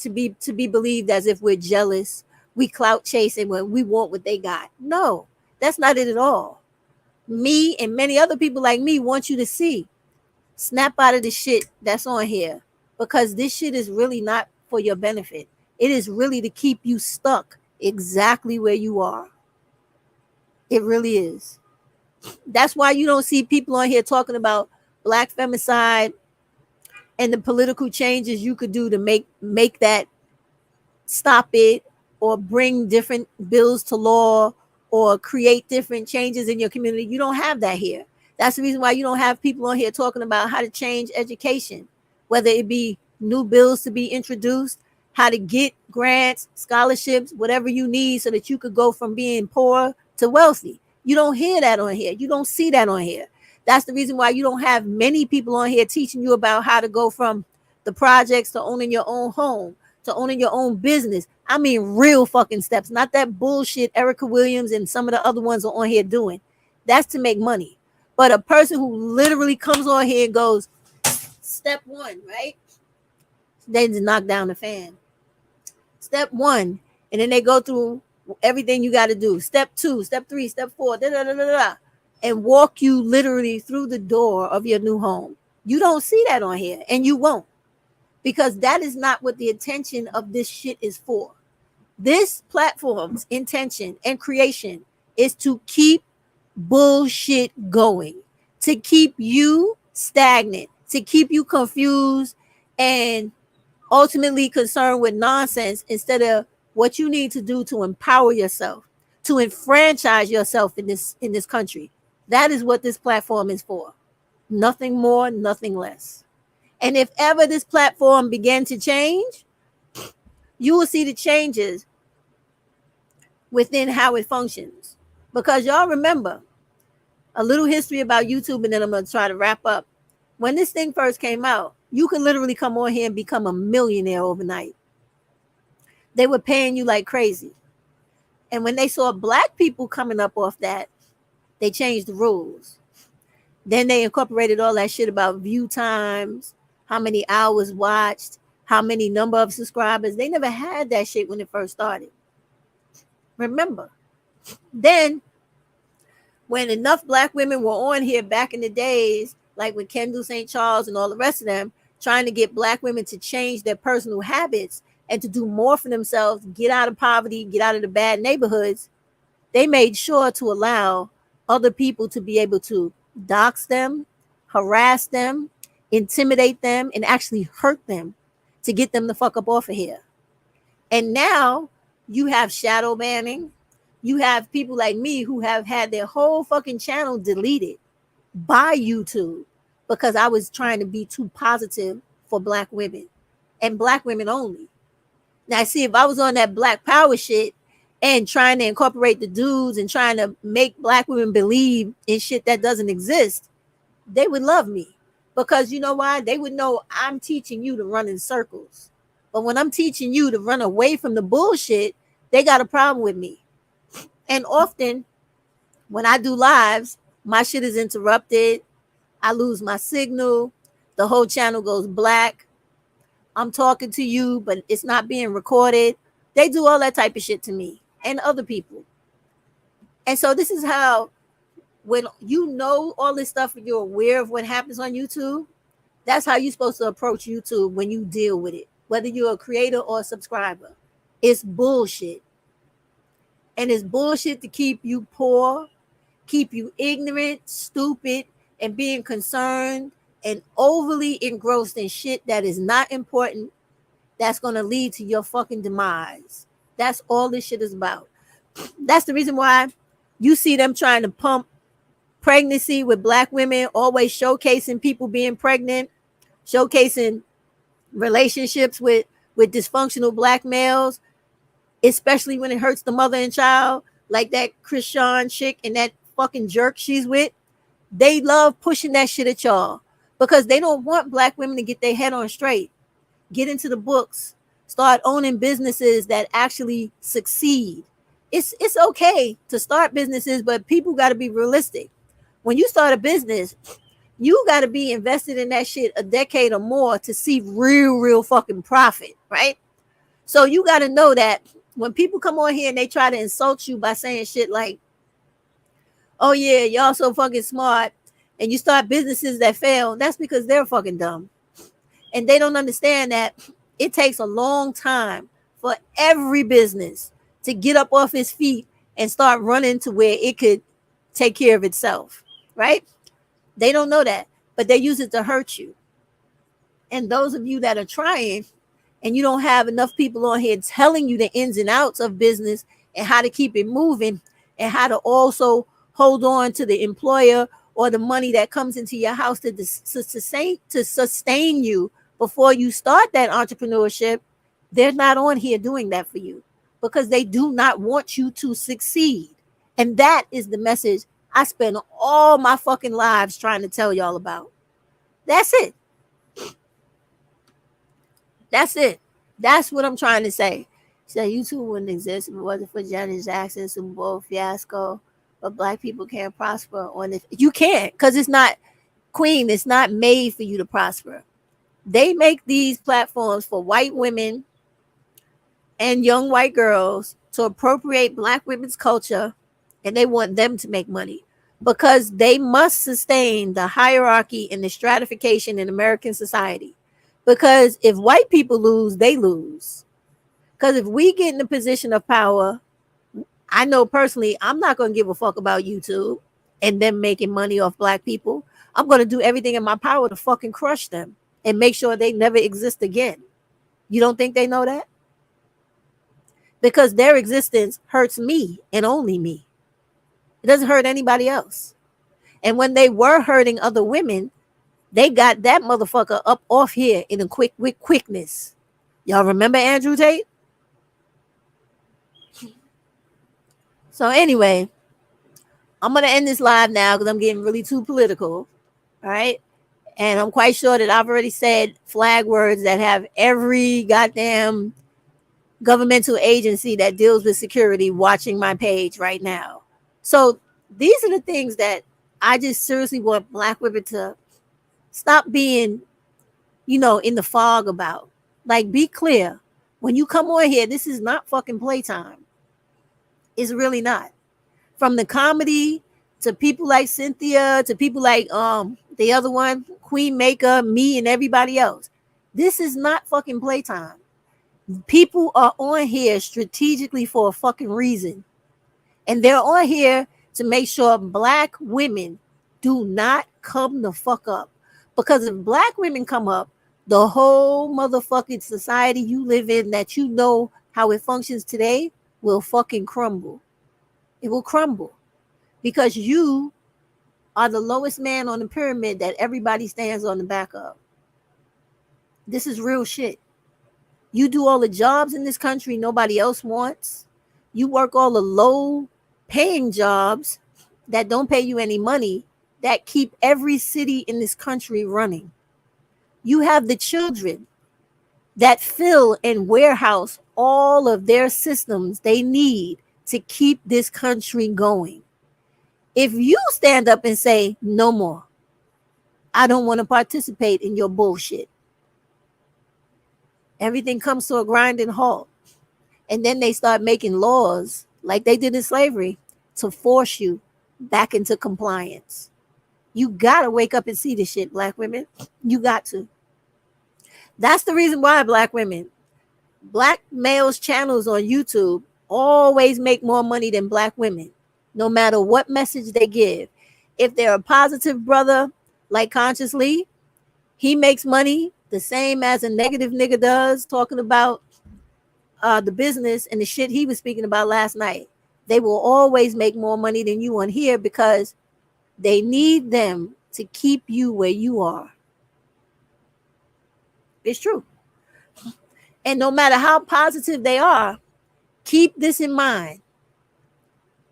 be believed as if we're jealous, we clout chasing when we want what they got. No, that's not it at all. Me and many other people like me want you to see, snap out of the shit that's on here, because this shit is really not for your benefit. It is really to keep you stuck exactly where you are. It really is. That's why you don't see people on here talking about black femicide and the political changes you could do to make that stop it, or bring different bills to law, or create different changes in your community. You don't have that here. That's the reason why you don't have people on here talking about how to change education, whether it be new bills to be introduced, how to get grants, scholarships, whatever you need so that you could go from being poor to wealthy. You don't hear that on here. You don't see that on here. That's the reason why you don't have many people on here teaching you about how to go from the projects to owning your own home, to owning your own business. I mean, real fucking steps, not that bullshit Erica Williams and some of the other ones are on here doing. That's to make money. But a person who literally comes on here and goes, step one, right? They just knock down the fan. Step one, and then they go through everything you got to do. Step two, step three, step four, and walk you literally through the door of your new home. You don't see that on here, and you won't, because that is not what the intention of this shit is for. This platform's intention and creation is to keep bullshit going, to keep you stagnant, to keep you confused and ultimately concerned with nonsense, instead of what you need to do to empower yourself, to enfranchise yourself in this country. That is what this platform is for. Nothing more, nothing less. And if ever this platform began to change, you will see the changes within how it functions. Because y'all remember a little history about YouTube, and then I'm going to try to wrap up. When this thing first came out, you could literally come on here and become a millionaire overnight. They were paying you like crazy. And when they saw black people coming up off that, they changed the rules. Then they incorporated all that shit about view times, how many hours watched, how many number of subscribers. They never had that shit when it first started. Remember. Then when enough black women were on here back in the days, like with Kendall St. Charles and all the rest of them, trying to get black women to change their personal habits and to do more for themselves, get out of poverty, get out of the bad neighborhoods, they made sure to allow other people to be able to dox them, harass them, intimidate them, and actually hurt them to get them the fuck up off of here. And now you have shadow banning. You have people like me who have had their whole fucking channel deleted by YouTube because I was trying to be too positive for black women and black women only. Now, see, if I was on that black power shit and trying to incorporate the dudes and trying to make black women believe in shit that doesn't exist, they would love me. Because you know why? They would know I'm teaching you to run in circles. But when I'm teaching you to run away from the bullshit, they got a problem with me. And often when I do lives, my shit is interrupted. I lose my signal. The whole channel goes black. I'm talking to you, but it's not being recorded. They do all that type of shit to me and other people. And so this is how, when you know all this stuff and you're aware of what happens on YouTube, that's how you're supposed to approach YouTube when you deal with it, whether you're a creator or a subscriber. It's bullshit. And it's bullshit to keep you poor, keep you ignorant, stupid, and being concerned and overly engrossed in shit that is not important, that's going to lead to your fucking demise. That's all this shit is about. That's the reason why you see them trying to pump pregnancy with black women, always showcasing people being pregnant, showcasing relationships with dysfunctional black males, especially when it hurts the mother and child, like that Krishan chick and that fucking jerk she's with. They love pushing that shit at y'all because they don't want black women to get their head on straight, get into the books, start owning businesses that actually succeed. It's okay to start businesses, but people got to be realistic. When you start a business, you got to be invested in that shit a decade or more to see real fucking profit, right? So you got to know that when people come on here and they try to insult you by saying shit like, oh yeah, y'all so fucking smart, and you start businesses that fail, that's because they're fucking dumb. And they don't understand that it takes a long time for every business to get up off its feet and start running to where it could take care of itself, right? They don't know that, but they use it to hurt you. And those of you that are trying and you don't have enough people on here telling you the ins and outs of business and how to keep it moving and how to also hold on to the employer or the money that comes into your house to sustain you before you start that entrepreneurship, they're not on here doing that for you because they do not want you to succeed. And that is the message I spend all my fucking lives trying to tell y'all about. That's it. That's it. That's what I'm trying to say. So YouTube wouldn't exist if it wasn't for Janet Jackson, Super Bowl fiasco. But black people can't prosper on it. You can't, because it's not, Queen, it's not made for you to prosper. They make these platforms for white women and young white girls to appropriate black women's culture, and they want them to make money because they must sustain the hierarchy and the stratification in American society. Because if white people lose, they lose. Because if we get in a position of power, I know personally, I'm not going to give a fuck about YouTube and them making money off black people. I'm going to do everything in my power to fucking crush them and make sure they never exist again. You don't think they know that? Because their existence hurts me and only me. It doesn't hurt anybody else. And when they were hurting other women, they got that motherfucker up off here in a quickness. Y'all remember Andrew Tate? So anyway, I'm gonna end this live now because I'm getting really too political. All right. And I'm quite sure that I've already said flag words that have every goddamn governmental agency that deals with security watching my page right now. So these are the things that I just seriously want Black women to stop being, in the fog about. Like, be clear. When you come on here, this is not fucking playtime. It's really not. From the comedy to people like Cynthia to people like the other one, Queen Maker, me, and everybody else. This is not fucking playtime. People are on here strategically for a fucking reason. And they're on here to make sure Black women do not come the fuck up. Because if Black women come up, the whole motherfucking society you live in that you know how it functions today will fucking crumble. It will crumble. Because you are the lowest man on the pyramid that everybody stands on the back of. This is real shit. You do all the jobs in this country nobody else wants. You work all the low paying jobs that don't pay you any money that keep every city in this country running. You have the children that fill and warehouse all of their systems they need to keep this country going. If you stand up and say, no more, I don't want to participate in your bullshit, everything comes to a grinding halt. And then they start making laws like they did in slavery to force you back into compliance. You got to wake up and see this shit, Black women. You got to. That's the reason why, Black women, Black males' channels on YouTube always make more money than Black women, no matter what message they give. If they're a positive brother like Consciously, he makes money the same as a negative nigga does, talking about the business and the shit he was speaking about last night. They will always make more money than you on here because they need them to keep you where you are. It's true. And no matter how positive they are, keep this in mind.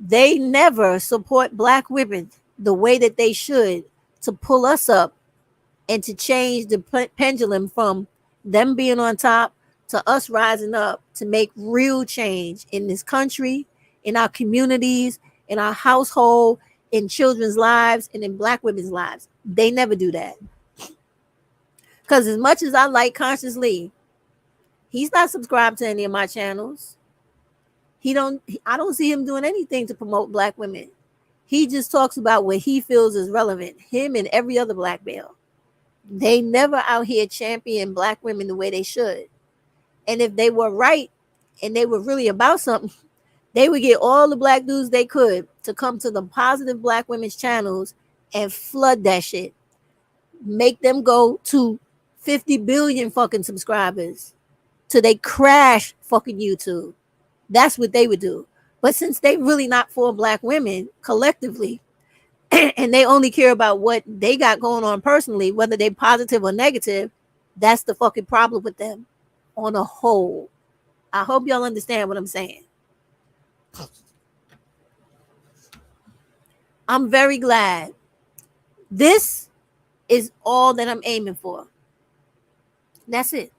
They never support Black women the way that they should to pull us up and to change the pendulum from them being on top to us rising up to make real change in this country, in our communities, in our household, in children's lives, and in Black women's lives. They never do that. Because as much as I like Consciously, he's not subscribed to any of my channels. I don't see him doing anything to promote Black women. He just talks about what he feels is relevant. Him and every other Black male. They never out here champion Black women the way they should. And if they were right and they were really about something, they would get all the Black dudes they could to come to the positive Black women's channels and flood that shit. Make them go to 50 billion fucking subscribers till they crash fucking YouTube. That's what they would do. But since they really not for Black women collectively, and they only care about what they got going on personally, whether they positive or negative, that's the fucking problem with them on a whole. I hope y'all understand what I'm saying. I'm very glad. This is all that I'm aiming for. That's it.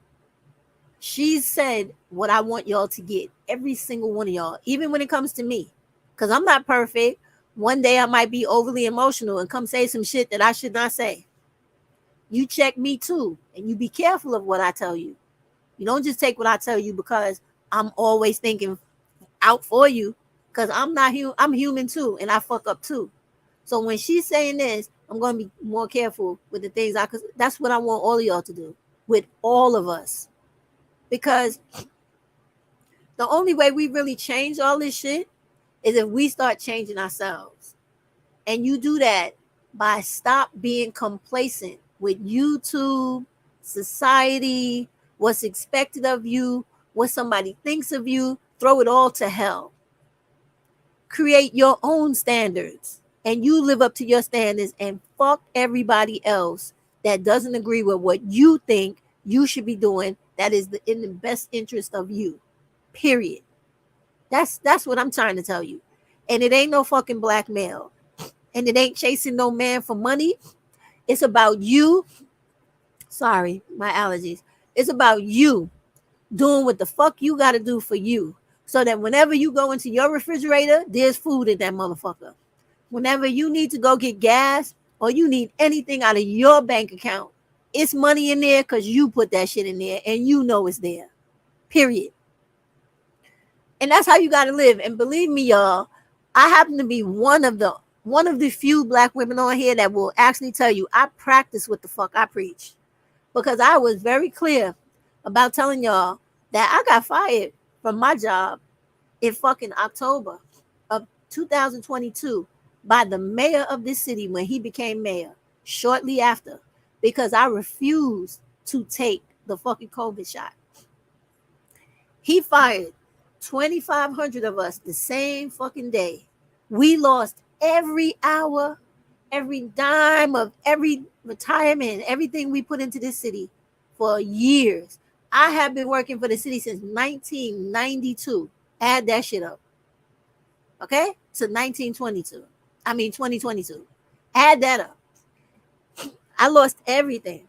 She said what I want y'all to get. Every single one of y'all, even when it comes to me, because I'm not perfect. One day I might be overly emotional and come say some shit that I should not say. You check me too, and you be careful of what I tell you. You don't just take what I tell you because I'm always thinking out for you, because I'm human too, and I fuck up too. So when she's saying this, I'm going to be more careful with the things because that's what I want all of y'all to do with all of us. Because the only way we really change all this shit is if we start changing ourselves. And you do that by stop being complacent with YouTube, society, what's expected of you, what somebody thinks of you. Throw it all to hell. Create your own standards, and you live up to your standards and fuck everybody else that doesn't agree with what you think you should be doing that is in the best interest of you. Period. That's what I'm trying to tell you. And it ain't no fucking blackmail. And it ain't chasing no man for money. It's about you. Sorry, my allergies. It's about you doing what the fuck you got to do for you. So that whenever you go into your refrigerator, there's food in that motherfucker. Whenever you need to go get gas or you need anything out of your bank account, it's money in there because you put that shit in there and you know it's there. Period. And that's how you got to live. And believe me, y'all, I happen to be one of the few black women on here that will actually tell you I practice what the fuck I preach. Because I was very clear about telling y'all that I got fired from my job in fucking October of 2022 by the mayor of this city when he became mayor shortly after, because I refused to take the fucking COVID shot. He fired 2,500 of us the same fucking day. We lost every hour, every dime of every retirement, everything we put into this city for years. I have been working for the city since 1992. Add that shit up. Okay? To 2022. Add that up. I lost everything.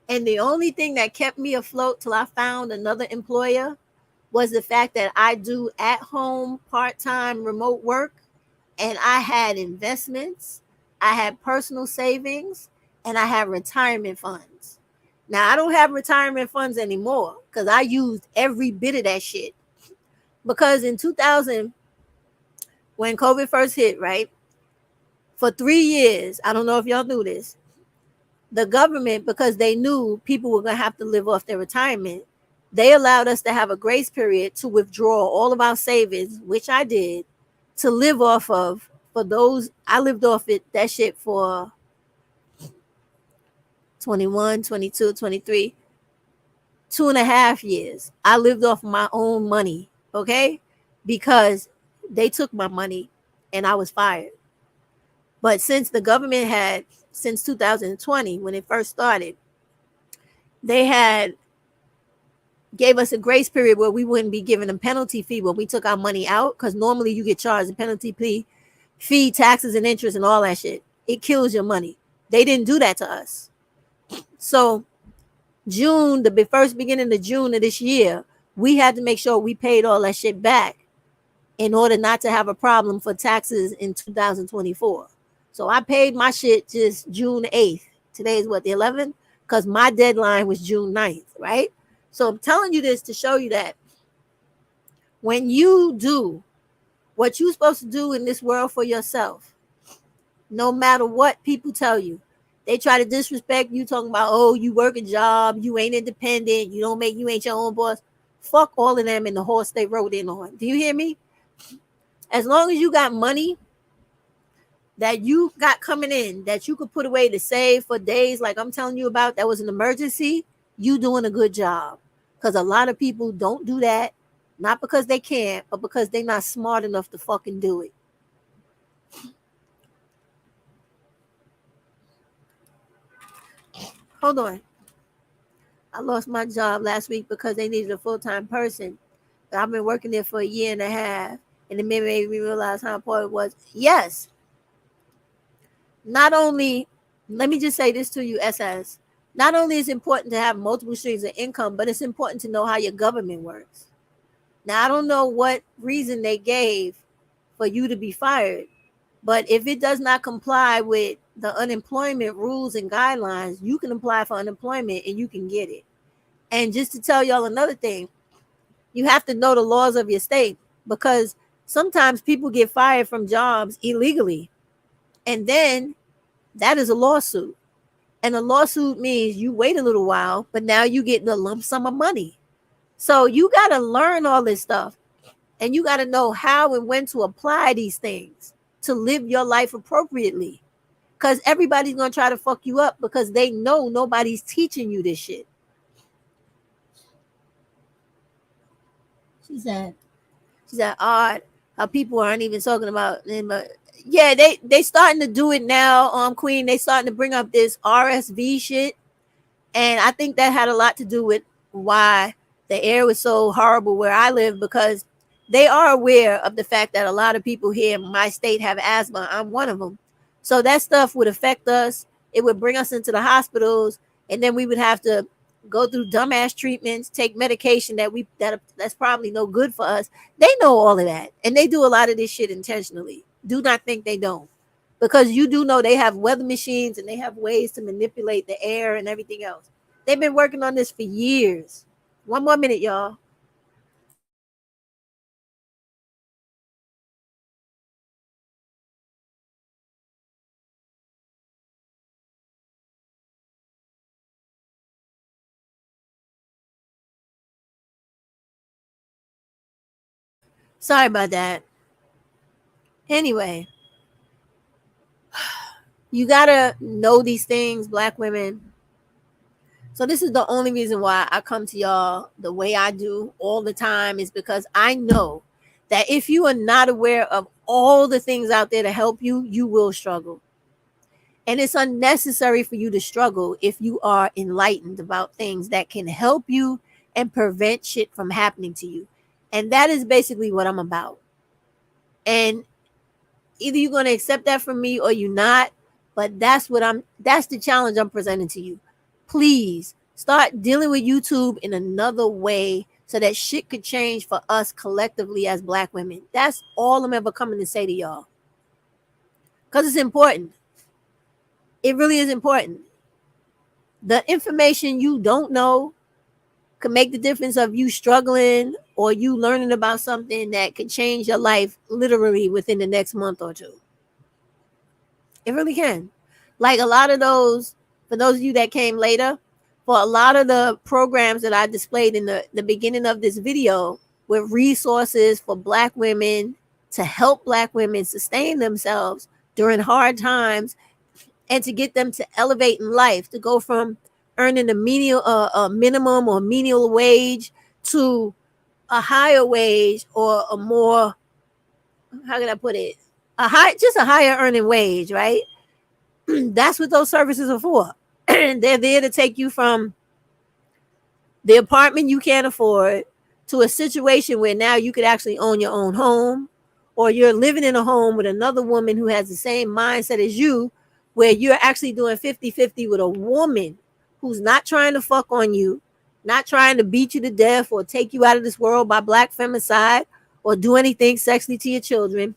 And the only thing that kept me afloat till I found another employer was the fact that I do at-home, part-time, remote work. And I had investments, I had personal savings, and I had retirement funds. Now, I don't have retirement funds anymore because I used every bit of that shit. Because in 2000, when COVID first hit, right, for 3 years, I don't know if y'all knew this, the government, because they knew people were going to have to live off their retirement, they allowed us to have a grace period to withdraw all of our savings, which I did, to live off of. For those, I lived off it, that shit for 21, 22, 23, 2.5 years. I lived off my own money, okay? Because they took my money and I was fired. But since the government had, since 2020, when it first started, they had gave us a grace period where we wouldn't be given a penalty fee when we took our money out, because normally you get charged a penalty fee, taxes and interest and all that shit. It kills your money. They didn't do that to us. So June, the first beginning of June of this year, we had to make sure we paid all that shit back in order not to have a problem for taxes in 2024. So I paid my shit just June 8th. Today is what, the 11th? Because my deadline was June 9th, right? So I'm telling you this to show you that when you do what you're supposed to do in this world for yourself, no matter what people tell you, they try to disrespect you, talking about, oh, you work a job, you ain't independent, you ain't your own boss. Fuck all of them and the horse they rode in on. Do you hear me? As long as you got money that you got coming in, that you could put away to save for days like I'm telling you about, that was an emergency, you doing a good job. Because a lot of people don't do that, not because they can't, but because they're not smart enough to fucking do it. Hold on. I lost my job last week because they needed a full-time person. I've been working there for 1.5 years, and it made me realize how important it was. Yes. Not only, let me just say this to you, SS. Not only is it important to have multiple streams of income, but it's important to know how your government works. Now, I don't know what reason they gave for you to be fired, but if it does not comply with the unemployment rules and guidelines, you can apply for unemployment and you can get it. And just to tell y'all another thing, you have to know the laws of your state, because sometimes people get fired from jobs illegally. And then that is a lawsuit. And a lawsuit means you wait a little while, but now you get the lump sum of money. So you got to learn all this stuff. And you got to know how and when to apply these things to live your life appropriately. Because everybody's going to try to fuck you up because they know nobody's teaching you this shit. She said, odd how people aren't even talking about them. Yeah, they starting to do it now, Queen. They starting to bring up this RSV shit. And I think that had a lot to do with why the air was so horrible where I live, because They are aware of the fact that a lot of people here in my state have asthma. I'm one of them. So that stuff would affect us. It would bring us into the hospitals, and then we would have to go through dumbass treatments, take medication that's probably no good for us. They know all of that, and they do a lot of this shit intentionally. Do not think they don't, because you do know they have weather machines and they have ways to manipulate the air and everything else. They've been working on this for years. One more minute, y'all. Sorry about that. Anyway, you gotta know these things, Black women. So this is the only reason why I come to y'all the way I do all the time, is because I know that if you are not aware of all the things out there to help you, you will struggle. And it's unnecessary for you to struggle if you are enlightened about things that can help you and prevent shit from happening to you. And that is basically what I'm about. And either you're going to accept that from me or you're not, but that's the challenge I'm presenting to you. Please start dealing with YouTube in another way so that shit could change for us collectively as Black women. That's all I'm ever coming to say to y'all, because it's important. It really is important. The information you don't know can make the difference of you struggling or you learning about something that could change your life literally within the next month or two. It really can. Like a lot of those, for those of you that came later, for a lot of the programs that I displayed in the beginning of this video were resources for Black women to help Black women sustain themselves during hard times and to get them to elevate in life, to go from earning a minimum or menial wage to a higher wage or a more, how can I put it? Just a higher earning wage, right? That's what those services are for. They're there to take you from the apartment you can't afford to a situation where now you could actually own your own home, or you're living in a home with another woman who has the same mindset as you, where you're actually doing 50-50 with a woman who's not trying to fuck on you, not trying to beat you to death or take you out of this world by Black femicide or do anything sexually to your children.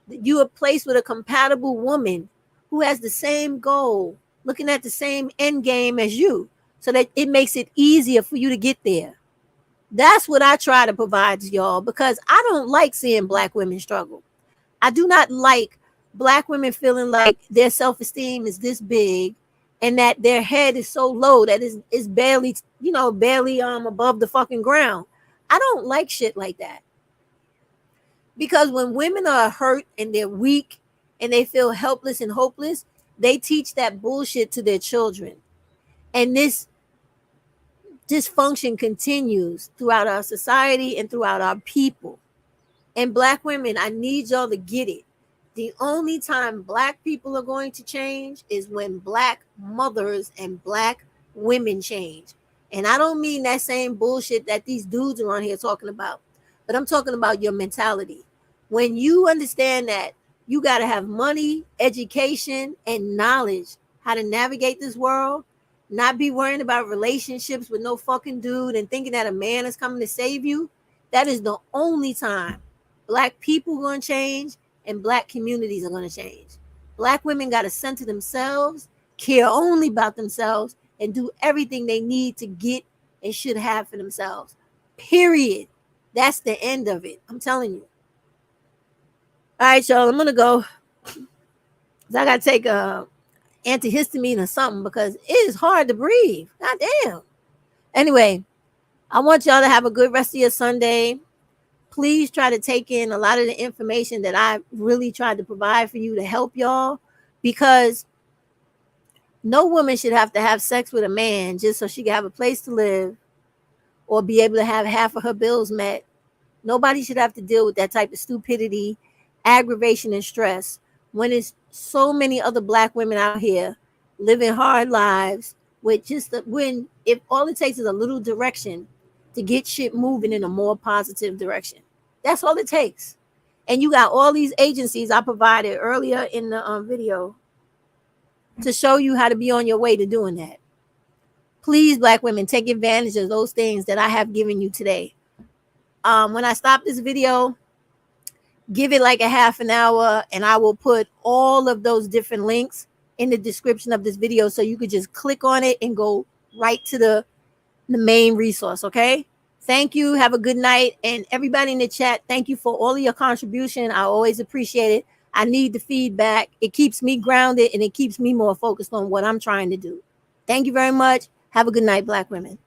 You are placed with a compatible woman who has the same goal, looking at the same end game as you, so that it makes it easier for you to get there. That's what I try to provide to y'all, because I don't like seeing Black women struggle. I do not like Black women feeling like their self-esteem is this big and that their head is so low that it's barely above the fucking ground. I don't like shit like that. Because when women are hurt and they're weak and they feel helpless and hopeless, they teach that bullshit to their children. And this dysfunction continues throughout our society and throughout our people. And Black women, I need y'all to get it. The only time Black people are going to change is when Black mothers and Black women change. And I don't mean that same bullshit that these dudes are on here talking about, but I'm talking about your mentality. When you understand that you got to have money, education, and knowledge how to navigate this world, not be worrying about relationships with no fucking dude and thinking that a man is coming to save you, that is the only time Black people are going to change and Black communities are going to change. Black women got to center themselves, care only about themselves, and do everything they need to get and should have for themselves. Period. That's the end of it. I'm telling you. All right, y'all, I'm going to go. I got to take a antihistamine or something because it is hard to breathe. God damn. Anyway, I want y'all to have a good rest of your Sunday. Please try to take in a lot of the information that I really tried to provide for you to help y'all, because no woman should have to have sex with a man just so she can have a place to live or be able to have half of her bills met. Nobody should have to deal with that type of stupidity, aggravation, and stress when it's so many other Black women out here living hard lives with if all it takes is a little direction to get shit moving in a more positive direction. That's all it takes. And you got all these agencies I provided earlier in the video to show you how to be on your way to doing that. Please, Black women, take advantage of those things that I have given you today. When I stop this video, give it like a half an hour, and I will put all of those different links in the description of this video so you could just click on it and go right to the main resource. Okay, thank you. Have a good night. And everybody in the chat, thank you for all of your contribution. I always appreciate it. I need the feedback. It keeps me grounded and it keeps me more focused on what I'm trying to do. Thank you very much. Have a good night, Black women.